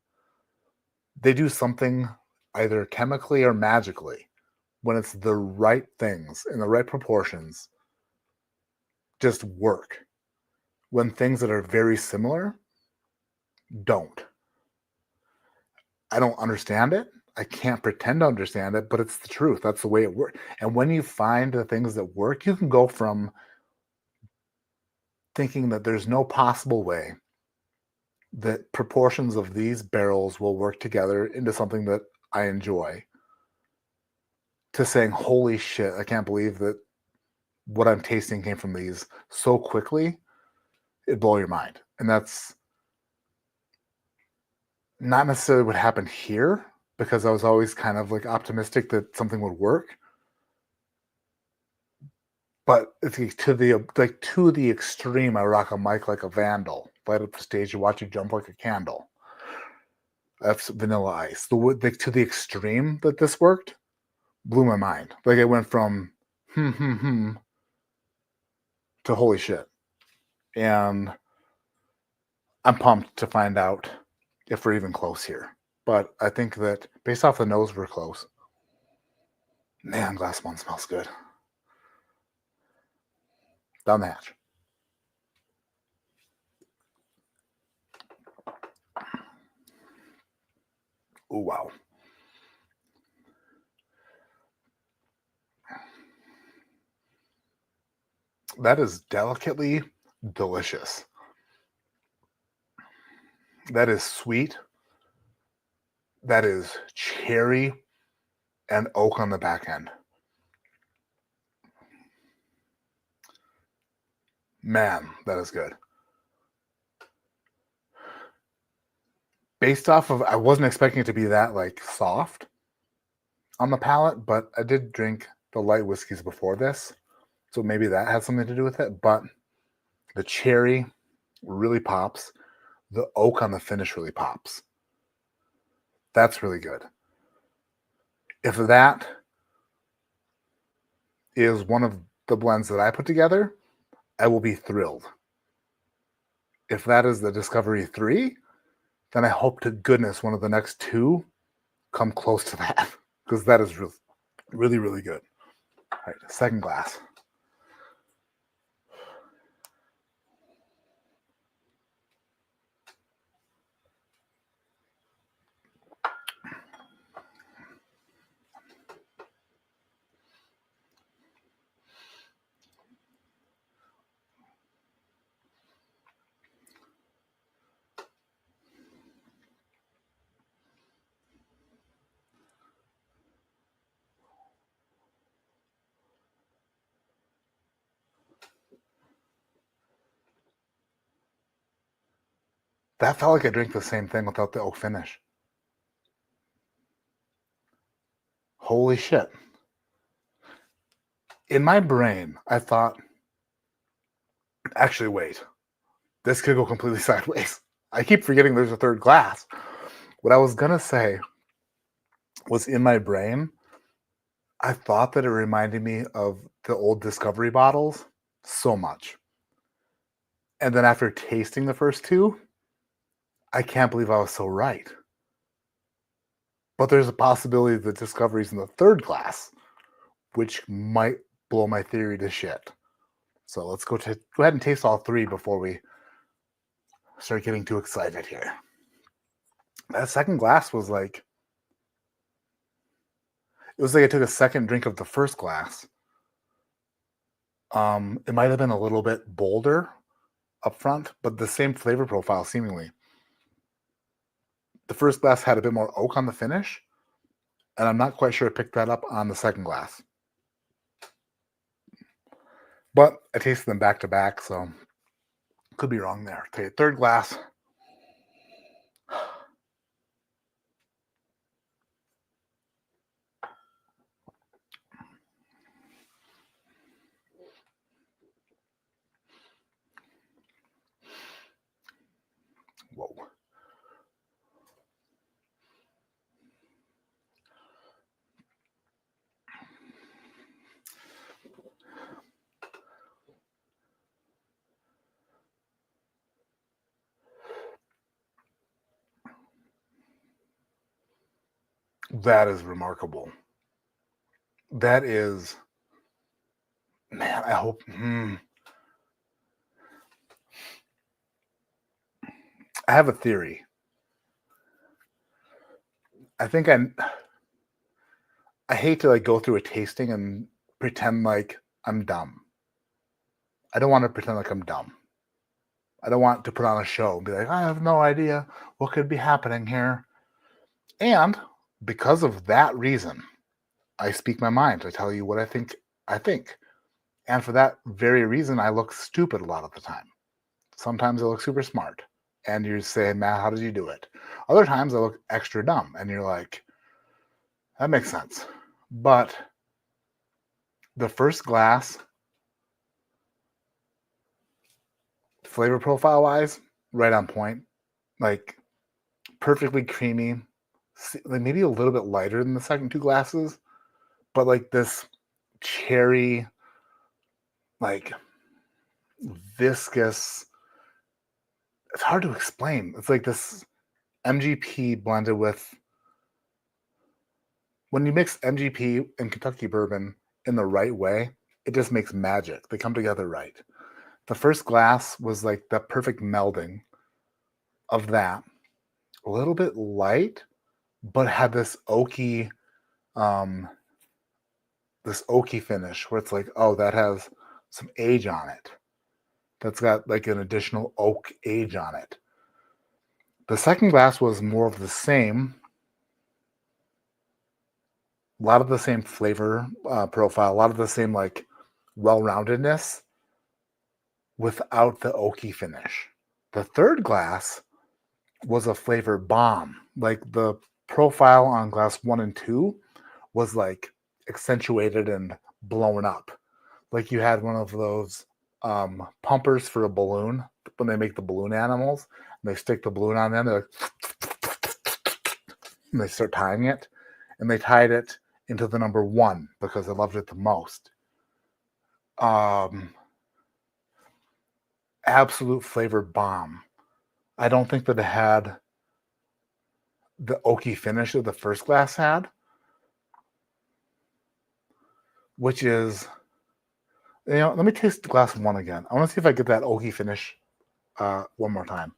they do something either chemically or magically when it's the right things in the right proportions just work. When things that are very similar don't. I don't understand it. I can't pretend to understand it, but it's the truth. That's the way it works. And when you find the things that work, you can go from thinking that there's no possible way that proportions of these barrels will work together into something that I enjoy, to saying, holy shit, I can't believe that what I'm tasting came from these so quickly. It'd blow your mind. And that's not necessarily what happened here, because I was always kind of like optimistic that something would work. But it's to the extreme, I rock a mic like a vandal. Light up the stage, you watch it jump like a candle. That's Vanilla Ice. To the extreme that this worked blew my mind. Like, it went from to holy shit. And I'm pumped to find out if we're even close here. But I think that based off the nose, we're close. Man, glass one smells good. Down the hatch. Oh, wow. That is delicately delicious. That is sweet. That is cherry and oak on the back end. Man, that is good. Based off of, I wasn't expecting it to be that like soft on the palate, but I did drink the light whiskeys before this, so maybe that has something to do with it. But the cherry really pops. The oak on the finish really pops. That's really good. If that is one of the blends that I put together, I will be thrilled. If that is the Discovery 3, then I hope to goodness one of the next two come close to that, because that is really, really good. All right, second glass. That felt like I drank the same thing without the oak finish. Holy shit. In my brain, I thought, actually, wait, this could go completely sideways. I keep forgetting there's a third glass. What I was going to say was, in my brain, I thought that it reminded me of the old Discovery bottles so much. And then after tasting the first two, I can't believe I was so right. But there's a possibility that Discovery's in the third glass, which might blow my theory to shit. So let's go ahead and taste all three before we start getting too excited here. That second glass was like, it was like I took a second drink of the first glass. It might have been a little bit bolder up front, but the same flavor profile seemingly. The first glass had a bit more oak on the finish, and I'm not quite sure I picked that up on the second glass. But I tasted them back to back, so could be wrong there. Okay, third glass. Whoa. That is remarkable. That is, man, I hope. I have a theory. I think I hate to like go through a tasting and pretend like I'm dumb. I don't want to pretend like I'm dumb. I don't want to put on a show and be like, I have no idea what could be happening here. And because of that reason, I speak my mind. I tell you what I think I think. And for that very reason, I look stupid a lot of the time. Sometimes I look super smart. And you say, Matt, how did you do it? Other times I look extra dumb. And you're like, that makes sense. But the first glass, flavor profile wise, right on point. Like perfectly creamy. Like maybe a little bit lighter than the second two glasses. But like this cherry, like viscous, it's hard to explain. It's like this MGP blended with, when you mix MGP and Kentucky bourbon in the right way, it just makes magic. They come together right. The first glass was like the perfect melding of that. A little bit light, but had this oaky finish where it's like, oh, that has some age on it. That's got like an additional oak age on it. The second glass was more of the same. A lot of the same flavor profile, a lot of the same like well-roundedness without the oaky finish. The third glass was a flavor bomb. Like the profile on glass 1 and 2 was like accentuated and blown up. Like you had one of those pumpers for a balloon when they make the balloon animals. And they stick the balloon on them, and they start tying it. And they tied it into the number 1 because they loved it the most. Absolute flavor bomb. I don't think that it had the oaky finish that the first glass had, which is, let me taste glass 1 again. I want to see if I get that oaky finish one more time.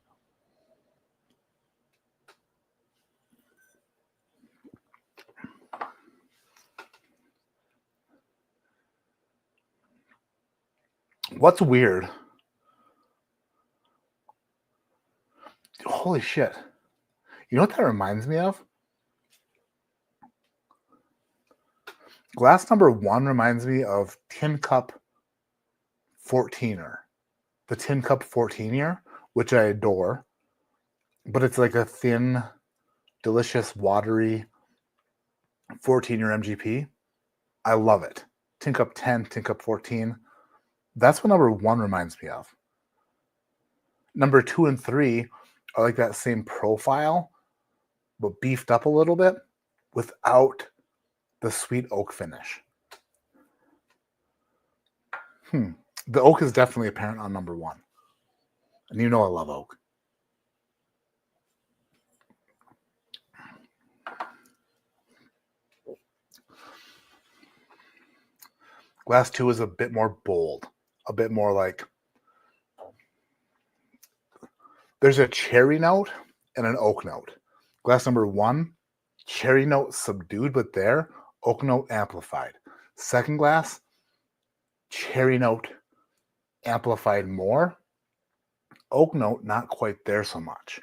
What's weird? Holy shit. You know what that reminds me of? Glass number 1 reminds me of Tin Cup 14er. The Tin Cup 14er, which I adore. But it's like a thin, delicious, watery 14er MGP. I love it. Tin Cup 10, Tin Cup 14. That's what number 1 reminds me of. Number 2 and 3 are like that same profile, but beefed up a little bit without the sweet oak finish. The oak is definitely apparent on number 1. And you know I love oak. Glass 2 is a bit more bold, a bit more like, there's a cherry note and an oak note. Glass number 1, cherry note subdued, but there, oak note amplified. Second glass, cherry note amplified more, oak note not quite there so much.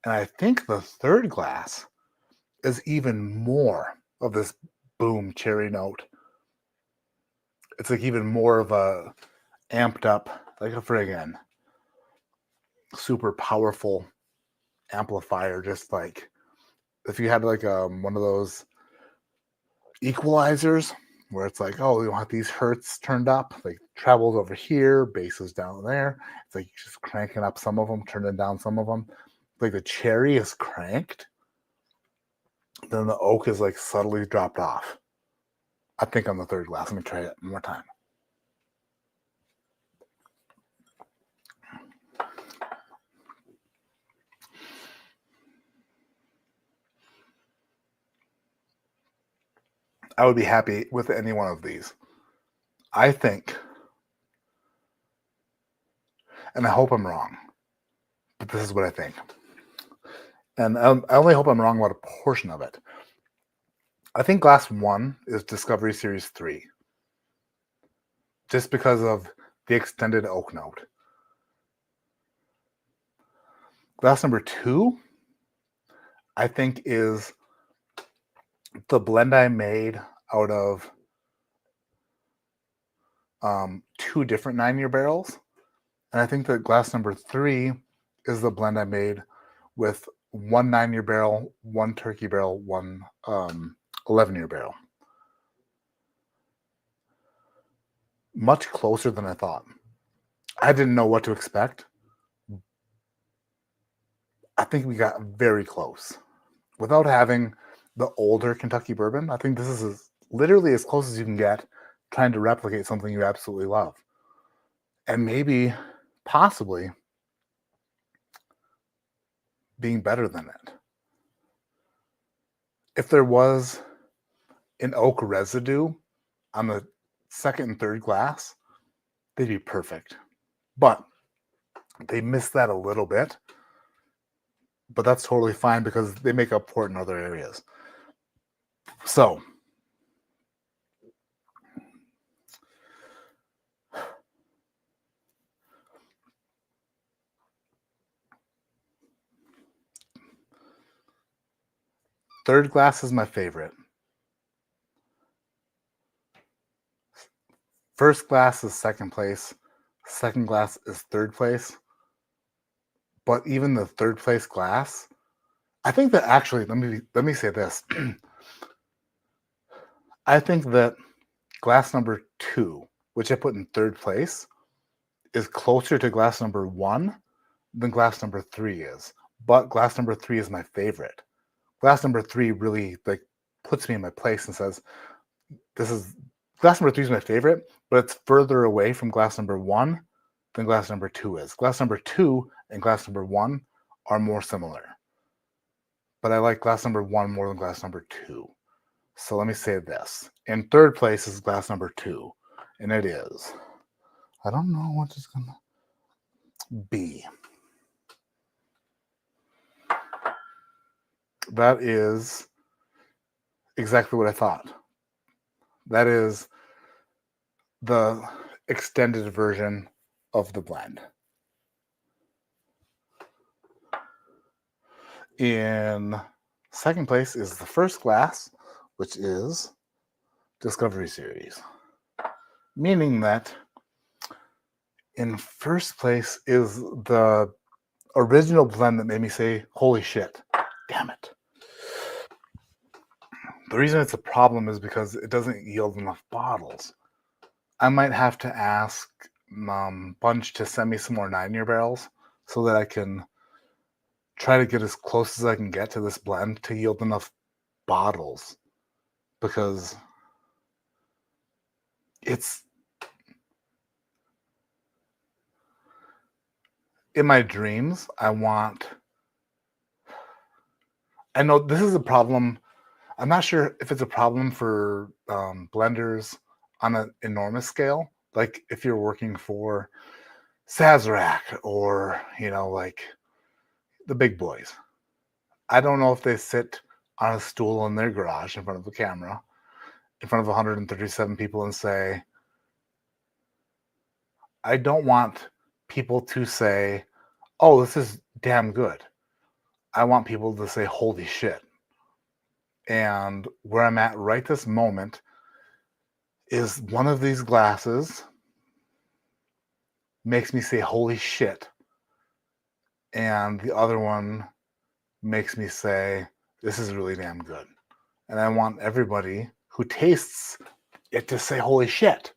And I think the third glass is even more of this boom cherry note. It's like even more of a amped up, like a friggin' super powerful amplifier. Just like if you had like one of those equalizers where it's like, oh, we want these hertz turned up, like trebles over here, basses down there. It's like just cranking up some of them, turning down some of them. Like the cherry is cranked, then the oak is like subtly dropped off. I think on the third glass. Let me try it one more time. I would be happy with any one of these. I think, and I hope I'm wrong, but this is what I think. And I only hope I'm wrong about a portion of it. I think glass 1 is Discovery Series 3, just because of the extended oak note. Glass number 2, I think, is the blend I made out of 2 different 9-year barrels. And I think that glass number 3 is the blend I made with 1 9-year barrel, 1 turkey barrel, 1 11-year barrel. Much closer than I thought. I didn't know what to expect. I think we got very close. Without having the older Kentucky bourbon, I think this is literally as close as you can get trying to replicate something you absolutely love. And maybe, possibly, being better than it. If there was an oak residue on the second and third glass, they'd be perfect. But they miss that a little bit. But that's totally fine because they make up for it in other areas. So, third glass is my favorite. First glass is second place. Second glass is third place. But even the third place glass, I think that actually, let me say this. I think that glass number 2, which I put in third place, is closer to glass number 1 than glass number 3 is. But glass number 3 is my favorite. Glass number 3 really puts me in my place and says, glass number 3 is my favorite, but it's further away from glass number 1 than glass number 2 is. Glass number 2 and glass number 1 are more similar. But I like glass number 1 more than glass number 2. So let me say this. In third place is glass number 2. And it is. I don't know what it's going to be. That is exactly what I thought. That is the extended version of the blend. In second place is the first glass, which is Discovery Series. Meaning that in first place is the original blend that made me say, holy shit, damn it. The reason it's a problem is because it doesn't yield enough bottles. I might have to ask Bunch to send me some more 9-year barrels so that I can try to get as close as I can get to this blend to yield enough bottles. Because it's in my dreams, I know this is a problem. I'm not sure if it's a problem for blenders on an enormous scale. Like if you're working for Sazerac or, like the big boys. I don't know if they sit on a stool in their garage in front of a camera, in front of 137 people and say, I don't want people to say, oh, this is damn good. I want people to say, holy shit. And where I'm at right this moment is one of these glasses makes me say, holy shit. And the other one makes me say, this is really damn good. And I want everybody who tastes it to say, holy shit.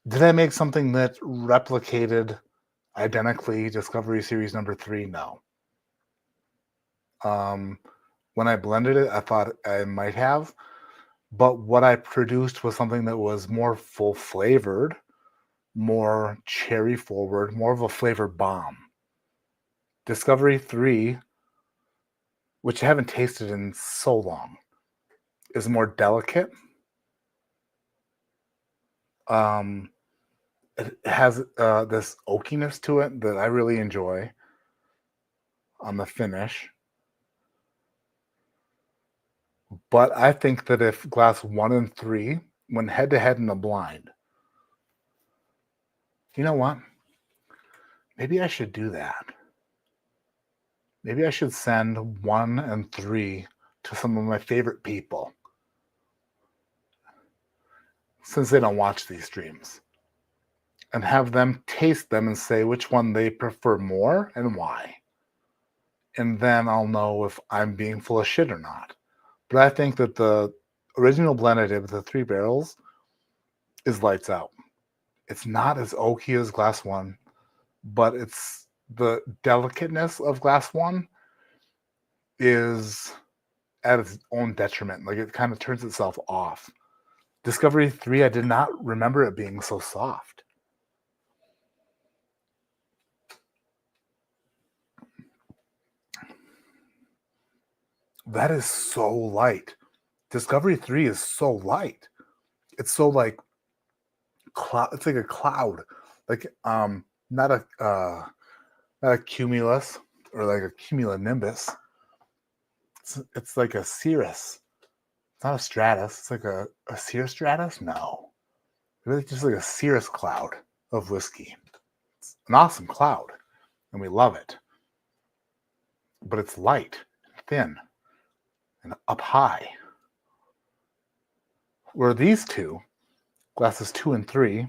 Did I make something that replicated identically Discovery Series number 3? No. When I blended it, I thought I might have. But what I produced was something that was more full flavored, more cherry forward, more of a flavor bomb. Discovery 3, which I haven't tasted in so long, is more delicate. It has this oakiness to it that I really enjoy on the finish. But I think that if glass 1 and 3 went head to head in a blind, you know what? Maybe I should do that. Maybe I should send 1 and 3 to some of my favorite people, since they don't watch these streams, and have them taste them and say which one they prefer more and why. And then I'll know if I'm being full of shit or not. But I think that the original blend I did with the 3 barrels is lights out. It's not as oaky as glass 1, but it's the delicateness of glass 1 is at its own detriment. Like, it kind of turns itself off. Discovery 3, I did not remember it being so soft. That is so light. Discovery 3 is so light. It's so like it's like a cloud. Like not a cumulus or like a cumulonimbus. It's like a cirrus. It's not a stratus. It's like a cirrostratus? No. It's just like a cirrus cloud of whiskey. It's an awesome cloud, and we love it. But it's light, and thin, and up high. Where these two, glasses 2 and 3,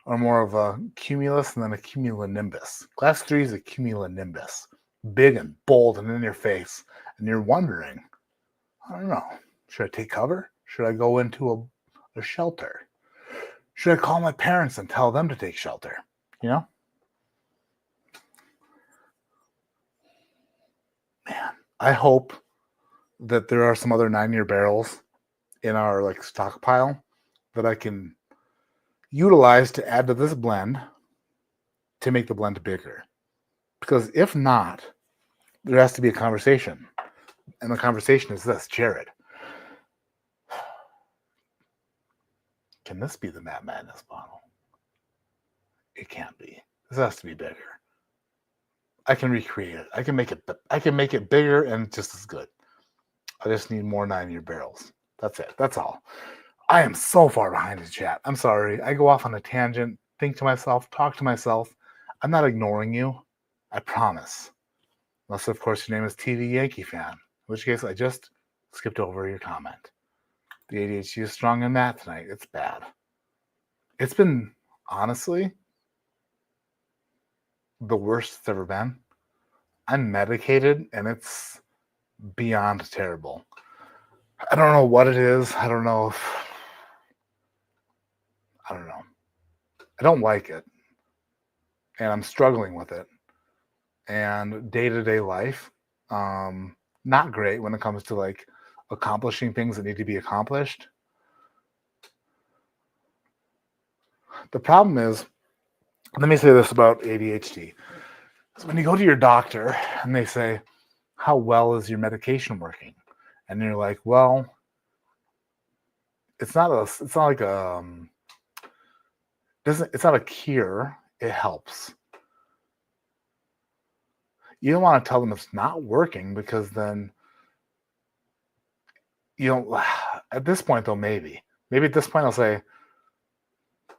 are more of a cumulus and then a cumulonimbus. Glass 3 is a cumulonimbus. Big and bold and in your face. And you're wondering, I don't know, should I take cover? Should I go into a shelter? Should I call my parents and tell them to take shelter? You know? Man, I hope that there are some other 9-year barrels in our like stockpile that I can utilize to add to this blend to make the blend bigger. Because if not, there has to be a conversation. And the conversation is this: Jared, can this be the Mad Madness bottle? It can't be. This has to be bigger. I can recreate it. I can make it bigger and just as good. I just need more 9-year barrels. That's it. That's all. I am so far behind in chat. I'm sorry. I go off on a tangent, think to myself, talk to myself. I'm not ignoring you. I promise. Unless, of course, your name is TV Yankee fan, in which case I just skipped over your comment. The ADHD is strong in that tonight. It's bad. It's been, honestly, the worst it's ever been. I'm medicated, and it's beyond terrible. I don't know what it is. I don't know. I don't like it. And I'm struggling with it. And day-to-day life, not great when it comes to like accomplishing things that need to be accomplished. The problem is, let me say this about ADHD. So when you go to your doctor and they say, how well is your medication working? And you're like, well, it's not a cure. It helps. You don't want to tell them it's not working, because then, at this point though, maybe at this point I'll say,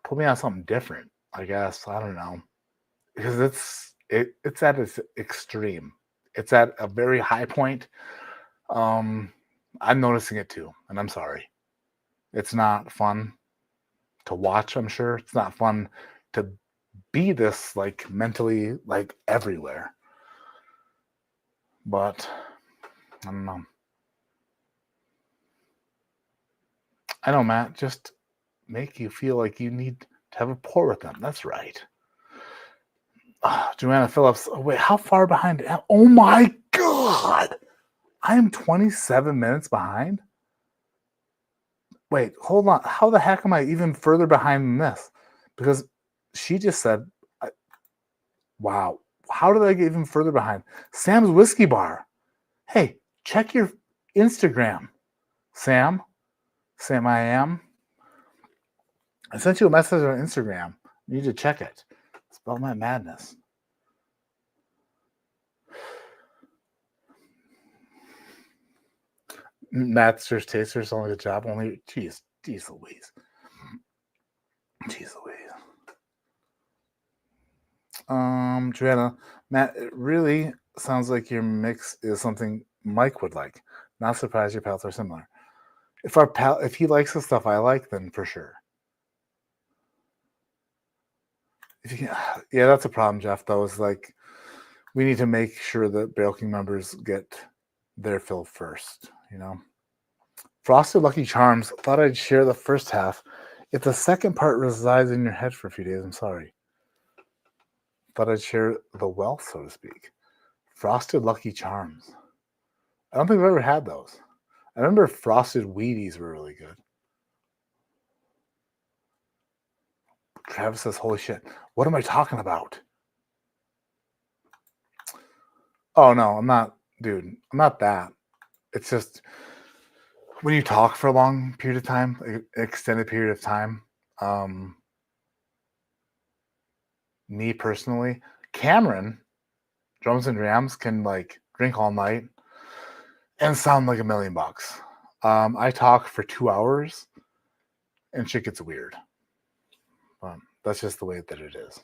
put me on something different, I guess. I don't know. Because it's at its extreme. It's at a very high point. I'm noticing it too, and I'm sorry. It's not fun to watch, I'm sure. It's not fun to be this like mentally like everywhere. But I don't know. I know, Matt, just make you feel like you need to have a pour with them. That's right. Joanna Phillips. Oh, wait, how far behind? Oh my God. I am 27 minutes behind. Wait, hold on. How the heck am I even further behind than this? Because she just said, wow, how did I get even further behind? Sam's Whiskey Bar. Hey, check your Instagram. Sam I am. I sent you a message on Instagram. You need to check it. Spell my madness. Master's Taster's only a job. Only, jeez Louise. Jeez Louise. Joanna, Matt, it really sounds like your mix is something Mike would like. Not surprised your palates are similar. If he likes the stuff I like, then for sure. Yeah, that's a problem, Jeff. Though, is like we need to make sure that Barrel King members get their fill first. Frosted Lucky Charms. Thought I'd share the first half. If the second part resides in your head for a few days, I'm sorry. Thought I'd share the wealth, so to speak. Frosted Lucky Charms. I don't think I've ever had those. I remember Frosted Wheaties were really good. Travis says, holy shit, what am I talking about? Oh, no, I'm not, dude. I'm not that. It's just when you talk for a long period of time, an extended period of time, me personally, Cameron, Drums and Drams, can like drink all night and sound like $1 million. I talk for 2 hours and shit gets weird. That's just the way that it is.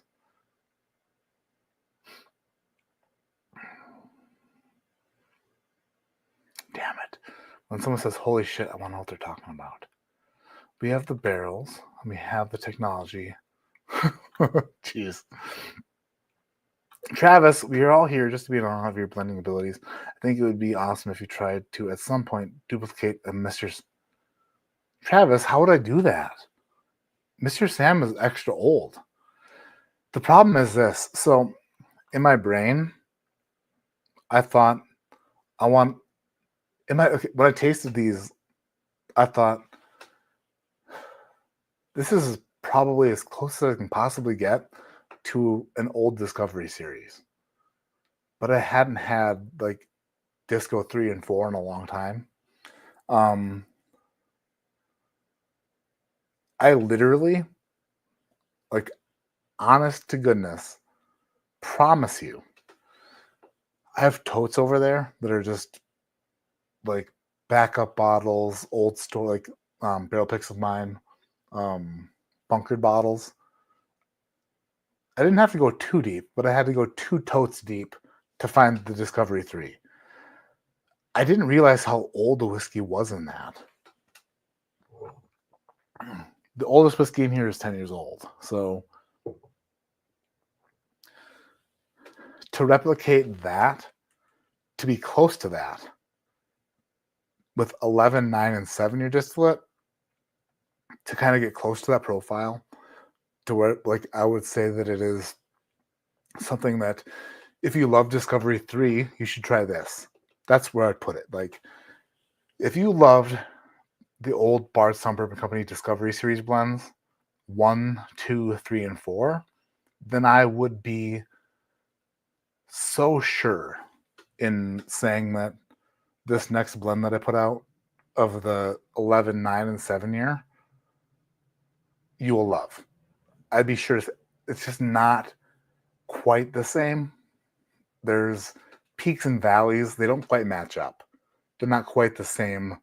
Damn it. When someone says, holy shit, I want to know what they're talking about. We have the barrels and we have the technology. Jeez. Travis, we are all here just to be in awe of your blending abilities. I think it would be awesome if you tried to, at some point, duplicate a Mr. Travis, how would I do that? Mr. Sam is extra old. The problem is this. So, in my brain, I thought, when I tasted these, I thought, this is probably as close as I can possibly get to an old Discovery series. But I hadn't had like Disco 3 and 4 in a long time. I literally, like, honest to goodness, promise you, I have totes over there that are just like backup bottles, old store, like barrel picks of mine, bunkered bottles. I didn't have to go too deep, but I had to go 2 totes deep to find the Discovery 3. I didn't realize how old the whiskey was in that. The oldest whiskey in here is 10 years old. So to replicate that, to be close to that, with 11, 9, and 7-year distillate, to kind of get close to that profile, to where, like, I would say that it is something that if you love Discovery 3, you should try this. That's where I'd put it. Like, if you loved the old Bardstown Bourbon Company Discovery Series blends, 1, 2, 3, and 4, then I would be so sure in saying that this next blend that I put out of the 11, 9, and 7-year, you will love. I'd be sure it's just not quite the same. There's peaks and valleys. They don't quite match up. They're not quite the same.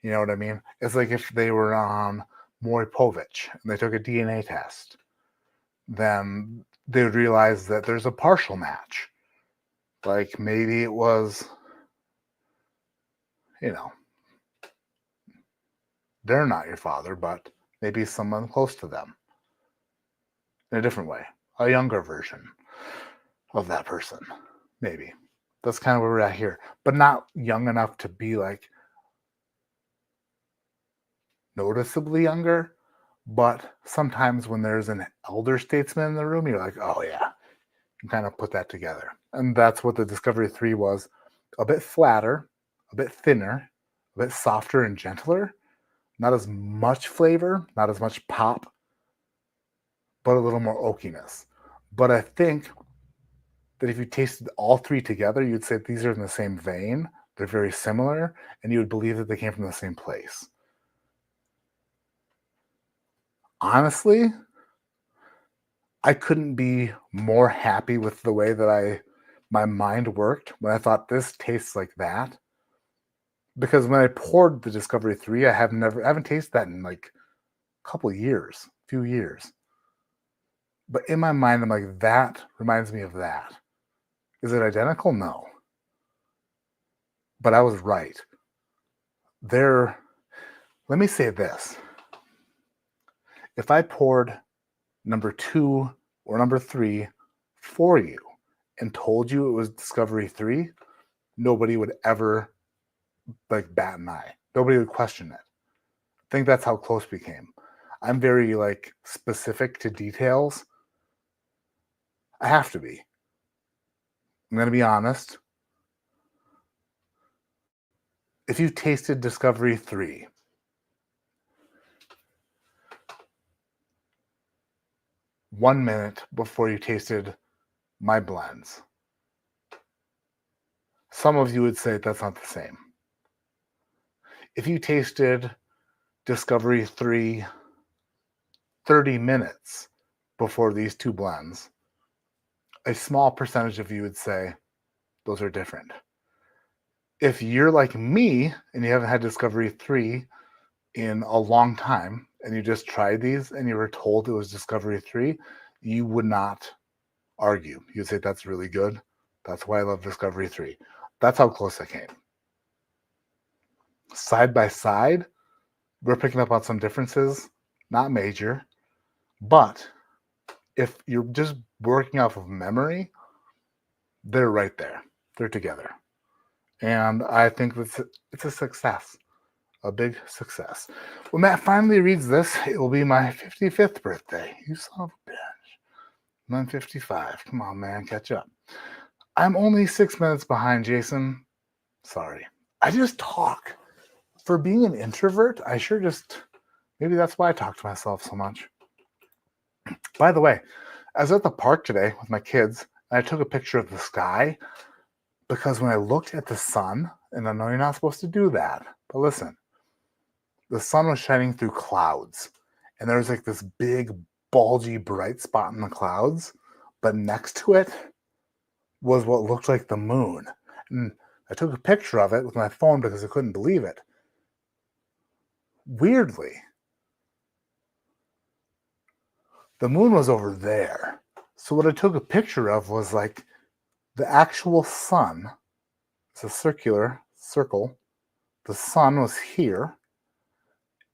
You know what I mean? It's like if they were on Maury Povich and they took a DNA test, then they would realize that there's a partial match. Like maybe it was, they're not your father, but maybe someone close to them in a different way, a younger version of that person, maybe. That's kind of where we're at here, but not young enough to be like noticeably younger. But sometimes when there's an elder statesman in the room, you're like, oh yeah, you kind of put that together. And that's what the Discovery 3 was. A bit flatter, a bit thinner, a bit softer and gentler. Not as much flavor, not as much pop, but a little more oakiness. But I think that if you tasted all 3 together, you'd say these are in the same vein. They're very similar, and you would believe that they came from the same place. Honestly, I couldn't be more happy with the way that my mind worked when I thought this tastes like that. Because when I poured the Discovery 3, I haven't tasted that in like a couple years, few years. But in my mind, I'm like, that reminds me of that. Is it identical? No. But I was right. Let me say this. If I poured number 2 or number 3 for you and told you it was Discovery 3, nobody would ever like bat an eye. Nobody would question it. I think that's how close we came. I'm very like specific to details. I have to be. I'm going to be honest. If you tasted Discovery 3, one minute before you tasted my blends, some of you would say that's not the same. If you tasted Discovery 3 30 minutes before these two blends, a small percentage of you would say those are different. If you're like me and you haven't had Discovery 3 in a long time and you just tried these and you were told it was Discovery 3, you would not argue. You'd say that's really good. That's why I love Discovery 3. That's how close I came. Side by side, we're picking up on some differences, not major, but if you're just working off of memory, they're right there. They're together. And I think it's a success, a big success. When Matt finally reads this, it will be my 55th birthday. You son of a bitch. I'm 55. Come on, man, catch up. I'm only 6 minutes behind Jason. Sorry. I just talk. For being an introvert, maybe that's why I talk to myself so much. By the way, I was at the park today with my kids, and I took a picture of the sky because when I looked at the sun, and I know you're not supposed to do that, but listen, the sun was shining through clouds, and there was like this big, bulgy, bright spot in the clouds, but next to it was what looked like the moon. And I took a picture of it with my phone because I couldn't believe it. Weirdly, the moon was over there. So what I took a picture of was like the actual sun. It's a circular circle. The sun was here.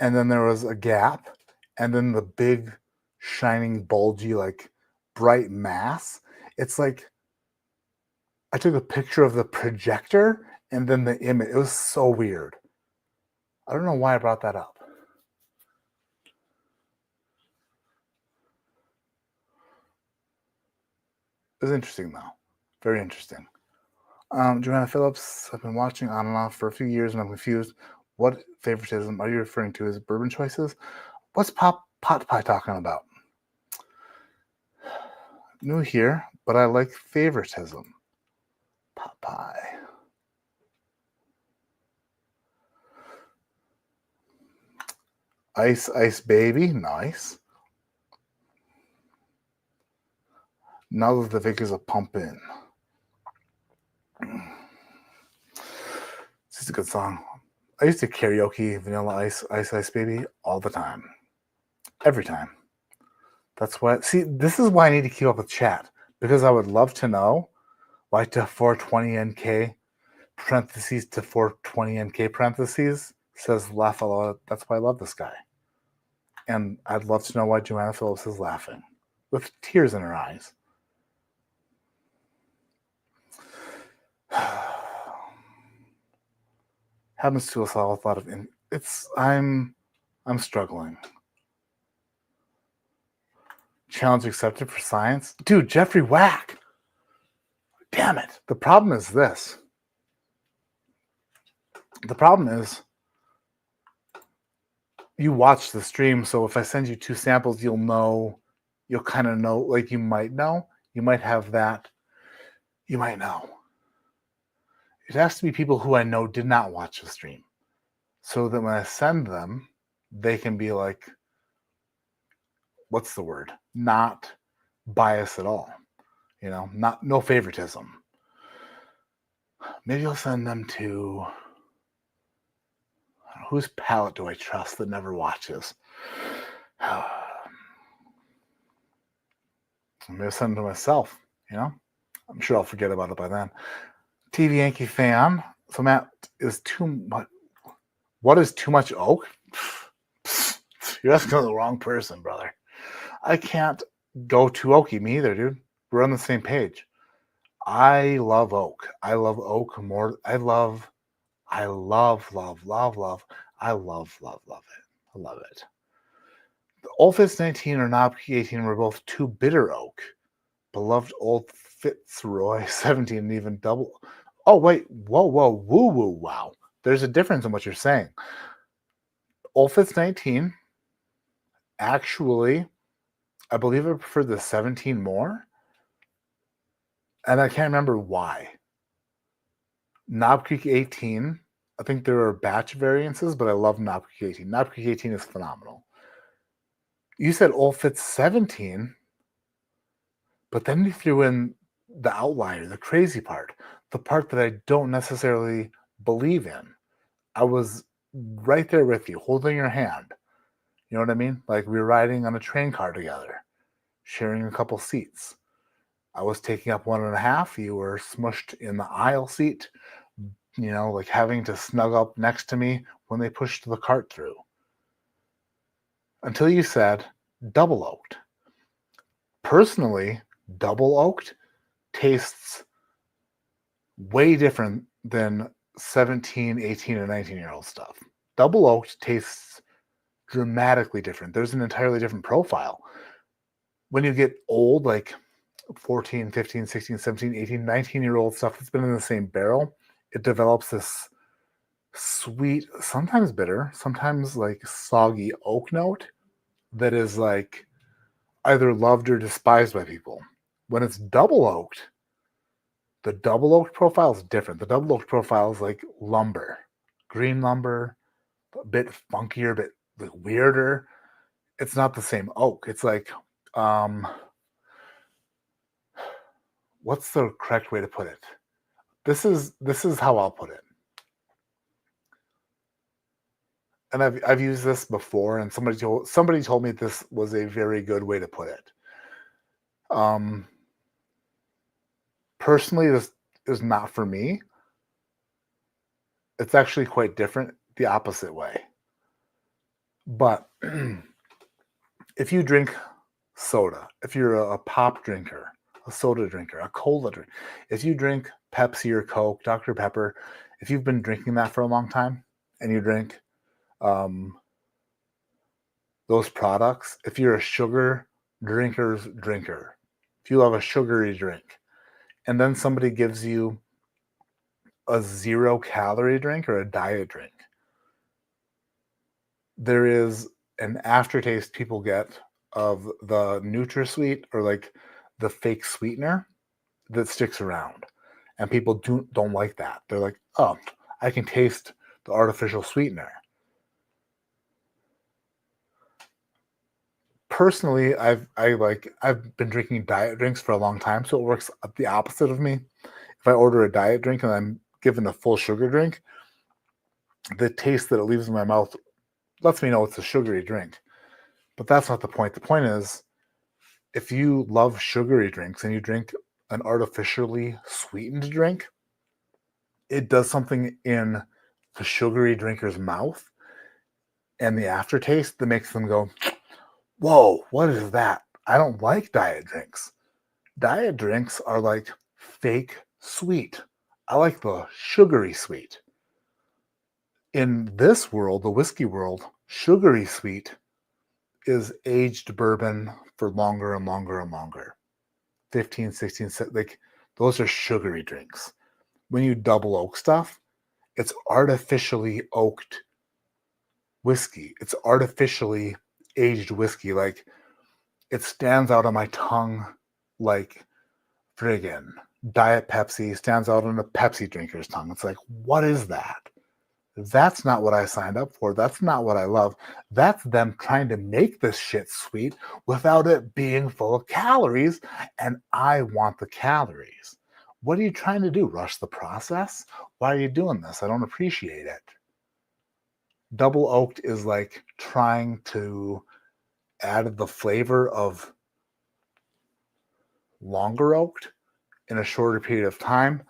And then there was a gap. And then the big, shining, bulgy, like bright mass. It's like I took a picture of the projector and then the image. It was so weird. I don't know why I brought that up. It was interesting, though. Very interesting. Joanna Phillips, I've been watching on and off for a few years and I'm confused. What favoritism are you referring to as bourbon choices? What's pot pie talking about? New here, but I like favoritism. Pot pie. Ice baby, nice. Now that the Vic is a pump in. It's just a good song. I used to karaoke Vanilla Ice Baby all the time. Every time. That's why, see, this is why I need to keep up with chat. Because I would love to know why to 420NK parentheses to 420NK parentheses says laugh a lot. That's why I love this guy. And I'd love to know why Joanna Phillips is laughing with tears in her eyes. Happens to us all with a lot of I'm struggling. Challenge accepted for science. Dude, Jeffrey Whack. Damn it. The problem is this. The problem is you watch the stream, so if I send you 2 samples, you'll kind of know, like you might know. You might have that. You might know. It has to be people who I know did not watch the stream. So that when I send them, they can be like, what's the word? Not biased at all. No favoritism. Maybe I'll send them to Whose palate do I trust that never watches? I'm going to send it to myself, you know? I'm sure I'll forget about it by then. TV Yankee fan. So Matt, is too much. What is too much oak? You're asking the wrong person, brother. I can't go too oaky. Me either, dude. We're on the same page. I love oak. I love oak more. I love, love it. I love it. I love it. The Old Fitz 19 or Knob Creek 18 were both too bitter oak. Beloved Old Fitzroy 17 and even double. Oh, wait. Whoa, woo, wow. There's a difference in what you're saying. Old Fitz 19, actually, I believe I prefer the 17 more. And I can't remember why. Knob Creek 18, I think there are batch variances, but I love Knob Creek 18. Knob Creek 18 is phenomenal. You said Old Fitz 17, but then you threw in the outlier, the crazy part, the part that I don't necessarily believe in. I was right there with you, holding your hand. You know what I mean? Like we were riding on a train car together, sharing a couple seats. I was taking up 1.5. You were smushed in the aisle seat, you know, like having to snug up next to me when they pushed the cart through. Until you said double oaked. Personally, double oaked tastes way different than 17, 18, and 19-year-old stuff. Double oaked tastes dramatically different. There's an entirely different profile. When you get old, like 14, 15, 16, 17, 18, 19-year-old stuff that's been in the same barrel, it develops this sweet, sometimes bitter, sometimes like soggy oak note that is like either loved or despised by people. When it's double oaked, the double oaked profile is different. The double oaked profile is like lumber, green lumber, a bit funkier, a bit weirder. It's not the same oak. It's like, what's the correct way to put it? This is how I'll put it. And I've used this before, and somebody told me this was a very good way to put it. Personally, this is not for me. It's actually quite different, the opposite way. But if you drink soda, if you're a pop drinker, a soda drinker, a cola drinker, if you drink Pepsi or Coke, Dr. Pepper, if you've been drinking that for a long time and you drink those products, if you're a sugar drinker's drinker, if you love a sugary drink, and then somebody gives you a 0-calorie drink or a diet drink, there is an aftertaste people get of the NutraSweet or like the fake sweetener that sticks around. And people don't like that. They're like, oh, I can taste the artificial sweetener. Personally, I've been drinking diet drinks for a long time, so it works the opposite of me. If I order a diet drink and I'm given a full sugar drink, the taste that it leaves in my mouth lets me know it's a sugary drink. But that's not the point. The point is, if you love sugary drinks and you drink an artificially sweetened drink, it does something in the sugary drinker's mouth and the aftertaste that makes them go, whoa, what is that? I don't like diet drinks. Diet drinks are like fake sweet. I like the sugary sweet. In this world, the whiskey world, sugary sweet is aged bourbon for longer and longer and longer. 15, 16, like those are sugary drinks. When you double oak stuff, it's artificially oaked whiskey. It's artificially aged whiskey. Like it stands out on my tongue like friggin' Diet Pepsi stands out on a Pepsi drinker's tongue. It's like, what is that? That's not what I signed up for. That's not what I love. That's them trying to make this shit sweet without it being full of calories, and I want the calories. What are you trying to do? Rush the process? Why are you doing this? I don't appreciate it. Double oaked is like trying to add the flavor of longer oaked in a shorter period of time.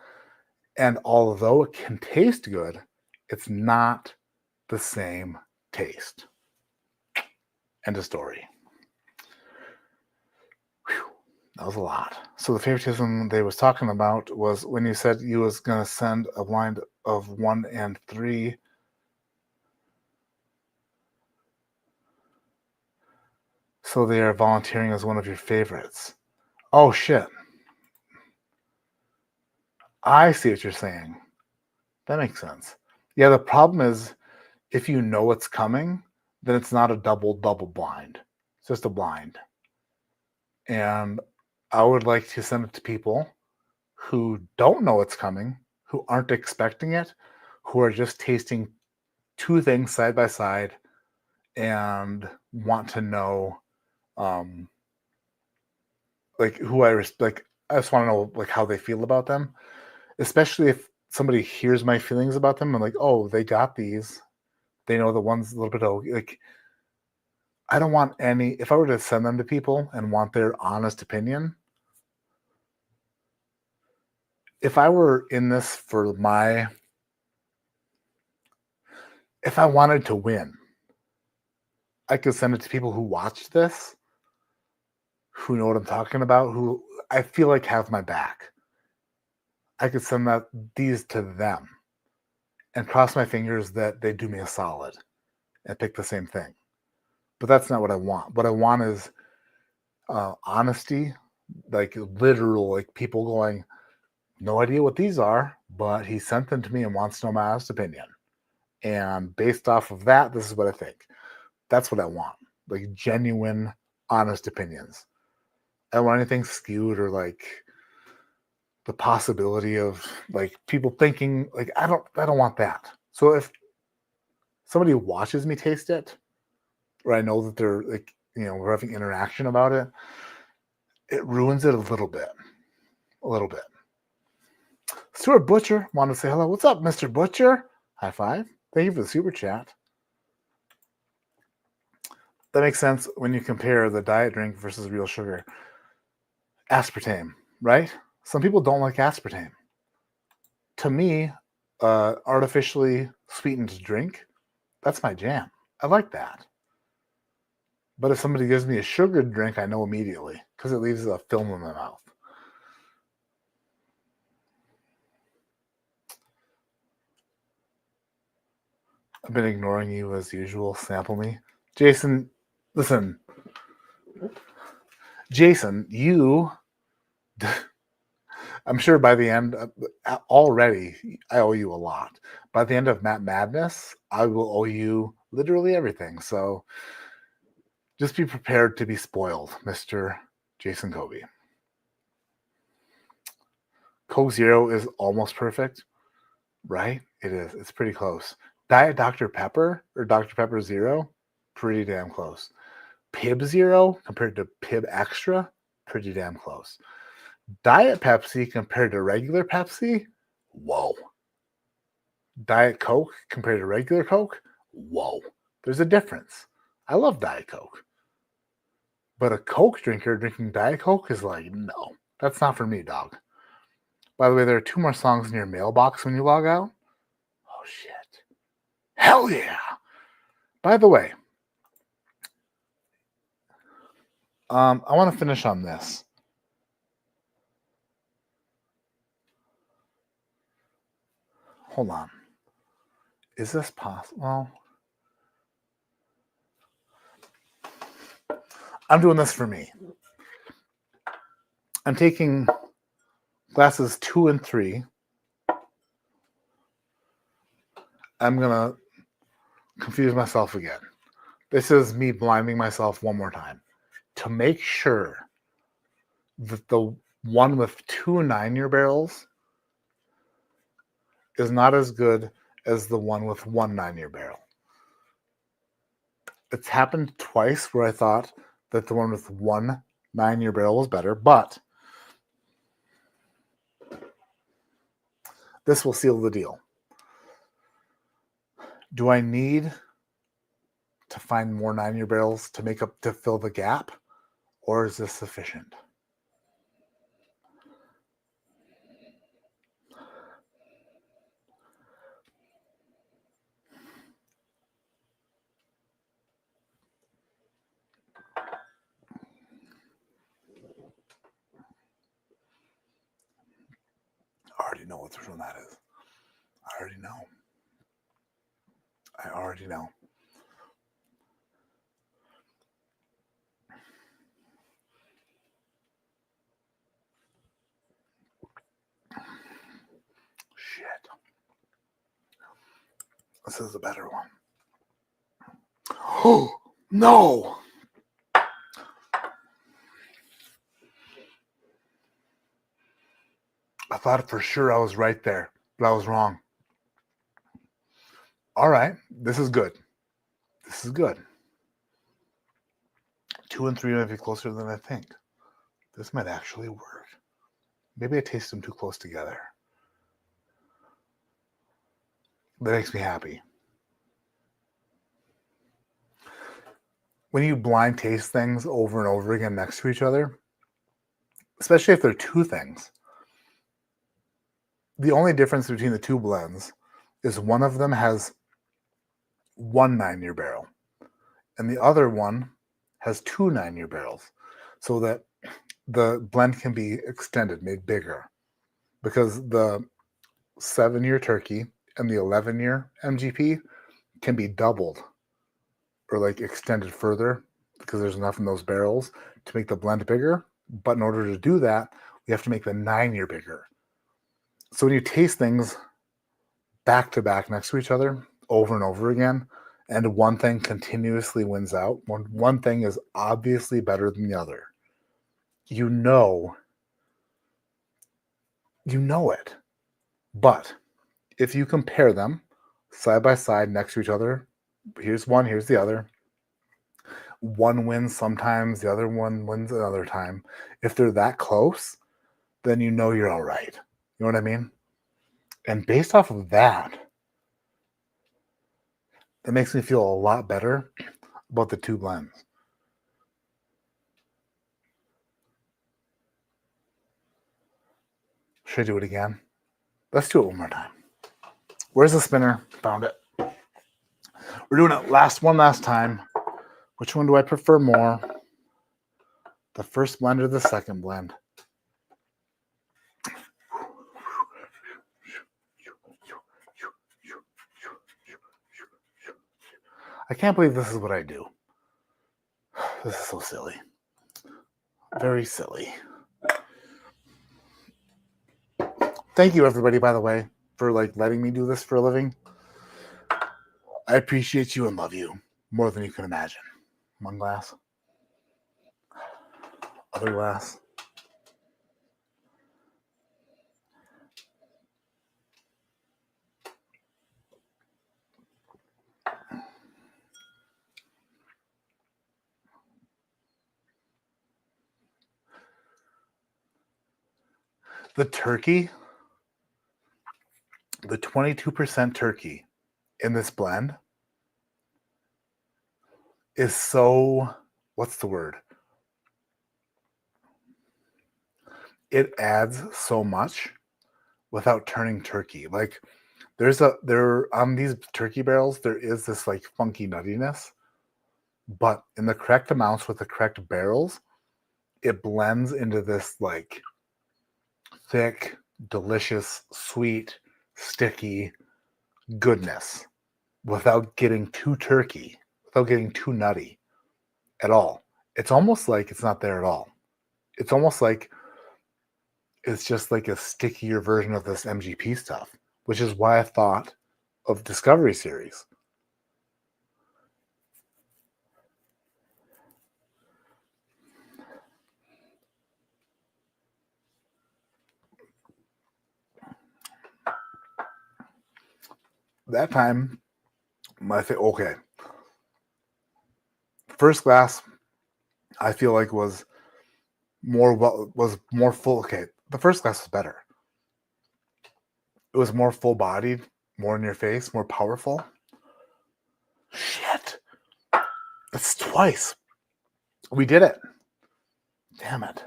And although it can taste good, it's not the same taste. End of story. Whew, that was a lot. So the favoritism they was talking about was when you said you was going to send a blind of 1 and 3. So they are volunteering as one of your favorites. Oh, shit. I see what you're saying. That makes sense. Yeah, the problem is if you know it's coming, then it's not a double blind. It's just a blind. And I would like to send it to people who don't know it's coming, who aren't expecting it, who are just tasting two things side by side and want to know like who I like I just want to know like how they feel about them, especially if somebody hears my feelings about them and like, oh, they got these, they know the ones a little bit of like I don't want any if I were to send them to people and want their honest opinion, if I were in this for if I wanted to win, I could send it to people who watch this, who know what I'm talking about, who I feel like have my back. I could send these to them and cross my fingers that they do me a solid and pick the same thing. But that's not what I want. What I want is honesty, like literal, like people going, no idea what these are, but he sent them to me and wants to know my honest opinion. And based off of that, this is what I think. That's what I want. Like genuine, honest opinions. I don't want anything skewed or like the possibility of like people thinking like I don't want that. So if somebody watches me taste it, or I know that they're like, we're having interaction about it, it ruins it a little bit. A little bit. Stuart Butcher wanted to say hello. What's up, Mr. Butcher? High five. Thank you for the super chat. That makes sense when you compare the diet drink versus real sugar. Aspartame, right? Some people don't like aspartame. To me, artificially sweetened drink, that's my jam. I like that. But if somebody gives me a sugared drink, I know immediately because it leaves a film in my mouth. I've been ignoring you as usual. Sample me. Jason, listen. Jason, I'm sure by the end, already, I owe you a lot. By the end of Matt Madness, I will owe you literally everything. So just be prepared to be spoiled, Mr. Jason Kobe. Coke Zero is almost perfect, right? It is. It's pretty close. Diet Dr. Pepper or Dr. Pepper Zero, pretty damn close. Pib Zero compared to Pib Extra, pretty damn close. Diet Pepsi compared to regular Pepsi, whoa. Diet Coke compared to regular Coke, whoa. There's a difference. I love Diet Coke. But a Coke drinker drinking Diet Coke is like, no, that's not for me, dog. By the way, there are 2 more songs in your mailbox when you log out. Oh, shit. Hell yeah. By the way, I want to finish on this. Hold on. Is this possible? I'm doing this for me. I'm taking glasses 2 and 3. I'm going to confuse myself again. This is me blinding myself one more time to make sure that the one with 2 9-year barrels is not as good as the one with 1 9-year barrel. It's happened twice where I thought that the one with 1 9-year barrel was better, but this will seal the deal. Do I need to find more 9-year barrels to fill the gap? Or is this sufficient? I already know which one that is. I already know. Shit. This is a better one. Oh, no! I thought for sure I was right there, but I was wrong. All right, this is good. 2 and 3 might be closer than I think. This might actually work. Maybe I taste them too close together. That makes me happy. When you blind taste things over and over again next to each other, especially if they're two things, the only difference between the two blends is one of them has one 9-year barrel and the other one has two 9-year barrels, so that the blend can be extended, made bigger, because the 7-year turkey and the 11-year MGP can be doubled or like extended further because there's enough in those barrels to make the blend bigger. But in order to do that, we have to make the 9-year bigger. So when you taste things back to back next to each other over and over again, and one thing continuously wins out, one thing is obviously better than the other, you know it. But if you compare them side by side next to each other, here's one, here's the other. One wins sometimes, the other one wins another time. If they're that close, then you know you're all right. You know what I mean? And based off of that, it makes me feel a lot better about the two blends. Should I do it again? Let's do it one more time. Where's the spinner? Found it. We're doing it last time. Which one do I prefer more? The first blend or the second blend? I can't believe this is what I do. This is so silly. Very silly. Thank you, everybody, by the way, for letting me do this for a living. I appreciate you and love you more than you can imagine. One glass. Other glass. The turkey, the 22% turkey in this blend is so, what's the word? It adds so much without turning turkey. Like there on these turkey barrels, there is this funky nuttiness, but in the correct amounts with the correct barrels, it blends into this thick, delicious, sweet, sticky goodness without getting too turkey, without getting too nutty at all. It's almost like it's not there at all. It's almost like it's just like a stickier version of this MGP stuff, which is why I thought of Discovery Series. That time, okay. First glass, I feel like was more full. Okay, the first glass was better. It was more full-bodied, more in your face, more powerful. Shit. It's twice. We did it. Damn it.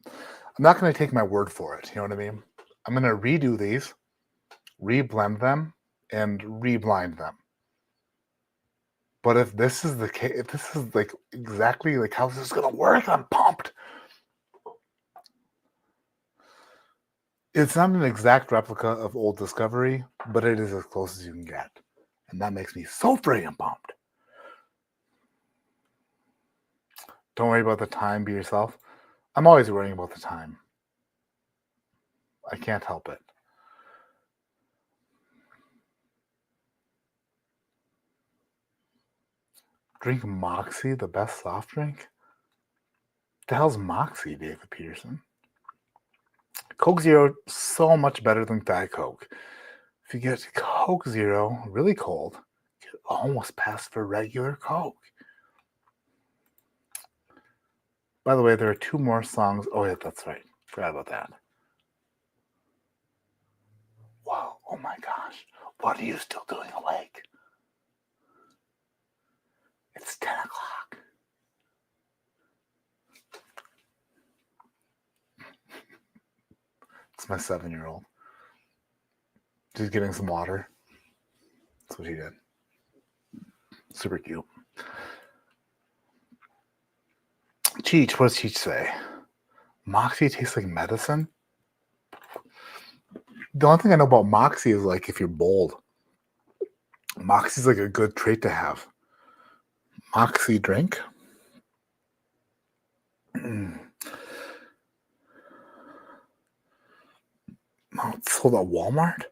I'm not going to take my word for it. You know what I mean? I'm going to redo these, reblend them, and reblind them. But if this is the case, if this is like exactly like how this is going to work, I'm pumped. It's not an exact replica of Old Discovery, but it is as close as you can get. And that makes me so friggin' pumped. Don't worry about the time, be yourself. I'm always worrying about the time. I can't help it. Drink Moxie, the best soft drink? The hell's Moxie, David Peterson? Coke Zero, so much better than Diet Coke. If you get Coke Zero really cold, you can almost pass for regular Coke. By the way, there are 2 more songs. Oh, yeah, that's right. Forgot about that. Wow, oh my gosh. What are you still doing awake? It's 10 o'clock. It's my 7-year-old. She's getting some water. That's what he did. Super cute. Cheech, what does Cheech say? Moxie tastes like medicine? The only thing I know about Moxie is like if you're bold. Moxie's like a good trait to have. Moxie drink? Oh, it's sold at Walmart?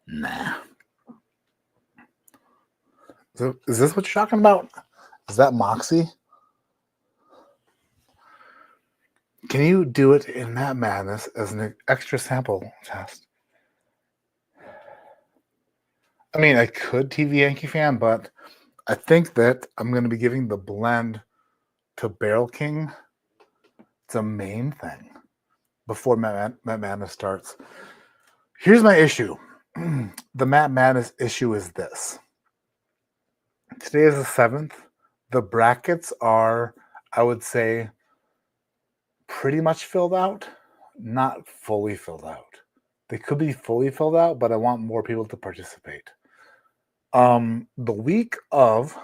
Nah. Is this what you're talking about? Is that Moxie? Can you do it in Matt Madness as an extra sample test? I mean, I could TV Yankee fan, but I think that I'm going to be giving the blend to Barrel King. It's a main thing before Matt Madness starts. Here's my issue. The Matt Madness issue is this. Today is the 7th. The brackets are, I would say, pretty much filled out, not fully filled out. They could be fully filled out, but I want more people to participate. The week of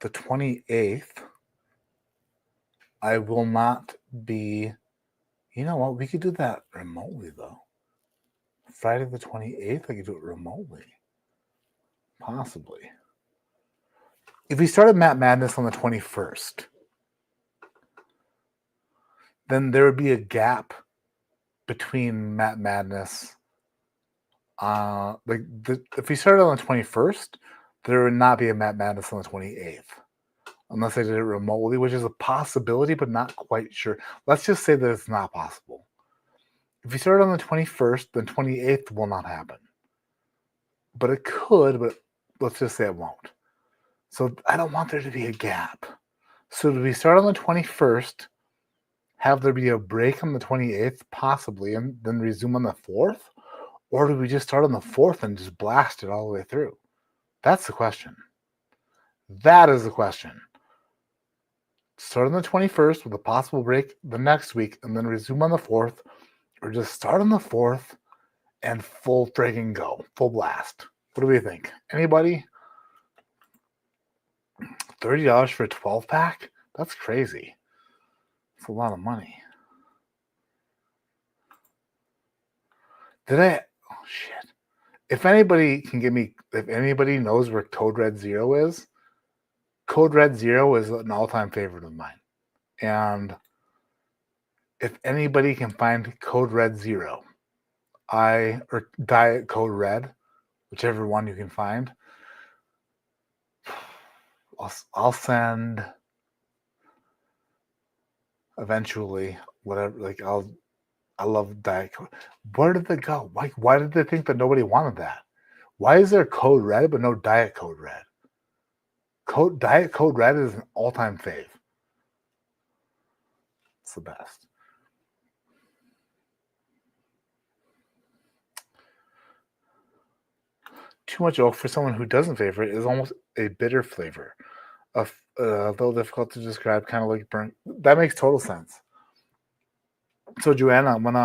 the 28th, I will not be. You know what? We could do that remotely, though. Friday the 28th, I could do it remotely. Possibly. If we started Matt Madness on the 21st, then there would be a gap between Matt Madness. If we started on the 21st, there would not be a Matt Madness on the 28th. Unless I did it remotely, which is a possibility, but not quite sure. Let's just say that it's not possible. If we start on the 21st, then 28th will not happen. But it could, but let's just say it won't. So I don't want there to be a gap. So do we start on the 21st, have there be a break on the 28th, possibly, and then resume on the 4th? Or do we just start on the 4th and just blast it all the way through? That's the question. That is the question. Start on the 21st with a possible break the next week and then resume on the 4th, or just start on the 4th and full friggin' go. Full blast. What do we think? Anybody? $30 for a 12-pack? That's crazy. It's a lot of money. Oh, shit. If anybody knows where Code Red Zero is, Code Red Zero is an all-time favorite of mine. And if anybody can find Code Red Zero, or Diet Code Red, whichever one you can find, I'll send eventually whatever. I love Diet Code. Where did they go? Why did they think that nobody wanted that? Why is there Code Red but no Diet Code Red? Diet Code Red is an all-time fave. It's the best. Too much oak for someone who doesn't favor it is almost a bitter flavor. a little difficult to describe, kind of like burnt. That makes total sense. So Joanna, when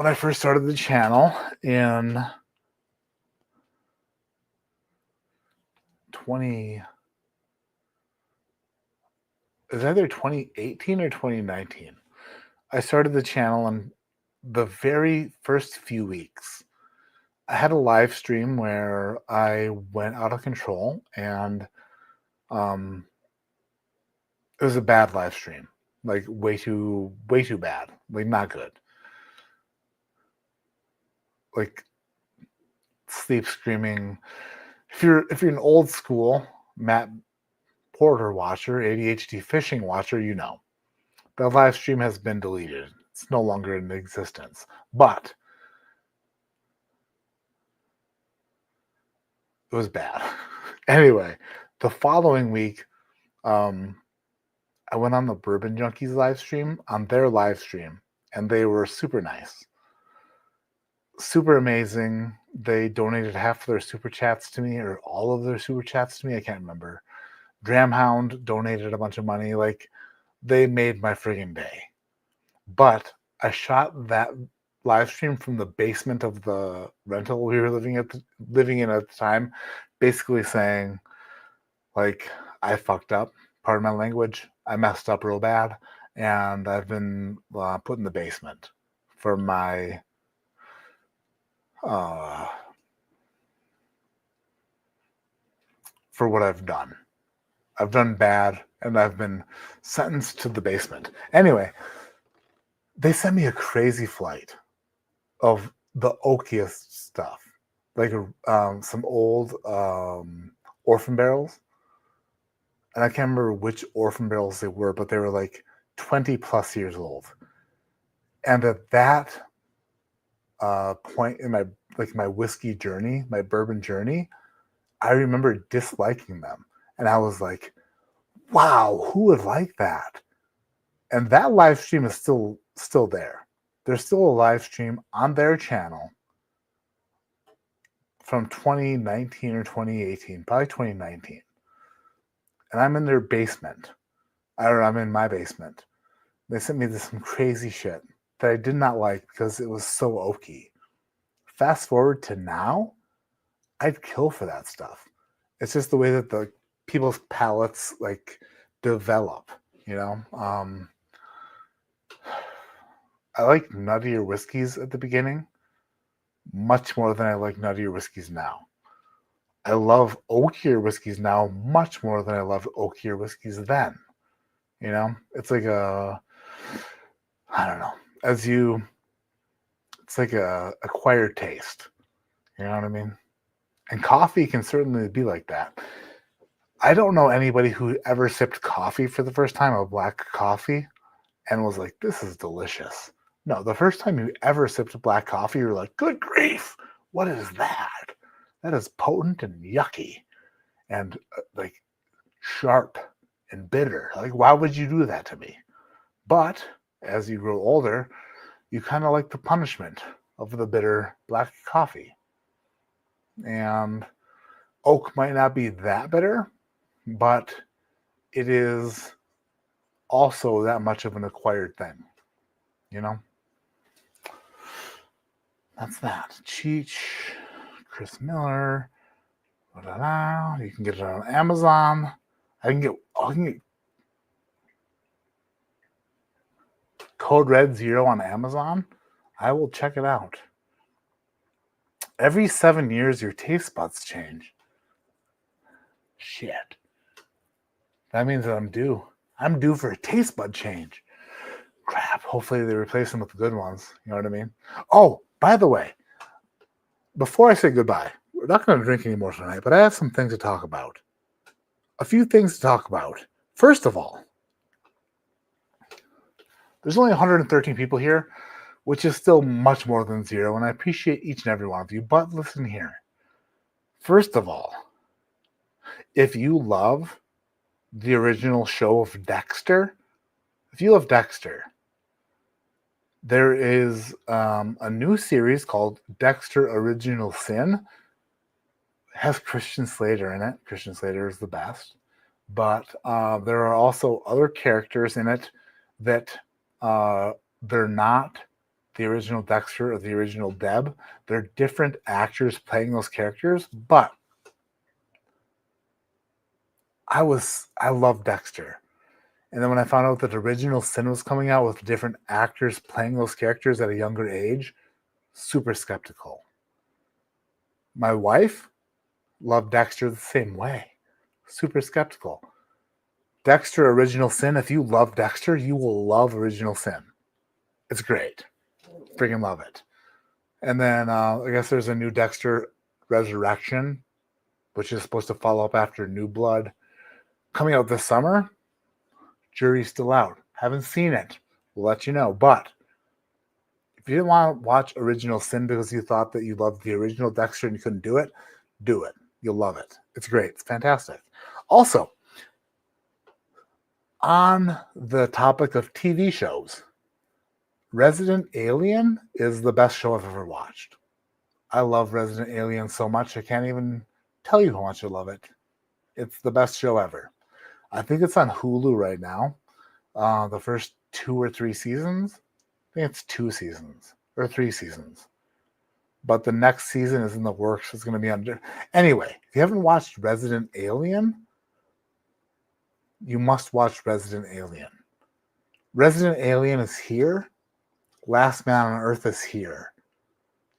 I first started the channel in 2018 or 2019, I started the channel, and the very first few weeks, I had a live stream where I went out of control, and um, it was a bad live stream, like way too bad, like not good, like sleep screaming. If you're an old school Matt Porter watcher, ADHD fishing watcher, you know the live stream has been deleted. It's no longer in existence, but it was bad. Anyway, the following week, I went on the Bourbon Junkies live stream, on their live stream, and they were super nice, super amazing. They donated half of their super chats to me, or all of their super chats to me. I can't remember. Dramhound donated a bunch of money. Like, they made my friggin' day. But I shot that live stream from the basement of the rental we were living in at the time, basically saying, like, I fucked up. Pardon my language. I messed up real bad, and I've been put in the basement for my for what I've done. I've done bad, and I've been sentenced to the basement. Anyway, they sent me a crazy flight of the oakiest stuff, like some old orphan barrels. And I can't remember which orphan barrels they were, but they were like 20 plus years old. And at that point in my whiskey journey, my bourbon journey, I remember disliking them. And I was like, wow, who would like that? And that live stream is still there. There's still a live stream on their channel from 2019 or 2018, probably 2019. And I'm in their basement. I'm in my basement. They sent me some crazy shit that I did not like because it was so oaky. Fast forward to now, I'd kill for that stuff. It's just the way that the people's palates like develop, you know. I like nuttier whiskeys at the beginning much more than I like nuttier whiskeys now. I love oakier whiskeys now much more than I loved oakier whiskeys then. You know, it's like I don't know. It's like a acquired taste. You know what I mean? And coffee can certainly be like that. I don't know anybody who ever sipped coffee for the first time, a black coffee, and was like, this is delicious. No, the first time you ever sipped black coffee, you're like, good grief, what is that? That is potent and yucky and like sharp and bitter. Like, why would you do that to me? But as you grow older, you kind of like the punishment of the bitter black coffee. And oak might not be that bitter, but it is also that much of an acquired thing, you know? That's that. Cheech, Chris Miller, you can get it on Amazon. I can get Code Red 0 on Amazon. I will check it out. Every 7 years, your taste buds change. Shit. That means that I'm due. I'm due for a taste bud change. Crap. Hopefully they replace them with the good ones. You know what I mean? Oh, by the way, before I say goodbye, we're not going to drink anymore tonight, but I have some things to talk about. A few things to talk about. First of all, there's only 113 people here, which is still much more than 0, and I appreciate each and every one of you, but listen here. First of all, if you love the original show of Dexter, there is a new series called Dexter Original Sin. It has Christian Slater in it. Christian Slater is the best. But there are also other characters in it that they're not the original Dexter or the original Deb. They're different actors playing those characters, but I love Dexter. And then when I found out that Original Sin was coming out with different actors playing those characters at a younger age, super skeptical. My wife loved Dexter the same way. Super skeptical. Dexter Original Sin, if you love Dexter, you will love Original Sin. It's great. Freaking love it. And then I guess there's a new Dexter Resurrection, which is supposed to follow up after New Blood, coming out this summer. Jury's still out. Haven't seen it. We'll let you know. But if you didn't want to watch Original Sin because you thought that you loved the original Dexter and you couldn't do it, do it. You'll love it. It's great. It's fantastic. Also, on the topic of TV shows, Resident Alien is the best show I've ever watched. I love Resident Alien so much, I can't even tell you how much I love it. It's the best show ever. I think it's on Hulu right now. The first 2 or 3 seasons. I think it's 2 seasons or 3 seasons. But the next season is in the works. It's going to be under. Anyway, if you haven't watched Resident Alien, you must watch Resident Alien. Resident Alien is here. Last Man on Earth is here.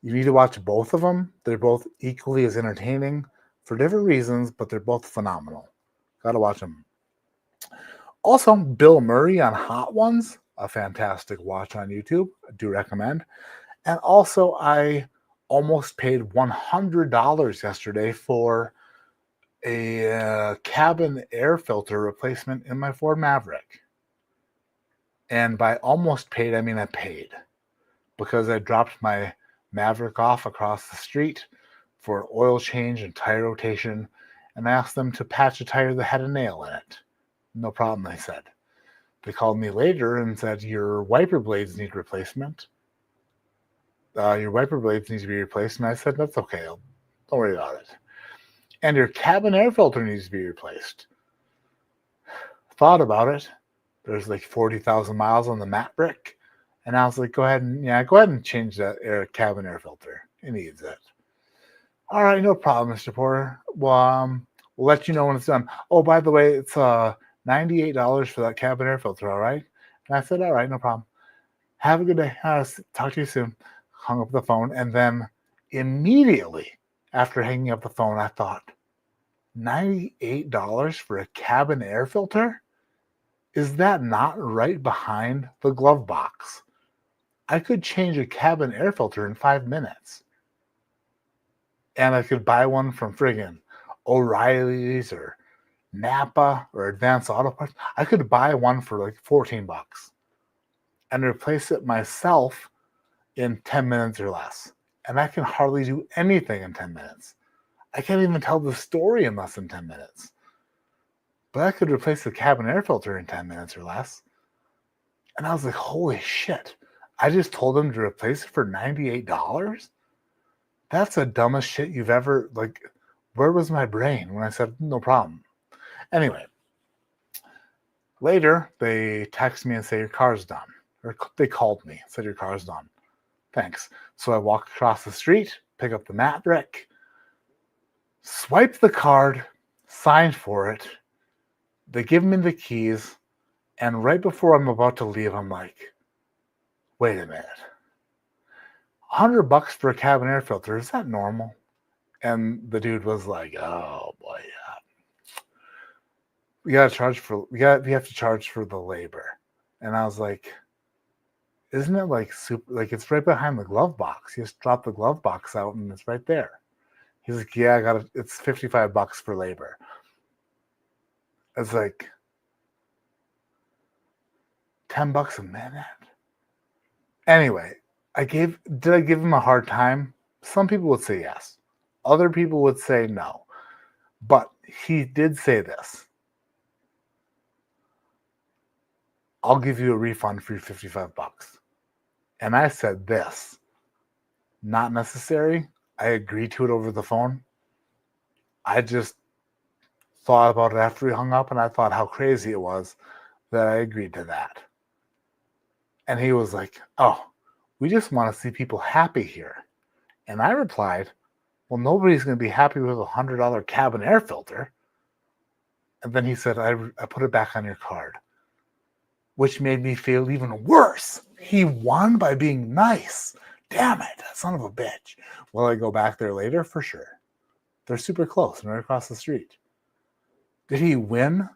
You need to watch both of them. They're both equally as entertaining for different reasons, but they're both phenomenal. Gotta watch them. Also, Bill Murray on Hot Ones, a fantastic watch on YouTube. I do recommend. And also, I almost paid $100 yesterday for a cabin air filter replacement in my Ford Maverick. And by almost paid, I mean I paid. Because I dropped my Maverick off across the street for an oil change and tire rotation, and I asked them to patch a tire that had a nail in it. No problem, they said. They called me later and said, your wiper blades need replacement. Your wiper blades need to be replaced. And I said, that's okay. Don't worry about it. And your cabin air filter needs to be replaced. Thought about it. There's like 40,000 miles on the Maverick. And I was like, go ahead and change that cabin air filter. It needs it. All right, no problem, Mr. Porter. Well, we'll let you know when it's done. Oh, by the way, it's $98 for that cabin air filter, all right? And I said, all right, no problem. Have a good day. Talk to you soon. Hung up the phone, and then immediately after hanging up the phone, I thought, $98 for a cabin air filter? Is that not right behind the glove box? I could change a cabin air filter in 5 minutes. And I could buy one from friggin' O'Reilly's or Napa or Advanced Auto Parts. I could buy one for like $14 and replace it myself in 10 minutes or less. And I can hardly do anything in 10 minutes. I can't even tell the story in less than 10 minutes. But I could replace the cabin air filter in 10 minutes or less. And I was like, holy shit. I just told them to replace it for $98? That's the dumbest shit you've ever, like, where was my brain when I said, no problem? Anyway, later, they text me and say, your car's done. Or they called me and said, your car's done. Thanks. So I walk across the street, pick up the Maverick, swipe the card, sign for it. They give me the keys, and right before I'm about to leave, I'm like, wait a minute. $100 for a cabin air filter, is that normal? And the dude was like, oh boy, yeah. We have to charge for the labor. And I was like, isn't it like super, like it's right behind the glove box. You just drop the glove box out and it's right there. He's like, yeah, it's $55 for labor. It's like $10 a minute. Anyway, did I give him a hard time? Some people would say yes. Other people would say no. But he did say this. I'll give you a refund for your $55. And I said this. Not necessary. I agreed to it over the phone. I just thought about it after we hung up, and I thought how crazy it was that I agreed to that. And he was like, oh, we just want to see people happy here. And I replied, well, nobody's going to be happy with a $100 cabin air filter. And then he said, I put it back on your card, which made me feel even worse. He won by being nice. Damn it, that son of a bitch. Will I go back there later? For sure. They're super close and right across the street. Did he win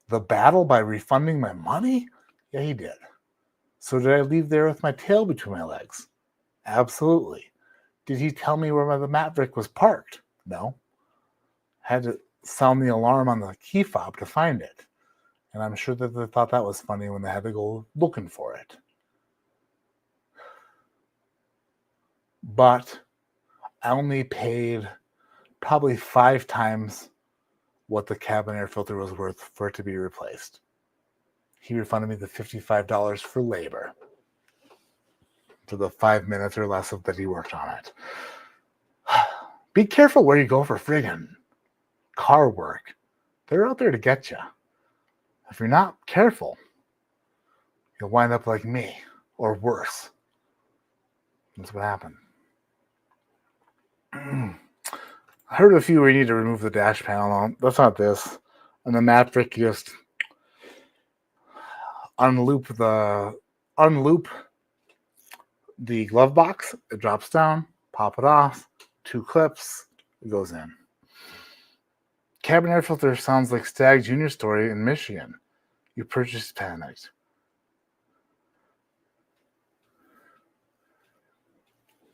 the battle by refunding my money? Yeah, he did. So did I leave there with my tail between my legs? Absolutely. Did he tell me where the Maverick was parked? No. Had to sound the alarm on the key fob to find it. And I'm sure that they thought that was funny when they had to go looking for it. But I only paid probably 5 times what the cabin air filter was worth for it to be replaced. He refunded me the $55 for labor for the 5 minutes or less that he worked on it. Be careful where you go for friggin' car work. They're out there to get you. If you're not careful, you'll wind up like me, or worse. That's what happened. I heard a few where you need to remove the dash panel. That's not this. And the Maverick, just unloop the glove box. It drops down. Pop it off. 2 clips. It goes in. Cabin air filter sounds like Stag Jr. story in Michigan. You purchased panicked.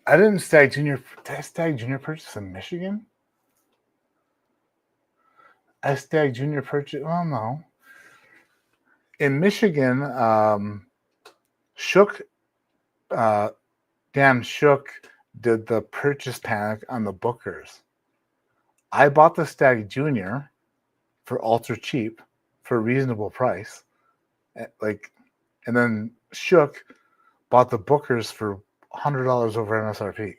I didn't Stag Jr. Did I Stag Jr. purchase in Michigan? I Stag Jr. purchase. Well, no. In Michigan, Dan Shook did the purchase panic on the Bookers. I bought the Stag Jr. for ultra cheap, for a reasonable price. And then Shook bought the Bookers for $100 over MSRP.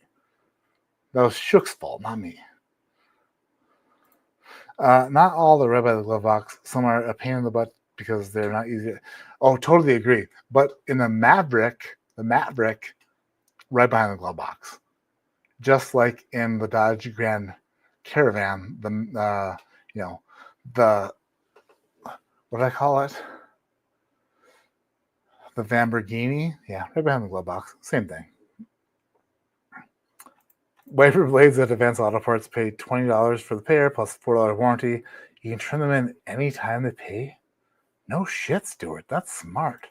That was Shook's fault, not me. Not all the right by the glove box. Some are a pain in the butt because they're not easy. Oh, totally agree. But in the Maverick, right behind the glove box, just like in the Dodge Grand Caravan, the what do I call it? The Lamborghini, yeah, right behind the glove box, same thing. Wiper blades at Advanced Auto Parts pay $20 for the pair plus $4 warranty. You can turn them in anytime they pay. No shit, Stuart. That's smart.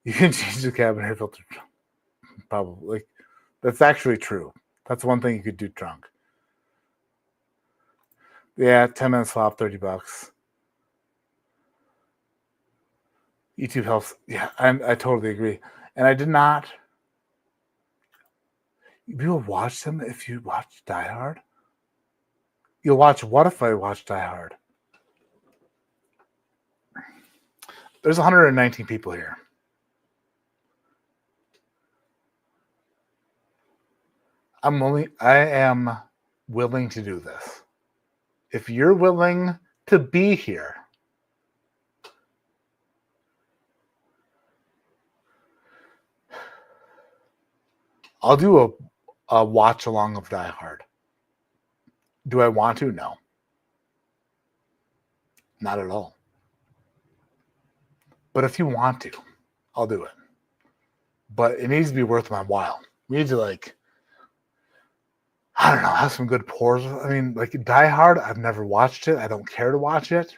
You can change the cabin air filter. Probably. That's actually true. That's one thing you could do trunk. Yeah, 10-minute swap, $30. YouTube helps. Yeah, I totally agree. And I did not. You'll watch them if you watch Die Hard. You'll watch what if I watch Die Hard? There's 119 people here. I am willing to do this. If you're willing to be here, I'll do a watch along of Die Hard. Do I want to? No. Not at all. But if you want to, I'll do it. But it needs to be worth my while. We need to I don't know, have some good pours. I mean, Die Hard, I've never watched it. I don't care to watch it.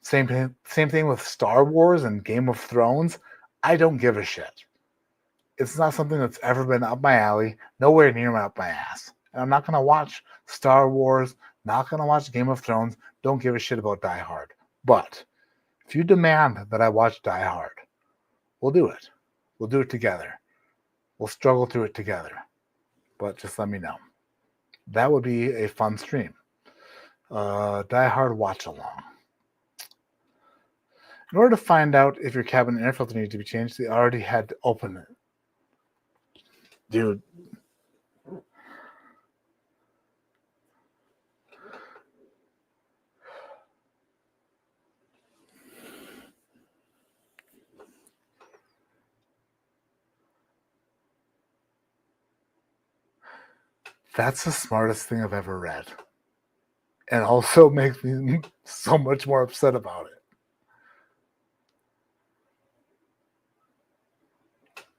Same thing with Star Wars and Game of Thrones. I don't give a shit. It's not something that's ever been up my alley, nowhere near up my ass. And I'm not going to watch Star Wars, not going to watch Game of Thrones, don't give a shit about Die Hard. But if you demand that I watch Die Hard, we'll do it. We'll do it together. We'll struggle through it together. But just let me know. That would be a fun stream. Die Hard watch along. In order to find out if your cabin air filter needs to be changed, they already had to open it. Dude. That's the smartest thing I've ever read. And also makes me so much more upset about it.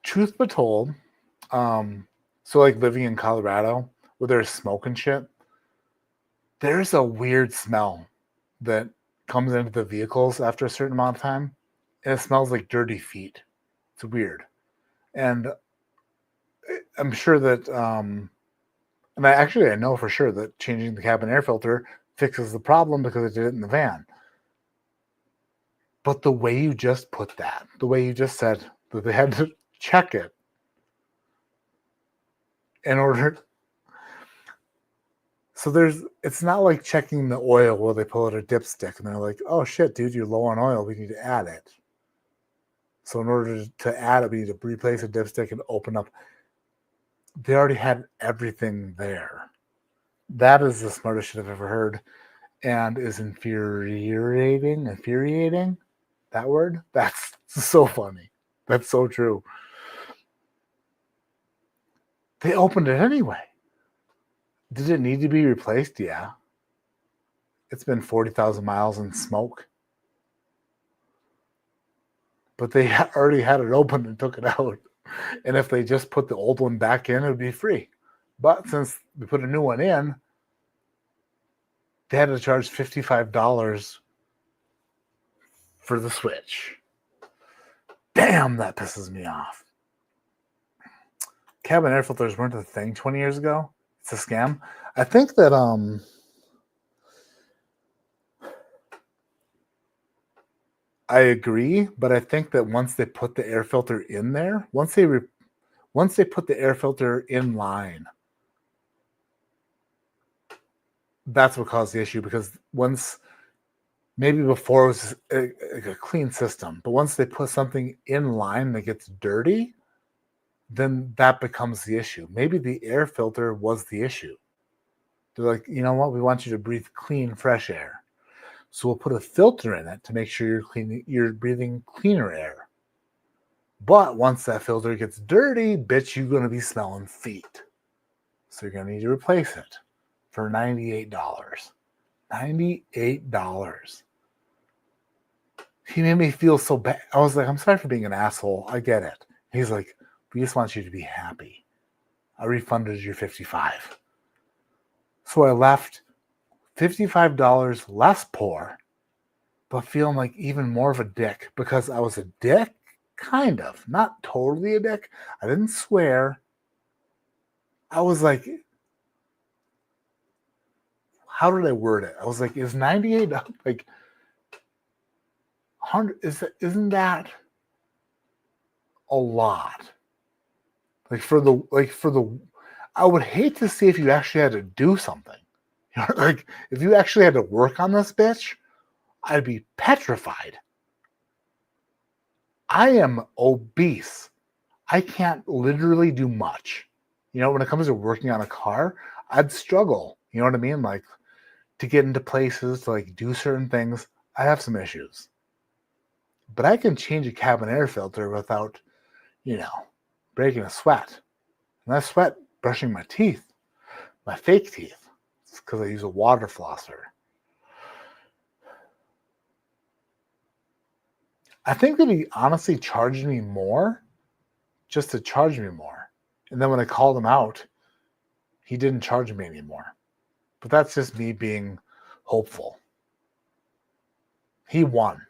Truth be told, so like living in Colorado where there's smoke and shit, there's a weird smell that comes into the vehicles after a certain amount of time. And it smells like dirty feet. It's weird. And I'm sure that, and I know for sure that changing the cabin air filter fixes the problem because it did it in the van. But the way you just put that, the way you just said that they had to check it in order. So it's not like checking the oil where they pull out a dipstick and they're like, oh shit, dude, you're low on oil. We need to add it. So in order to add it, we need to replace a dipstick and open up. They already had everything there. That is the smartest shit I've ever heard and is infuriating. Infuriating? That word? That's so funny. That's so true. They opened it anyway. Did it need to be replaced? Yeah. It's been 40,000 miles in smoke. But they already had it open and took it out. And if they just put the old one back in, it would be free. But since we put a new one in, they had to charge $55 for the switch. Damn, that pisses me off. Cabin air filters weren't a thing 20 years ago. It's a scam. I think that I agree, but I think that once they put the air filter in there, once they put the air filter in line, that's what caused the issue. Because maybe before it was a clean system, but once they put something in line that gets dirty, then that becomes the issue. Maybe the air filter was the issue. They're like, you know what? We want you to breathe clean, fresh air. So we'll put a filter in it to make sure you're breathing cleaner air. But once that filter gets dirty, bitch, you're going to be smelling feet. So you're going to need to replace it for $98. $98. He made me feel so bad. I was like, I'm sorry for being an asshole. I get it. He's like, we just want you to be happy. I refunded your $55. So I left $55 less poor, but feeling like even more of a dick because I was a dick, kind of, not totally a dick. I didn't swear. I was like, how did I word it? I was like, is $98 like 100? Isn't that a lot? I would hate to see if you actually had to do something. Like, if you actually had to work on this bitch, I'd be petrified. I am obese. I can't literally do much. When it comes to working on a car, I'd struggle. You know what I mean? Like, to get into places, to like do certain things, I have some issues. But I can change a cabin air filter without, breaking a sweat. And I sweat brushing my teeth, my fake teeth. It's because I use a water flosser. I think that he honestly charged me more just to charge me more. And then when I called him out, he didn't charge me anymore. But that's just me being hopeful. He won.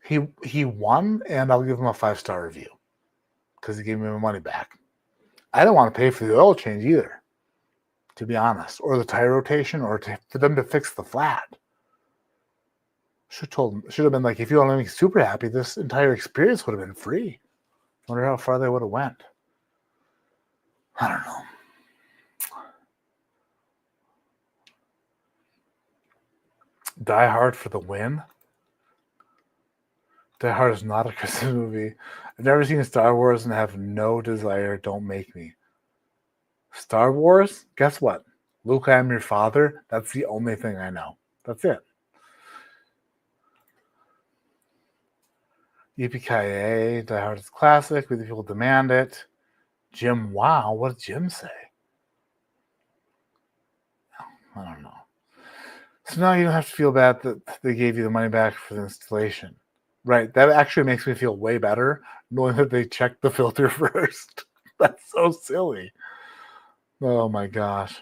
He won, and I'll give him a 5-star review because he gave me my money back. I don't want to pay for the oil change either, to be honest, or the tire rotation, or for them to fix the flat. Should have been like, if you want to make me super happy, this entire experience would have been free. Wonder how far they would have went. I don't know. Die Hard for the win. Die Hard is not a Christmas movie. I've never seen Star Wars and have no desire. Don't make me. Star Wars? Guess what? Luke, I am your father. That's the only thing I know. That's it. Yippee-ki-yay. Die Hard is classic. We the people demand it. Jim, wow. What did Jim say? I don't know. So now you don't have to feel bad that they gave you the money back for the installation. Right. That actually makes me feel way better knowing that they checked the filter first. That's so silly. Oh my gosh.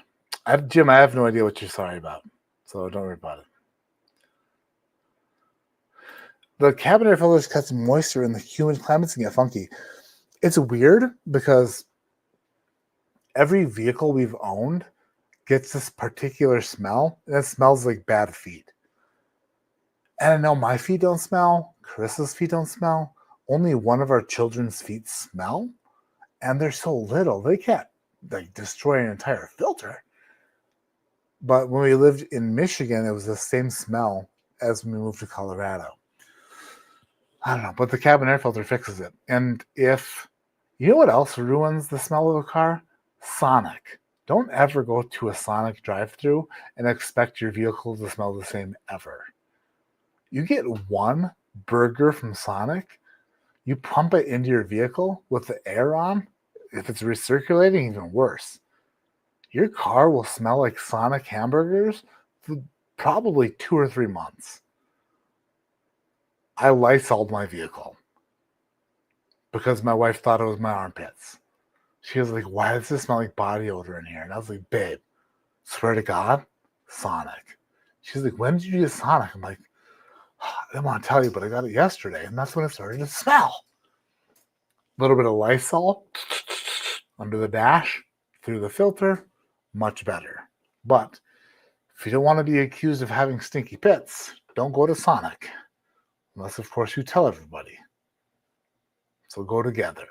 Jim, I have no idea what you're sorry about. So don't worry about it. The cabin air filters catch moisture in the humid climates and get funky. It's weird because every vehicle we've owned gets this particular smell, and it smells like bad feet. And I know my feet don't smell, Chris's feet don't smell. Only one of our children's feet smell, and they're so little they can't like destroy an entire filter. But when we lived in Michigan, it was the same smell as when we moved to Colorado. I don't know, but the cabin air filter fixes it. And if you know what else ruins the smell of a car? Sonic. Don't ever go to a Sonic drive-thru and expect your vehicle to smell the same ever. You get one burger from Sonic, you pump it into your vehicle with the air on. If it's recirculating, even worse. Your car will smell like Sonic hamburgers for probably 2 or 3 months. I Lysoled my vehicle because my wife thought it was my armpits. She was like, why does this smell like body odor in here? And I was like, babe, swear to God, Sonic. She's like, when did you use Sonic? I'm like, I didn't want to tell you, but I got it yesterday. And that's when it started to smell. A little bit of Lysol under the dash, through the filter, much better. But if you don't want to be accused of having stinky pits, don't go to Sonic. Unless, of course, you tell everybody. So go together.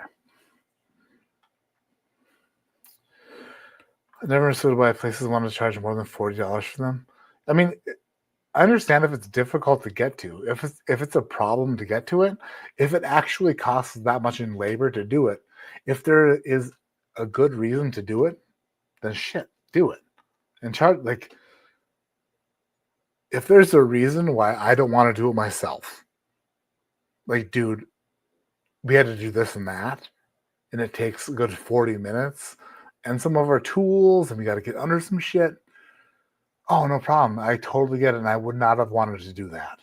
I never understood why places want to charge more than $40 for them. I mean, I understand if it's difficult to get to. If it's a problem to get to it, if it actually costs that much in labor to do it, if there is a good reason to do it, then shit, do it. And charge, like, if there's a reason why I don't want to do it myself, like, dude, we had to do this and that, and it takes a good 40 minutes, and some of our tools, and we got to get under some shit. Oh, no problem. I totally get it, and I would not have wanted to do that.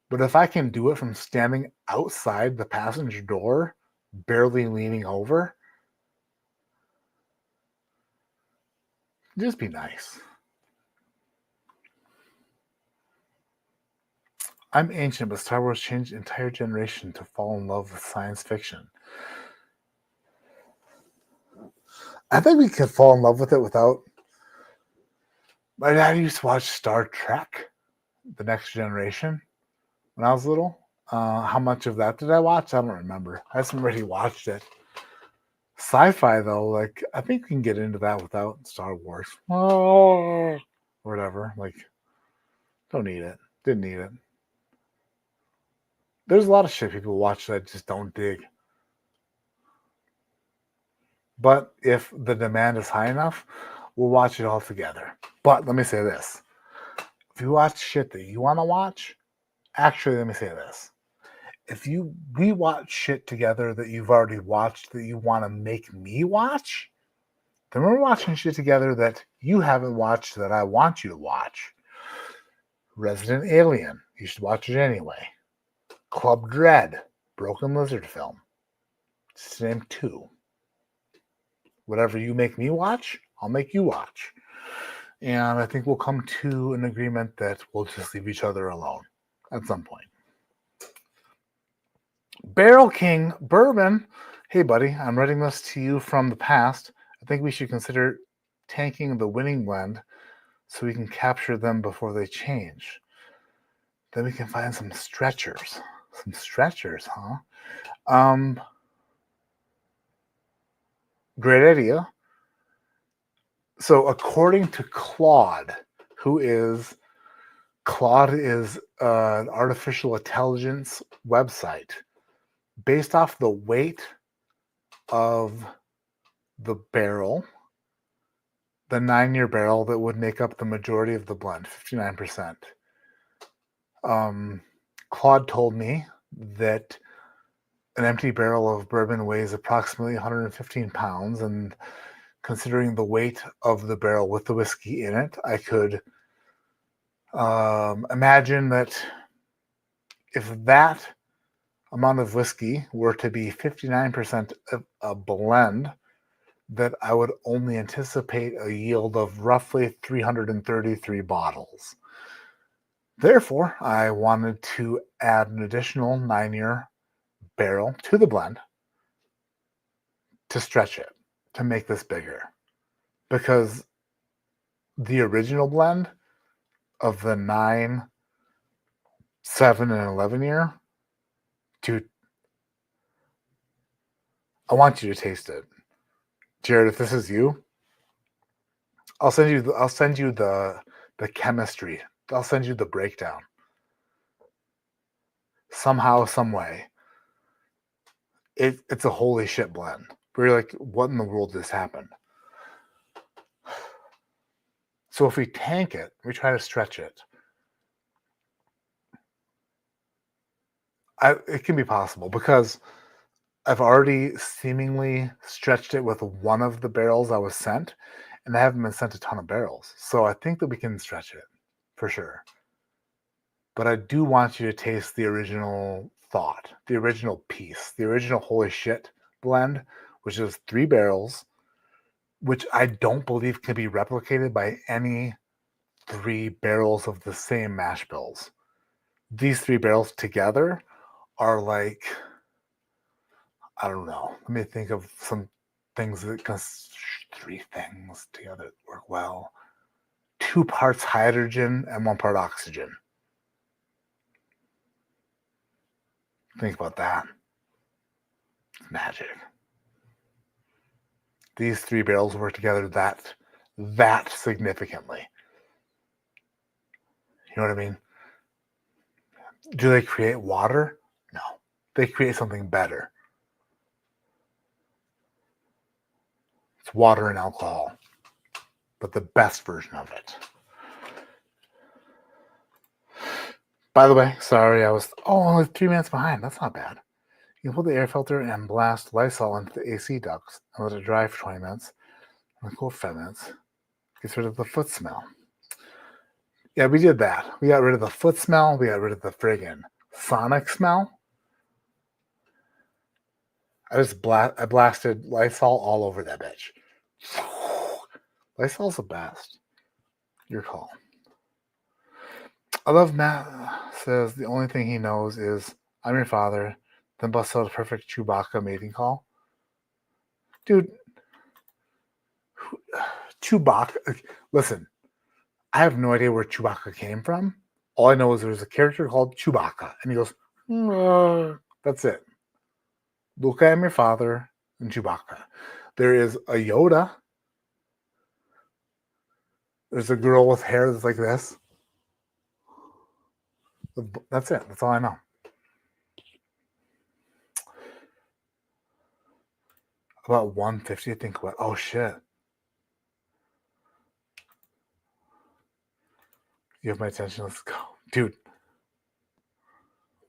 But if I can do it from standing outside the passenger door, barely leaning over, just be nice. I'm ancient, but Star Wars changed an entire generation to fall in love with science fiction. I think we can fall in love with it without... My dad used to watch Star Trek, The Next Generation, when I was little. How much of that did I watch? I don't remember. I haven't really watched it. Sci-fi, though, like, I think we can get into that without Star Wars. Or whatever. Like, don't need it. Didn't need it. There's a lot of shit people watch that I just don't dig. But if the demand is high enough, we'll watch it all together. But let me say this. If you watch shit that you want to watch, actually, let me say this. If we watch shit together that you've already watched that you want to make me watch, then we're watching shit together that you haven't watched that I want you to watch. Resident Alien. You should watch it anyway. Club Dread. Broken Lizard film. Just to name 2. Whatever you make me watch, I'll make you watch. And I think we'll come to an agreement that we'll just leave each other alone at some point. Barrel King Bourbon. Hey, buddy, I'm writing this to you from the past. I think we should consider tanking the winning blend so we can capture them before they change. Then we can find some stretchers. Some stretchers, huh? Great idea. So according to Claude is an artificial intelligence website based off the weight of the barrel, the 9-year barrel that would make up the majority of the blend, 59%. Claude told me that an empty barrel of bourbon weighs approximately 115 pounds, and considering the weight of the barrel with the whiskey in it, I could imagine that if that amount of whiskey were to be 59% of a blend, that I would only anticipate a yield of roughly 333 bottles. Therefore, I wanted to add an additional 9-year barrel to the blend to stretch it, to make this bigger. Because the original blend of the 9, 7, and 11 year, dude, I want you to taste it. Jared, if this is you, I'll send you the chemistry. I'll send you the breakdown. Somehow, some way. It's a holy shit blend. Where you're like, what in the world just happened? So if we tank it, we try to stretch it. It can be possible because I've already seemingly stretched it with one of the barrels I was sent, and I haven't been sent a ton of barrels. So I think that we can stretch it for sure. But I do want you to taste the original thought, the original piece, the original holy shit blend, which is 3 barrels, which I don't believe can be replicated by any 3 barrels of the same mash bills. These 3 barrels together are like, I don't know. Let me think of some things that can 3 things together work well. 2 parts hydrogen and 1 part oxygen. Think about that. Magic. These 3 barrels work together that significantly. You know what I mean? Do they create water? No. They create something better. It's water and alcohol, but the best version of it. By the way, sorry, I was only 3 minutes behind. That's not bad. You can pull the air filter and blast Lysol into the AC ducts and let it dry for 20 minutes. And cool for 5 minutes. Gets rid of the foot smell. Yeah, we did that. We got rid of the foot smell. We got rid of the friggin' sonic smell. I blasted Lysol all over that bitch. Lysol's the best. Your call. I love Matt says the only thing he knows is I'm your father, then busts out a perfect Chewbacca mating call. Dude, Chewbacca, listen, I have no idea where Chewbacca came from. All I know is there's a character called Chewbacca, and he goes, that's it. Luke, I am your father, and Chewbacca. There is a Yoda. There's a girl with hair that's like this. That's it. That's all I know. About 150, I think. What? Oh, shit. You have my attention. Let's go. Dude.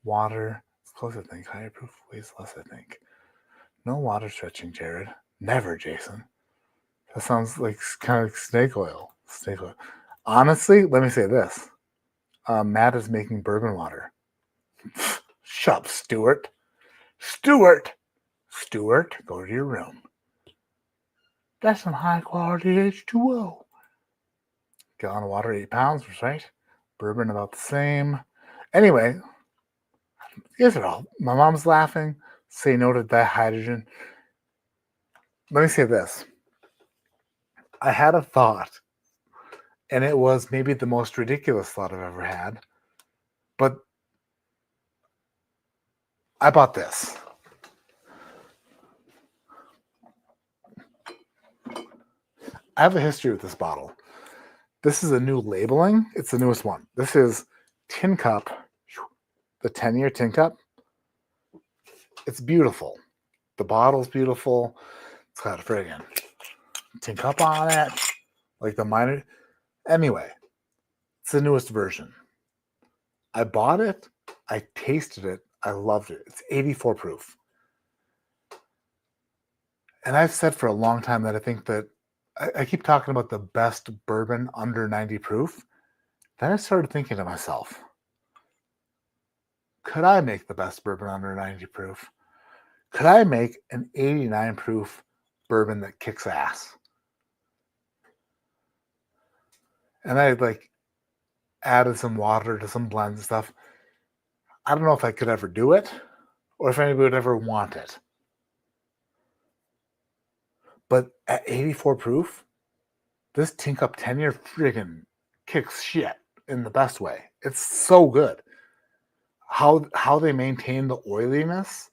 Water. It's close, I think. Higher proof weighs less, I think. No water stretching, Jared. Never, Jason. That sounds like kind of like snake oil. Snake oil. Honestly, let me say this. Matt is making bourbon water. Shut up, Stuart. Stuart, go to your room. That's some high quality H2O. Gallon of water, 8 pounds, right? Bourbon about the same. Anyway, you guys are all. My mom's laughing. Say no to dihydrogen. Let me say this. I had a thought, and it was maybe the most ridiculous thought I've ever had. But I bought this. I have a history with this bottle. This is a new labeling. It's the newest one. This is Tin Cup, the 10-year Tin Cup. It's beautiful. The bottle's beautiful. It's got a friggin' Tin Cup on it. Like the minor. Anyway, it's the newest version. I bought it. I tasted it. I loved it. It's 84 proof. And I've said for a long time that I think that I keep talking about the best bourbon under 90 proof. Then I started thinking to myself, could I make the best bourbon under 90 proof? Could I make an 89 proof bourbon that kicks ass? And I like added some water to some blends and stuff. I don't know if I could ever do it or if anybody would ever want it. But at 84 proof, this Tink Up 10-year friggin' kicks shit in the best way. It's so good. How they maintain the oiliness,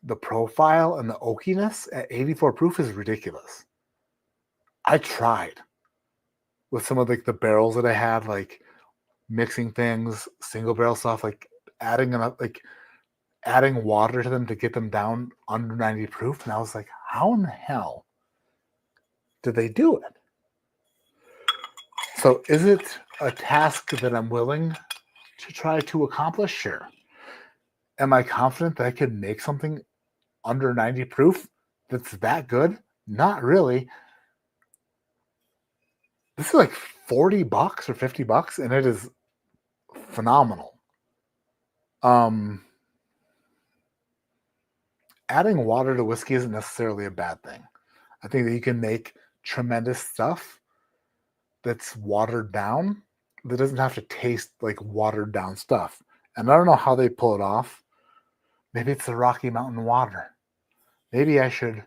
the profile, and the oakiness at 84 proof is ridiculous. I tried with some of like the barrels that I had, like mixing things, single barrel stuff, like adding water to them to get them down under 90 proof. And I was like, how in the hell did they do it? So is it a task that I'm willing to try to accomplish? Sure. Am I confident that I could make something under 90 proof that's that good? Not really. This is like $40 or $50, and it is phenomenal. Adding water to whiskey isn't necessarily a bad thing. I think that you can make tremendous stuff that's watered down that doesn't have to taste like watered down stuff. And I don't know how they pull it off. Maybe it's the Rocky Mountain water. Maybe I should,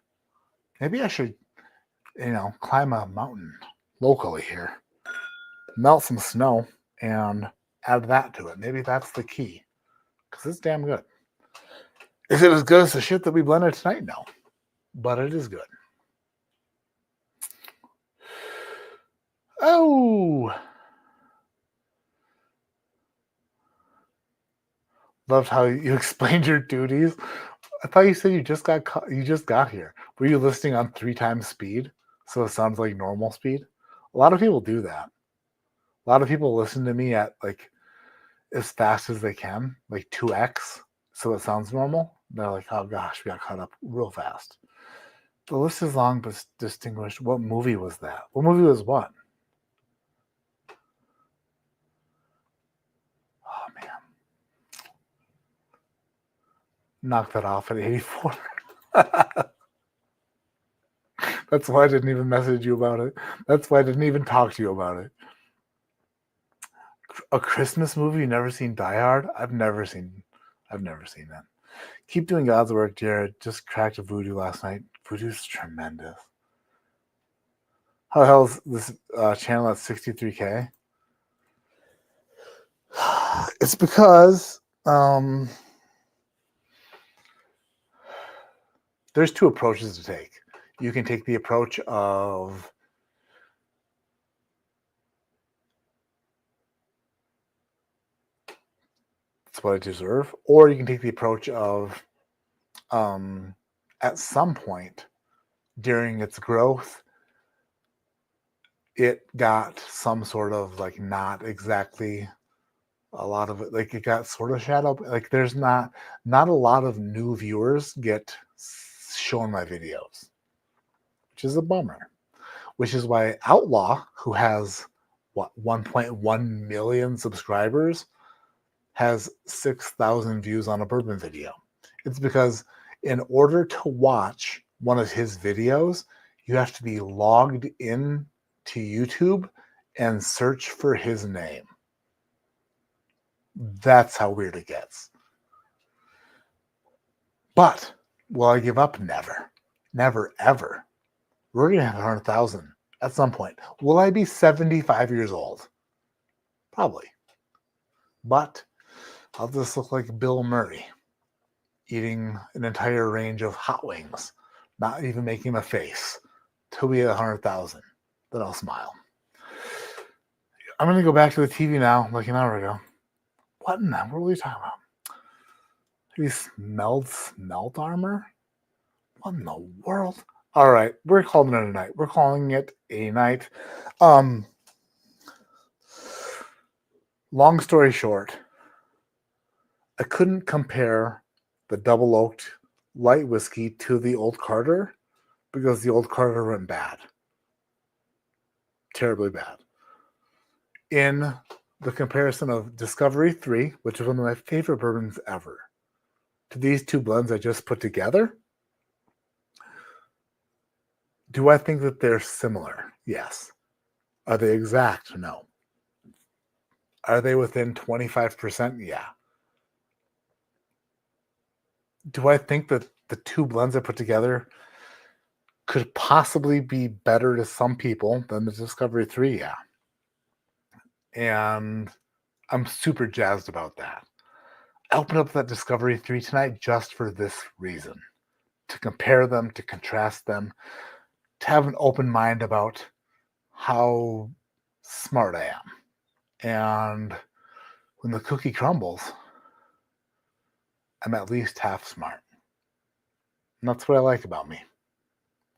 climb a mountain locally here, melt some snow, and add that to it. Maybe that's the key, because it's damn good. Is it as good as the shit that we blended tonight? No, but it is good. Oh, loved how you explained your duties. I thought you said you just got here. Were you listening on 3 times speed, so it sounds like normal speed? A lot of people do that. A lot of people listen to me at like as fast as they can, like 2x, so it sounds normal. They're like, oh gosh, we got caught up real fast. The list is long but distinguished. What movie was that? What movie was what? Oh man. Knock that off at 84. That's why I didn't even message you about it. That's why I didn't even talk to you about it. A Christmas movie? You never seen Die Hard? I've never seen that. Keep doing God's work, Jared. Just cracked a voodoo last night. Voodoo's tremendous. How the hell is this channel at 63K? It's because there's 2 approaches to take. You can take the approach of it's what I deserve, or you can take the approach of at some point during its growth, it got some sort of like not exactly a lot of it, like it got sort of shadow. Like there's not a lot of new viewers get shown my videos, which is a bummer. Which is why Outlaw, who has 1.1 million subscribers, has 6,000 views on a bourbon video. It's because in order to watch one of his videos, you have to be logged in to YouTube and search for his name. That's how weird it gets. But will I give up? Never. Never, ever. We're going to have 100,000 at some point. Will I be 75 years old? Probably. But I'll just look like Bill Murray eating an entire range of hot wings, not even making a face, till we hit 100,000. Then I'll smile. I'm going to go back to the TV now, like an hour ago. What in the world are we talking about? He smelt armor? What in the world? All right, we're calling it a night. We're calling it a night. Long story short, I couldn't compare the double oaked light whiskey to the Old Carter because the Old Carter went bad. Terribly bad. In the comparison of Discovery 3, which is one of my favorite bourbons ever, to these two blends I just put together, do I think that they're similar? Yes. Are they exact? No. Are they within 25%? Yeah. Do I think that the two blends I put together could possibly be better to some people than the Discovery 3? Yeah. And I'm super jazzed about that. I opened up that Discovery 3 tonight just for this reason, to compare them, to contrast them, to have an open mind about how smart I am. And when the cookie crumbles, I'm at least half smart. And that's what I like about me.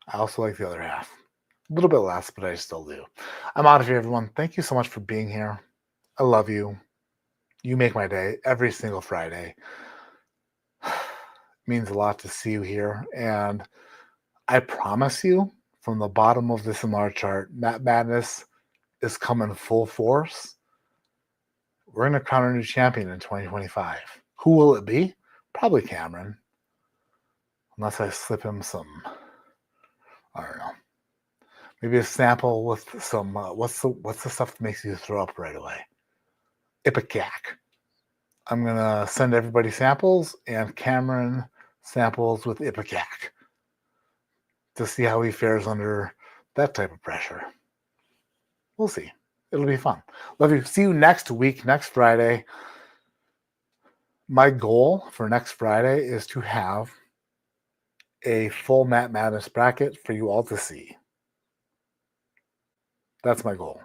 I also like the other half. A little bit less, but I still do. I'm out of here, everyone. Thank you so much for being here. I love you. You make my day every single Friday. It means a lot to see you here. And I promise you, from the bottom of this enlarged chart, Matt Madness is coming full force. We're going to crown a new champion in 2025. Who will it be? Probably Cameron. Unless I slip him some, I don't know. Maybe a sample with some, what's the stuff that makes you throw up right away? Ipecac. I'm going to send everybody samples, and Cameron samples with Ipecac to see how he fares under that type of pressure. We'll see. It'll be fun. Love you. See you next week, next Friday. My goal for next Friday is to have a full Matt Madness bracket for you all to see. That's my goal.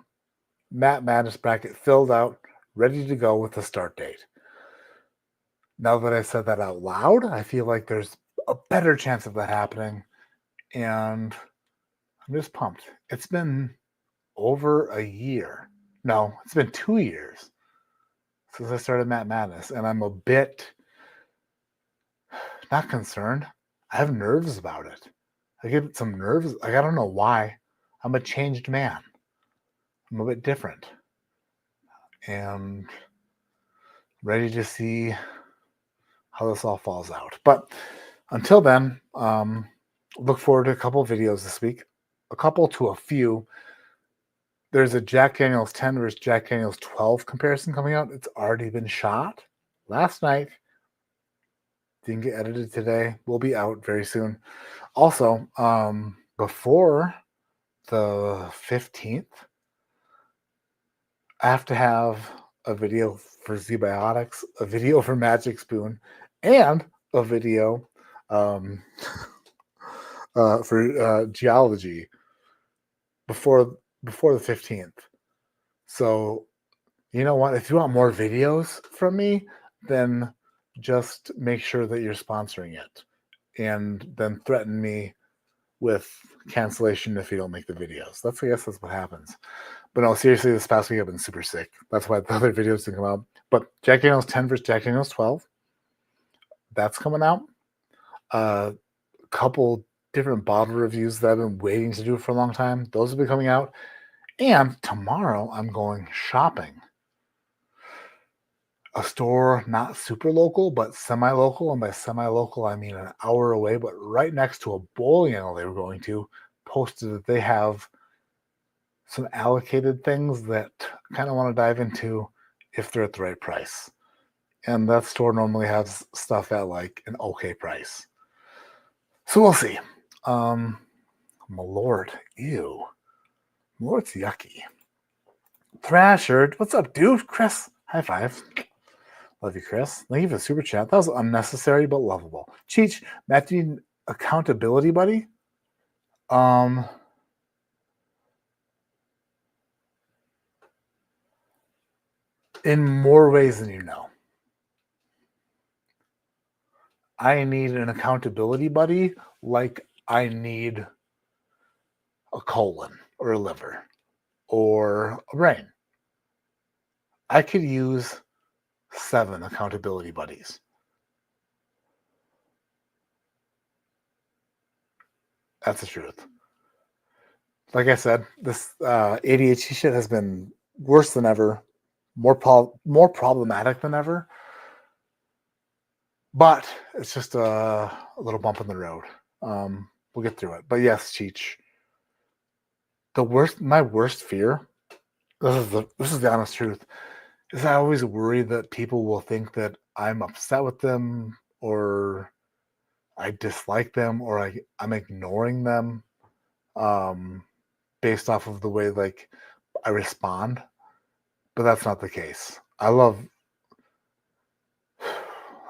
Matt Madness bracket filled out, ready to go with the start date. Now that I said that out loud, I feel like there's a better chance of that happening. And I'm just pumped. It's been over a year. No, it's been 2 years since I started Matt Madness. And I'm a bit not concerned. I have nerves about it. I get some nerves. Like, I don't know why. I'm a changed man. I'm a bit different. And ready to see how this all falls out. But until then, look forward to a couple of videos this week. A couple to a few. There's a Jack Daniel's 10 versus Jack Daniel's 12 comparison coming out. It's already been shot last night. Didn't get edited today. Will be out very soon. Also, before the 15th, I have to have a video for Zbiotics, a video for Magic Spoon, and a video for geology before the 15th. So, you know what? If you want more videos from me, then just make sure that you're sponsoring it, and then threaten me with cancellation if you don't make the videos. I guess that's what happens. But no, seriously, this past week I've been super sick. That's why the other videos didn't come out. But Jack Daniel's 10 versus Jack Daniel's 12, that's coming out. A couple different bottle reviews that I've been waiting to do for a long time. Those will be coming out. And tomorrow I'm going shopping. A store not super local, but semi-local. And by semi-local, I mean an hour away, but right next to a bowling alley we're going to, posted that they have some allocated things that I kind of want to dive into if they're at the right price. And that store normally has stuff at like an okay price. So we'll see. Malort. Ew. Malort's yucky. Thrasher. What's up, dude? Chris. High five. Love you, Chris. Thank you for the super chat. That was unnecessary but lovable. Cheech, Matt, do you need accountability, buddy? In more ways than you know. I need an accountability buddy like I need a colon or a liver or a brain. I could use 7 accountability buddies. That's the truth. like I said, this ADHD shit has been worse than ever, more problematic than ever. But it's just a little bump in the road. We'll get through it. But yes, Cheech. My worst fear. This is the honest truth. Is I always worry that people will think that I'm upset with them, or I dislike them, or I'm ignoring them, based off of the way like I respond. But that's not the case. Let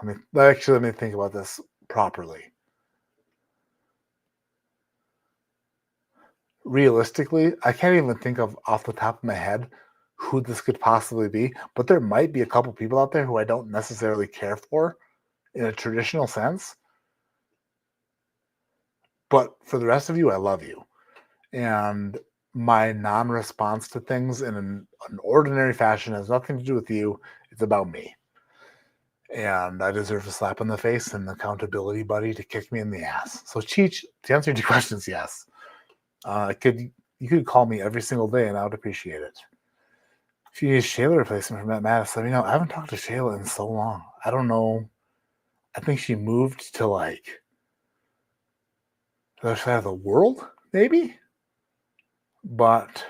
me think about this properly. Realistically, I can't even think of off the top of my head who this could possibly be, but there might be a couple people out there who I don't necessarily care for in a traditional sense. But for the rest of you, I love you. And my non-response to things in an ordinary fashion has nothing to do with you. It's about me. And I deserve a slap in the face and an accountability buddy to kick me in the ass. So, Cheech, to answer your questions, yes. You could call me every single day and I would appreciate it. If you need a Shayla replacement from Matt Mattis, let me know. I haven't talked to Shayla in so long. I don't know. I think she moved to like the other side of the world, maybe. But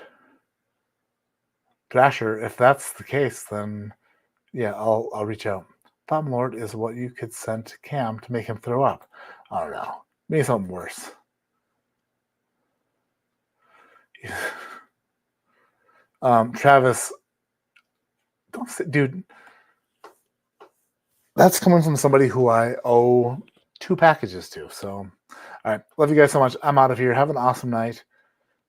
Thrasher, if that's the case, then yeah, I'll reach out. Thumb Lord is what you could send to Cam to make him throw up. I don't know. Maybe something worse. Travis, don't say, dude. That's coming from somebody who I owe 2 packages to. So, all right. Love you guys so much. I'm out of here. Have an awesome night.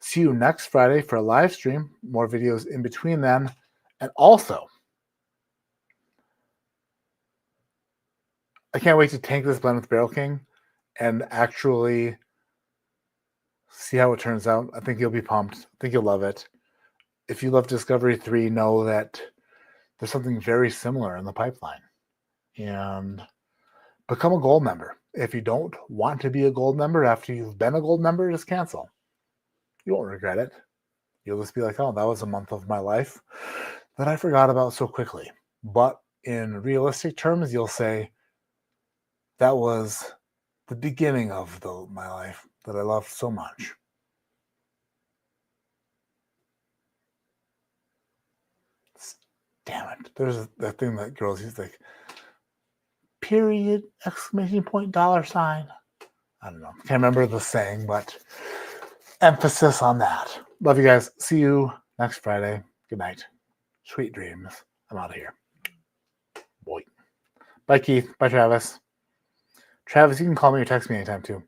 See you next Friday for a live stream. More videos in between then. And also, I can't wait to tank this blend with Barrel King and actually see how it turns out. I think you'll be pumped. I think you'll love it. If you love Discovery 3, know that there's something very similar in the pipeline. And become a gold member. If you don't want to be a gold member after you've been a gold member, just cancel. You won't regret it. You'll just be like, oh, that was a month of my life that I forgot about so quickly. But in realistic terms, you'll say, that was the beginning of my life that I loved so much. Damn it. There's that thing that girls use, like, period, exclamation point, $. I don't know. Can't remember the saying, but emphasis on that. Love you guys. See you next Friday. Good night. Sweet dreams. I'm out of here. Boy. Bye, Keith. Bye, Travis. Travis, you can call me or text me anytime, too.